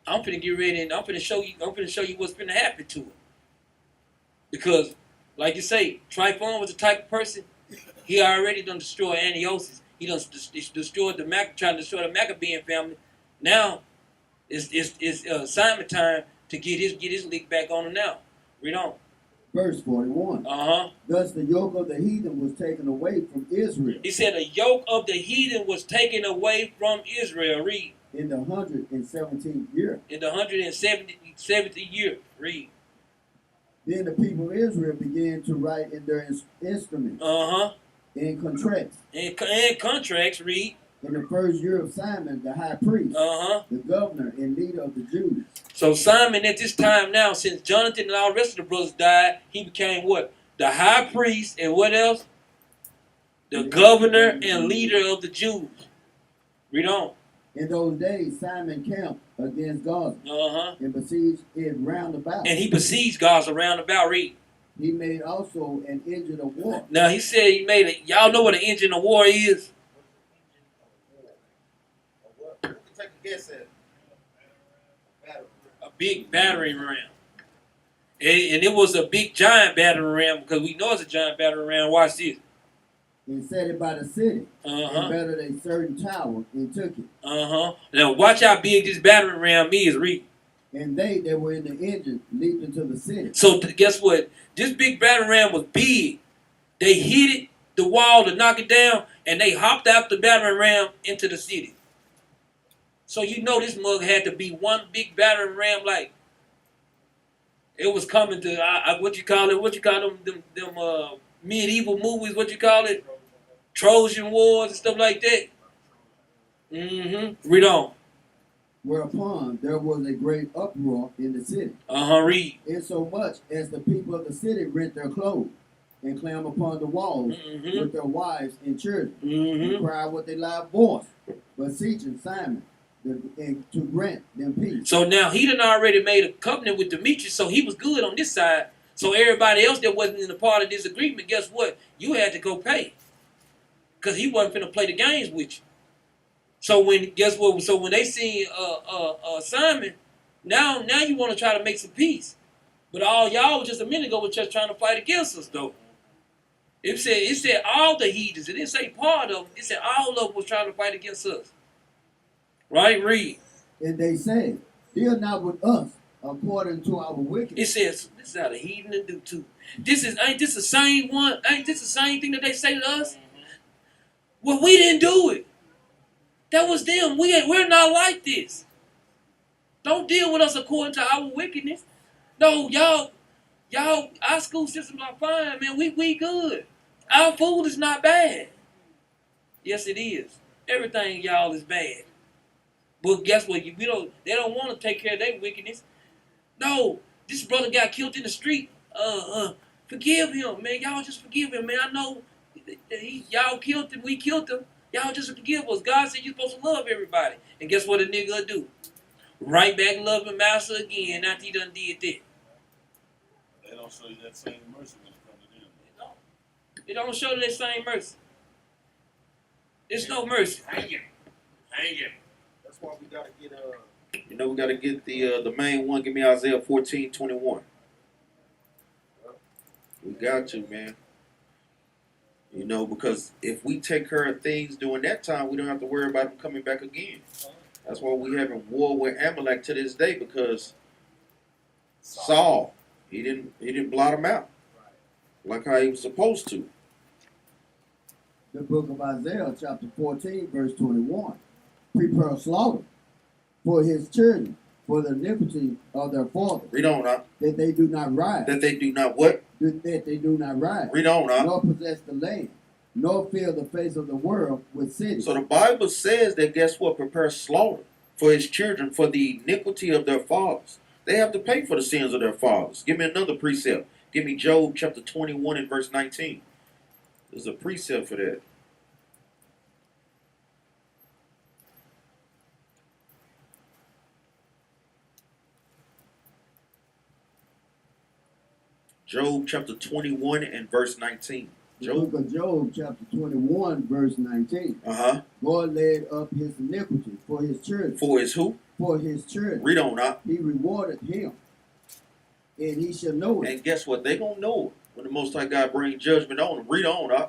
I'm finna get ready and I'm finna show you what's finna happen to him. Because, like you say, Tryphon was the type of person, he already done destroyed Antiochus. He done destroyed trying to destroy the Maccabean family. Now, it's Simon time to get his lick back on him now. Read on. Verse 41. Uh-huh. Thus the yoke of the heathen was taken away from Israel. He said the yoke of the heathen was taken away from Israel. Read. In the 117th year. In the 170th year. Read. Then the people of Israel began to write in their instruments. Uh-huh. In contracts. In contracts, read. In the first year of Simon, the high priest, the governor and leader of the Jews. So Simon at this time now, since Jonathan and all the rest of the brothers died, he became what? The high priest and what else? The governor and leader of the Jews. Read on. In those days, Simon camped against Gaza and besieged it round about. And he besieged Gaza round about. Read. He made also an engine of war. Now he said he made it. Y'all know what an engine of war is? Take a guess at it. A big battering ram. And it was a big giant battering ram because we know it's a giant battering ram. Watch this. And set it by the city. And bettered a certain tower and took it. Now watch how big this battering ram is. Read. And they that were in the engine leaped into the city. So guess what? This big battering ram was big. They hit it, the wall to knock it down, and they hopped out the battering ram into the city. So you know this mug had to be one big battering ram, like it was coming to what you call it? What you call them medieval movies? What you call it? Trojan Wars and stuff like that. Read on. Whereupon there was a great uproar in the city. Read. Insomuch as the people of the city rent their clothes and climb upon the walls with their wives and children and cry with a loud voice, beseeching Simon and to grant them peace. So now he done already made a covenant with Demetrius, so he was good on this side. So everybody else that wasn't in a part of this agreement, guess what? You had to go pay. Because he wasn't finna play the games with you. So when they see Simon, now you want to try to make some peace. But all y'all was just a minute ago was just trying to fight against us though. It said all the heathens. It didn't say part of them. It said all of them was trying to fight against us. Right? Read. And they said, deal not with us according to our wickedness. It says, this is how the heathen to do too. Ain't this the same one? Ain't this the same thing that they say to us? Well, we didn't do it. That was them. We're not like this. Don't deal with us according to our wickedness. No, y'all, our school systems are fine, man. We good. Our food is not bad. Yes, it is. Everything y'all is bad. But guess what? They don't want to take care of their wickedness. No, this brother got killed in the street. Forgive him, man. Y'all just forgive him, man. I know y'all killed him. We killed him. Y'all just forgive us. God said you're supposed to love everybody. And guess what a nigga do? Right back loving master again after he done did that. They don't show you that same mercy when it comes to them. It don't show that same mercy. There's no mercy. Hang him. That's why we gotta get we gotta get the main one. Give me Isaiah 14:21. We got to, man. Because if we take care of things during that time, we don't have to worry about them coming back again. That's why we having war with Amalek to this day, because Saul, he didn't blot him out like how he was supposed to. The book of Isaiah, chapter 14, verse 21. Prepare slaughter for his children, for the iniquity of their fathers, Read on, huh? that they do not rise, That they do not what? that they do not rise, Read on, huh? nor possess the land, nor fill the face of the world with cities. So the Bible says that, guess what? Prepare slaughter for his children, for the iniquity of their fathers. They have to pay for the sins of their fathers. Give me another precept. Give me Job chapter 21 and verse 19. There's a precept for that. Job chapter 21 and verse 19. The Job. book of Job, chapter 21, verse 19. Uh-huh. God laid up his iniquity for his children. For his who? For his children. Read on, huh? He rewarded him, and he shall know it. And guess what? They gonna know it when the Most High God bring judgment on them. Read on, huh?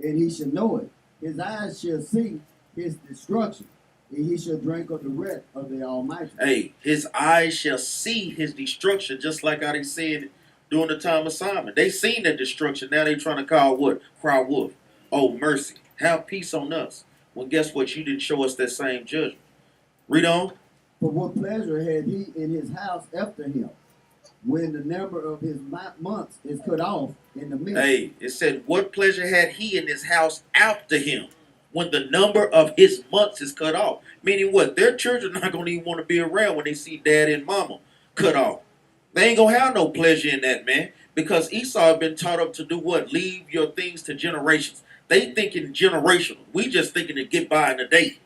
And he shall know it. His eyes shall see his destruction, and he shall drink of the wrath of the Almighty. Hey, his eyes shall see his destruction, just like how they said during the time of Simon. They seen the destruction. Now they trying to call what? Cry wolf. Oh, mercy. Have peace on us. Well, guess what? You didn't show us that same judgment. Read on. For what pleasure had he in his house after him, when the number of his months is cut off in the midst? Hey, it said, what pleasure had he in his house after him, when the number of his months is cut off? Meaning what? Their children are not going to even want to be around when they see dad and mama cut off. They ain't going to have no pleasure in that, man. Because Esau had been taught up to do what? Leave your things to generations. They thinking generational. We just thinking to get by in a day.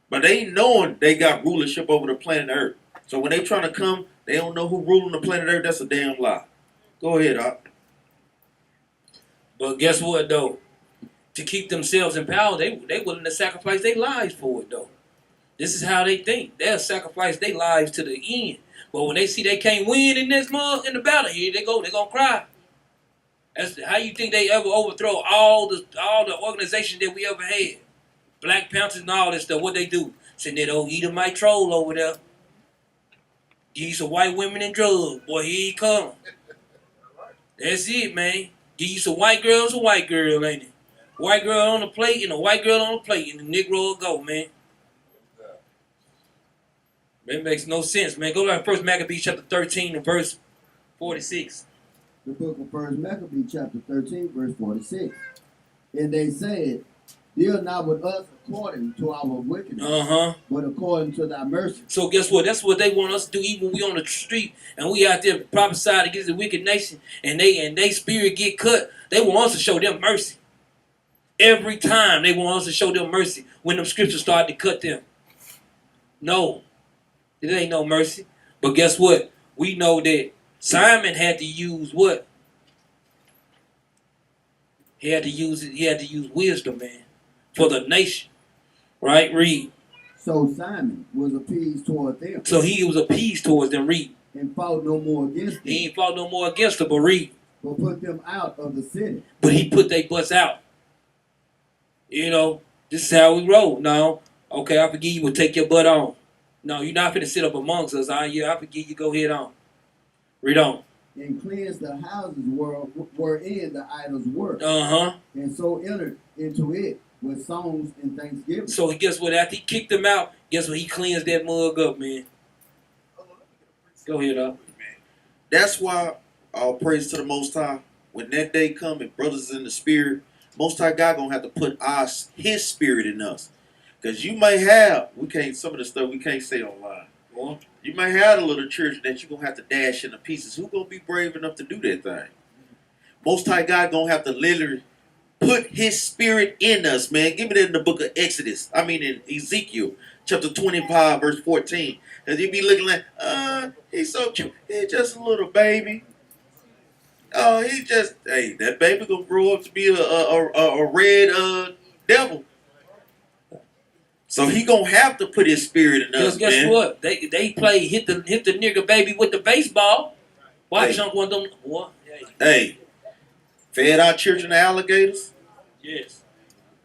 But they ain't knowing they got rulership over the planet Earth. So when they trying to come, they don't know who ruling the planet Earth. That's a damn lie. Go ahead, Doc. But guess what, though? To keep themselves in power, they willing to sacrifice their lives for it, though. This is how they think. They'll sacrifice their lives to the end. But when they see they can't win in this month in the battle, here they go. They're gonna cry. That's how you think they ever overthrow all the organizations that we ever had. Black Panthers and all that stuff. What they do? Send that old Edomite troll over there. Give you some white women and drugs. Boy, here he come. That's it, man. Give you some white girls, a white girl, ain't it? White girl on the plate and a white girl on the plate, and the Negro will go, man. That makes no sense, man. Go to First Maccabees Chapter 13 and verse 46. The book of First Maccabees Chapter 13, verse 46. And they said, deal not with us according to our wickedness, but according to thy mercy. So guess what? That's what they want us to do. Even when we on the street and we out there prophesying against the wicked nation, and they spirit get cut, they want us to show them mercy. Every time they want us to show them mercy when them scriptures start to cut them. No, it ain't no mercy. But guess what? We know that Simon had to use what? He had to use wisdom, man, for the nation. Right? Read. So Simon was appeased toward them. So he was appeased towards them. Read. And fought no more against them. He ain't fought no more against them, but read. But put them out of the city. But he put their butts out. You know, this is how we roll. No, okay, I forgive you, but take your butt on. No, you're not finna sit up amongst us. Yeah, I forgive you, go ahead on. Read on. And cleanse the houses wherein the idols were. And so entered into it with songs and thanksgiving. So guess what? After he kicked them out, guess what? He cleansed that mug up, man. Go ahead, up. That's why all praise to the Most High. When that day come and brothers in the spirit, Most High God gonna have to put His spirit in us. Because you may have, some of the stuff we can't say online. Well, you may have a little church that you're gonna have to dash into pieces. Who gonna be brave enough to do that thing? Most High God gonna have to literally put His spirit in us, man. Give me that in the book of Exodus. I mean in Ezekiel chapter 25, verse 14. As you be looking like, he's so cute. He's just a little baby. Oh, that baby gonna grow up to be a red devil. So he gonna have to put his spirit in us, guess man. what? They play hit the nigga baby with the baseball. Why chunk one of them? What? Hey, fed our children to alligators. Yes.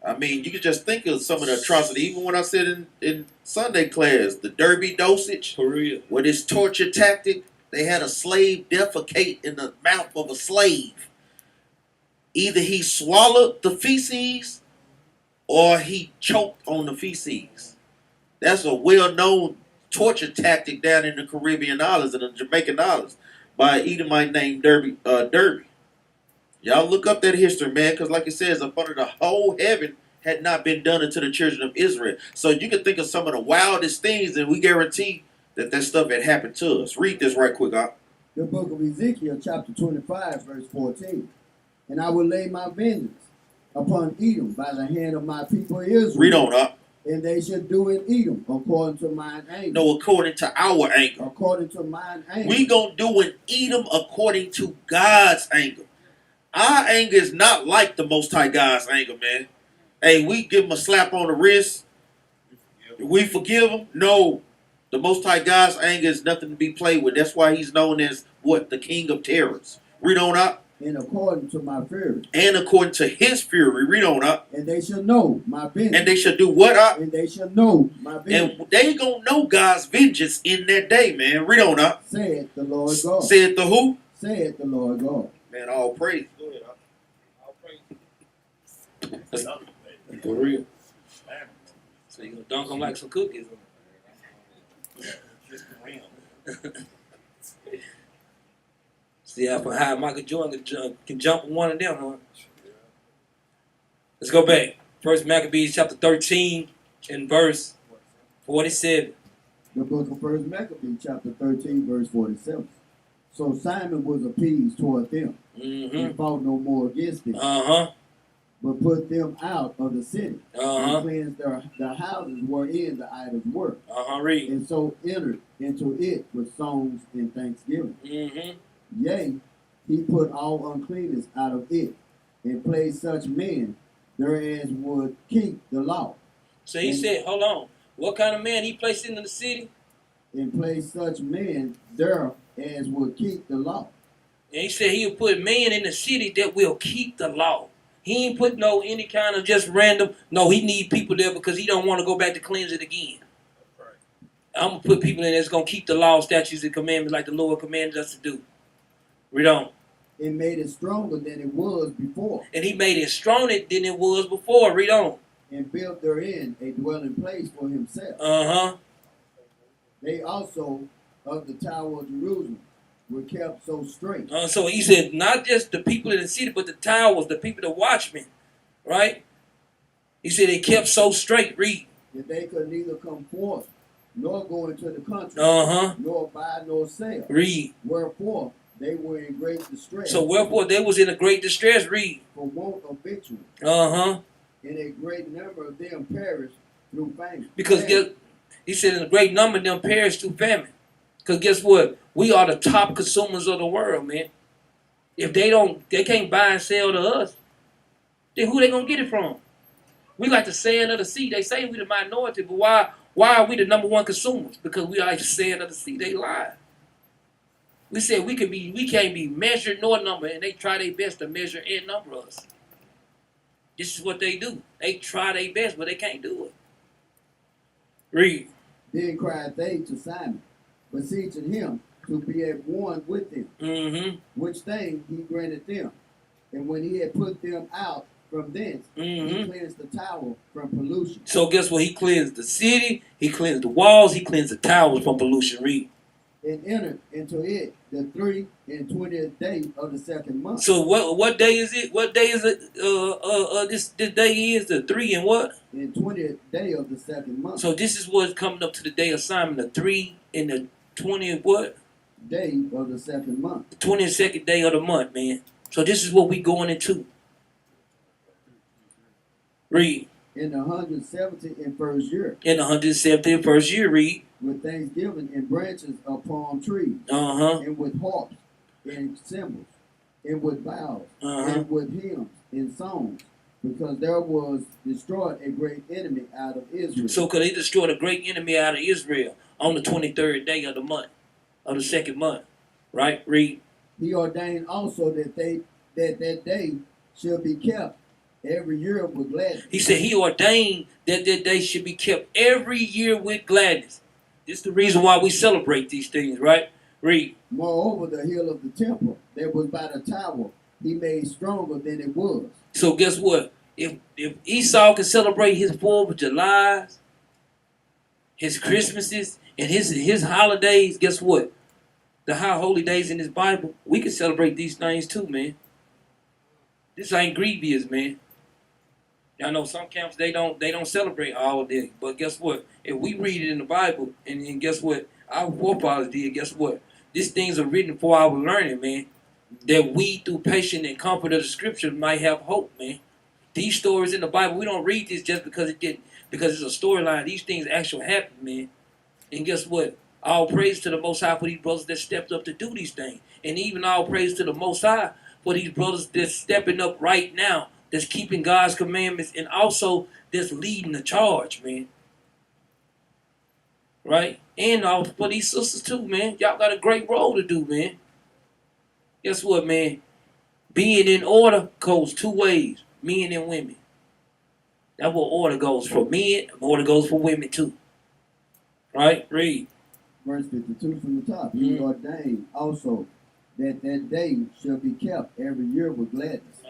I mean, you can just think of some of the atrocity. Even when I said in Sunday class, the Derby dosage, for real, with this torture tactic, they had a slave defecate in the mouth of a slave. Either he swallowed the feces or he choked on the feces. That's a well-known torture tactic down in the Caribbean islands and the Jamaican islands by an Edomite named Derby. Y'all look up that history, man, because like it says, up under the whole heaven had not been done unto the children of Israel. So you can think of some of the wildest things, and we guarantee that stuff had happened to us. Read this right quick, Op. The book of Ezekiel, chapter 25, verse 14. And I will lay my vengeance upon Edom by the hand of my people Israel. Read on, Op. And they shall do in Edom according to mine anger. No, according to our anger. According to mine anger. We gonna do in Edom according to God's anger. Our anger is not like the Most High God's anger, man. Hey, we give him a slap on the wrist. We forgive him. No, the Most High God's anger is nothing to be played with. That's why he's known as what? The King of Terrors. Read on up. And according to my fury. And according to his fury. Read on up. And they shall know my vengeance. And they shall do what up? And they shall know my vengeance. And they gonna know God's vengeance in that day, man. Read on up. Saith the Lord God. Saith the who? Saith the Lord God. Man, all praise. Go ahead, all praise. For real. So you gonna dunk them like some cookies. See how Michael Jordan can jump on one of them, huh? Let's go back. First Maccabees chapter 13 and verse 47. The book of First Maccabees chapter 13, verse 47. So Simon was appeased toward them, and fought no more against them, but put them out of the city, and cleansed their houses wherein the idols were, Read. and so entered into it with songs and thanksgiving. Yea, he put all uncleanness out of it, and placed such men there as would keep the law. So he said, hold on. What kind of man he placed into the city? And placed such men there as would keep the law. And he said he'll put men in the city that will keep the law. He ain't put no any kind of just random. No, he need people there because he don't want to go back to cleanse it again. I'm going to put people in that's going to keep the law, statutes, and commandments like the Lord commanded us to do. Read on. It made it stronger than it was before. And he made it stronger than it was before. Read on. And built therein a dwelling place for himself. They also of the tower of Jerusalem were kept so straight. So he said not just the people in the city, but the towers, the people, the watchmen. Right? He said they kept so straight. Read. That they could neither come forth, nor go into the country, nor buy nor sell. Read. Wherefore they were in great distress. So wherefore they was in a great distress. Read. For want of victual. And a great number of them perished through famine. Because he said in a great number of them perished through famine. Because guess what? We are the top consumers of the world, man. If they can't buy and sell to us, then who they gonna get it from? We like the sand of the sea. They say we the minority, but why are we the number one consumers? Because we are like the sand of the sea. They lie. We said we can't be measured nor numbered, and they try their best to measure and number us. This is what they do. They try their best, but they can't do it. Read. Then cried they to Simon, beseeching him to be at one with them, which thing he granted them. And when he had put them out from thence, he cleansed the tower from pollution. So guess what? He cleansed the city, he cleansed the walls, he cleansed the towers from pollution. Read. And entered into it the 23rd day of the second month. So what day is it? What day is it? This day is the 3 and what? And 20th day of the second month. So this is what's coming up to the day of Simon, the 3 and the 20th what? Day of the second month. The 22nd day of the month, man. So this is what we going into. Read. In the 171st year. In the 171st year, read. With thanksgiving and branches of palm trees. And with harps and cymbals. And with boughs. And with hymns and songs. Because there was destroyed a great enemy out of Israel. So could they destroy a great enemy out of Israel on the 23rd day of the month, of the second month? Right? Read. He ordained also that that day should be kept every year with gladness. He said he ordained that day should be kept every year with gladness. This is the reason why we celebrate these things, right? Read. Moreover, the hill of the temple that was by the tower he made stronger than it was. So guess what? If Esau can celebrate his 4th of July's, his Christmases, and his holidays, guess what? The high holy days in his Bible, we can celebrate these things too, man. This ain't grievous, man. I know some camps they don't celebrate all day, but guess what? If we read it in the Bible, and guess what? Our forefathers did. Guess what? These things are written for our learning, man. That we, through patience and comfort of the Scriptures, might have hope, man. These stories in the Bible, we don't read this just because because it's a storyline. These things actually happen, man. And guess what? All praise to the Most High for these brothers that stepped up to do these things, and even all praise to the Most High for these brothers that's stepping up right now, that's keeping God's commandments, and also that's leading the charge, man. Right? And for these sisters too, man. Y'all got a great role to do, man. Guess what, man? Being in order goes 2 ways, men and women. That's what order goes for men, order goes for women too. Right? Read. Verse 52 from the top. He ordained also that day shall be kept every year with gladness.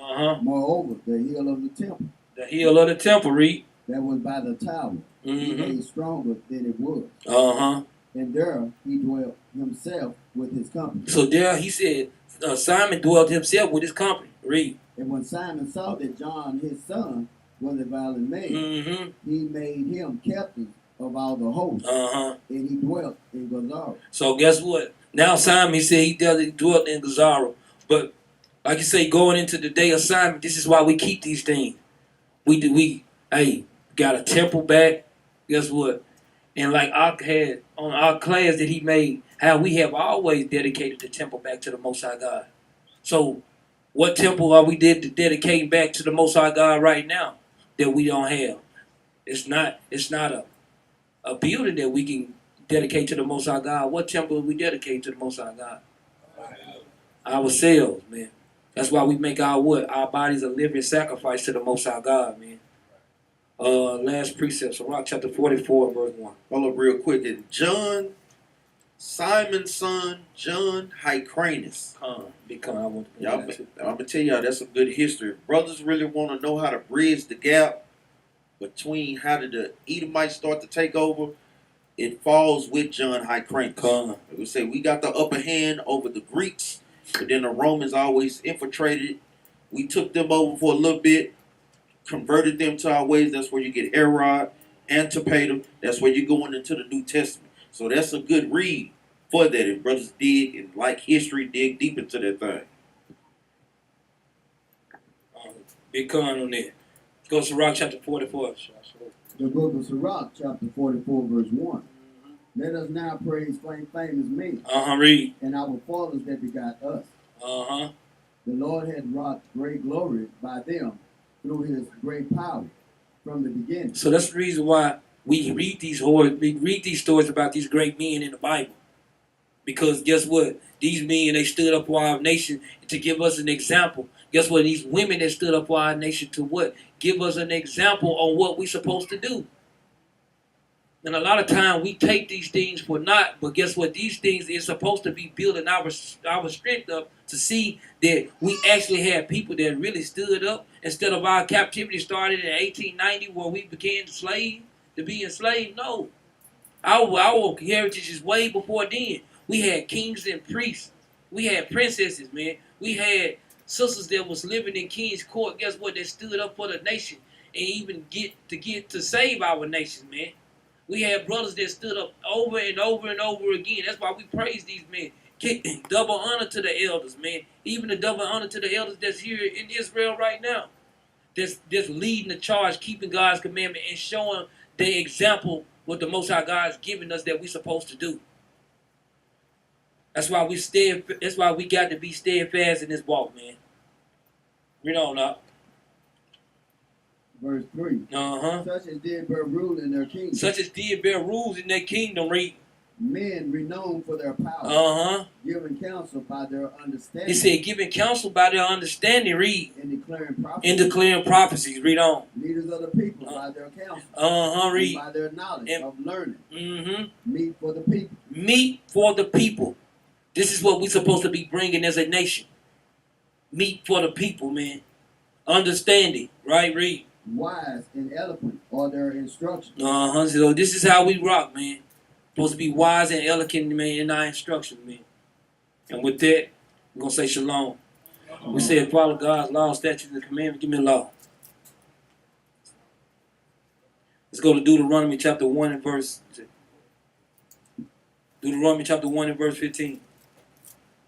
Moreover, the hill of the temple. The hill of the temple, read. That was by the tower. He made stronger than it was. And there he dwelt himself with his company. So there he said, Simon dwelt himself with his company. Read. And when Simon saw that John, his son, was a violent man, he made him captain of all the hosts. And he dwelt in Gazara. So guess what? Now Simon, he said he dwelt in Gazara. But like you say, going into the day of Simon, this is why we keep these things. We got a temple back. Guess what? And like Ak had on our class that he made, how we have always dedicated the temple back to the Most High God. So what temple are we dedicating back to the Most High God right now that we don't have? It's not a building that we can dedicate to the Most High God. What temple are we dedicating to the Most High God? Ourselves, man. That's why we make our bodies a living sacrifice to the Most High God, man. Last precept, so Rock chapter 44, verse 1. Hold up real quick. And John, Simon's son, John Hyrcanus. I'm gonna tell y'all that's some good history. Brothers really want to know how to bridge the gap between how did the Edomites start to take over. It falls with John Hyrcanus. We say we got the upper hand over the Greeks, but then the Romans always infiltrated. We took them over for a little bit, converted them to our ways. That's where you get Herod, Antipater. That's where you're going into the New Testament. So that's a good read for that. If brothers dig and like history, dig deep into that thing. Big con on that. Go to Sirach chapter 44. The book of Sirach, chapter 44, verse 1. Let us now praise famous men. Read. And our fathers that begot us. The Lord had wrought great glory by them through his great power from the beginning. So that's the reason why we read these stories about these great men in the Bible. Because guess what? These men, they stood up for our nation to give us an example. Guess what? These women that stood up for our nation to what? Give us an example on what we're supposed to do. And a lot of time we take these things for naught, but guess what? These things is supposed to be building our strength up to see that we actually had people that really stood up instead of our captivity started in 1890 where we became to be enslaved. No. Our heritage is way before then. We had kings and priests. We had princesses, man. We had sisters that was living in king's court. Guess what? They stood up for the nation and even get to save our nation, man. We had brothers that stood up over and over and over again. That's why we praise these men. Double honor to the elders, man. Even the double honor to the elders that's here in Israel right now. That's leading the charge, keeping God's commandment, and showing the example what the Most High God's giving us that we're supposed to do. That's why we got to be steadfast in this walk, man. Read on up. Verse 3. Such as did bear rule in their kingdom. Such as did bear rules in their kingdom, read. Men renowned for their power. Giving counsel by their understanding. He said, giving counsel by their understanding, read. And declaring prophecies. Read on. Leaders of the people by their counsel. Read. By their knowledge of learning. Meat for the people. Meat for the people. This is what we're supposed to be bringing as a nation. meat for the people, man. Understanding, right? Read. Wise and eloquent are their instructions. So this is how we rock, man. Supposed to be wise and eloquent, man, in our instructions, man. And with that, I'm gonna say shalom. We said follow God's law, statutes, and commandments. Give me a law. Let's go to Deuteronomy chapter 1 and verse. Deuteronomy chapter 1 and verse 15.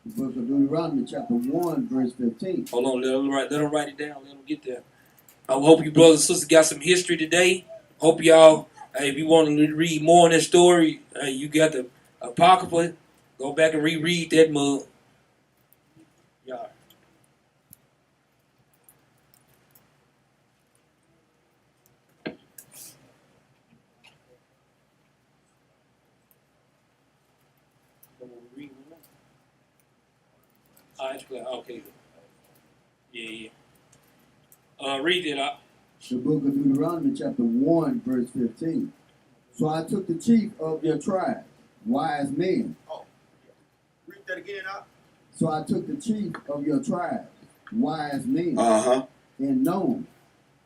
The book of Deuteronomy, chapter 1, verse 15. Hold on, let them write it down. Let them get there. I hope you brothers and sisters got some history today. Hope y'all, if you want to read more on that story, you got the Apocrypha. Go back and reread that mug. Yeah. Okay. Yeah. Read it up. The book of Deuteronomy, chapter 1, verse 15. So I took the chief of your tribe, wise men. Oh, read that again, out. So I took the chief of your tribe, wise men, Uh-huh. and known,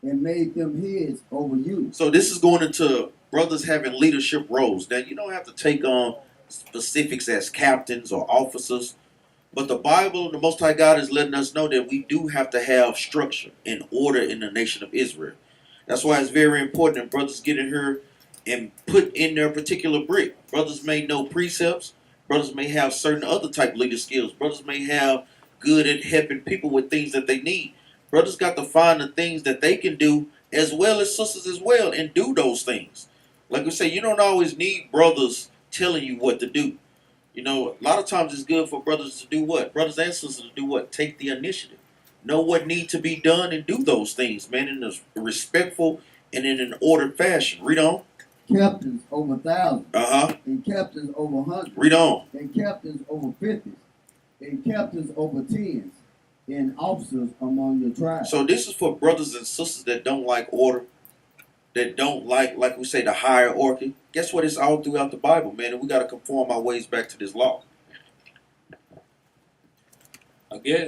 and made them heads over you. So this is going into brothers having leadership roles. Now, you don't have to take on specifics as captains or officers, but the Bible, the Most High God is letting us know that we do have to have structure and order in the nation of Israel. That's why it's very important that brothers get in here and put in their particular brick. Brothers may know precepts. Brothers may have certain other type leader skills. Brothers may have good at helping people with things that they need. Brothers got to find the things that they can do as well as sisters as well and do those things. Like we say, you don't always need brothers telling you what to do. You know, a lot of times it's good for brothers to do what? Brothers and sisters to do what? Take the initiative. Know what needs to be done and do those things, man, in a respectful and in an ordered fashion. Read on. Captains over thousands, Uh-huh. and captains over hundreds, Read on. and captains over 50s, and captains over 10s, and officers among your tribe. So this is for brothers and sisters that don't like order, that don't like we say, the hierarchy. Guess what? It's all throughout the Bible, man, and we got to conform our ways back to this law. I guess.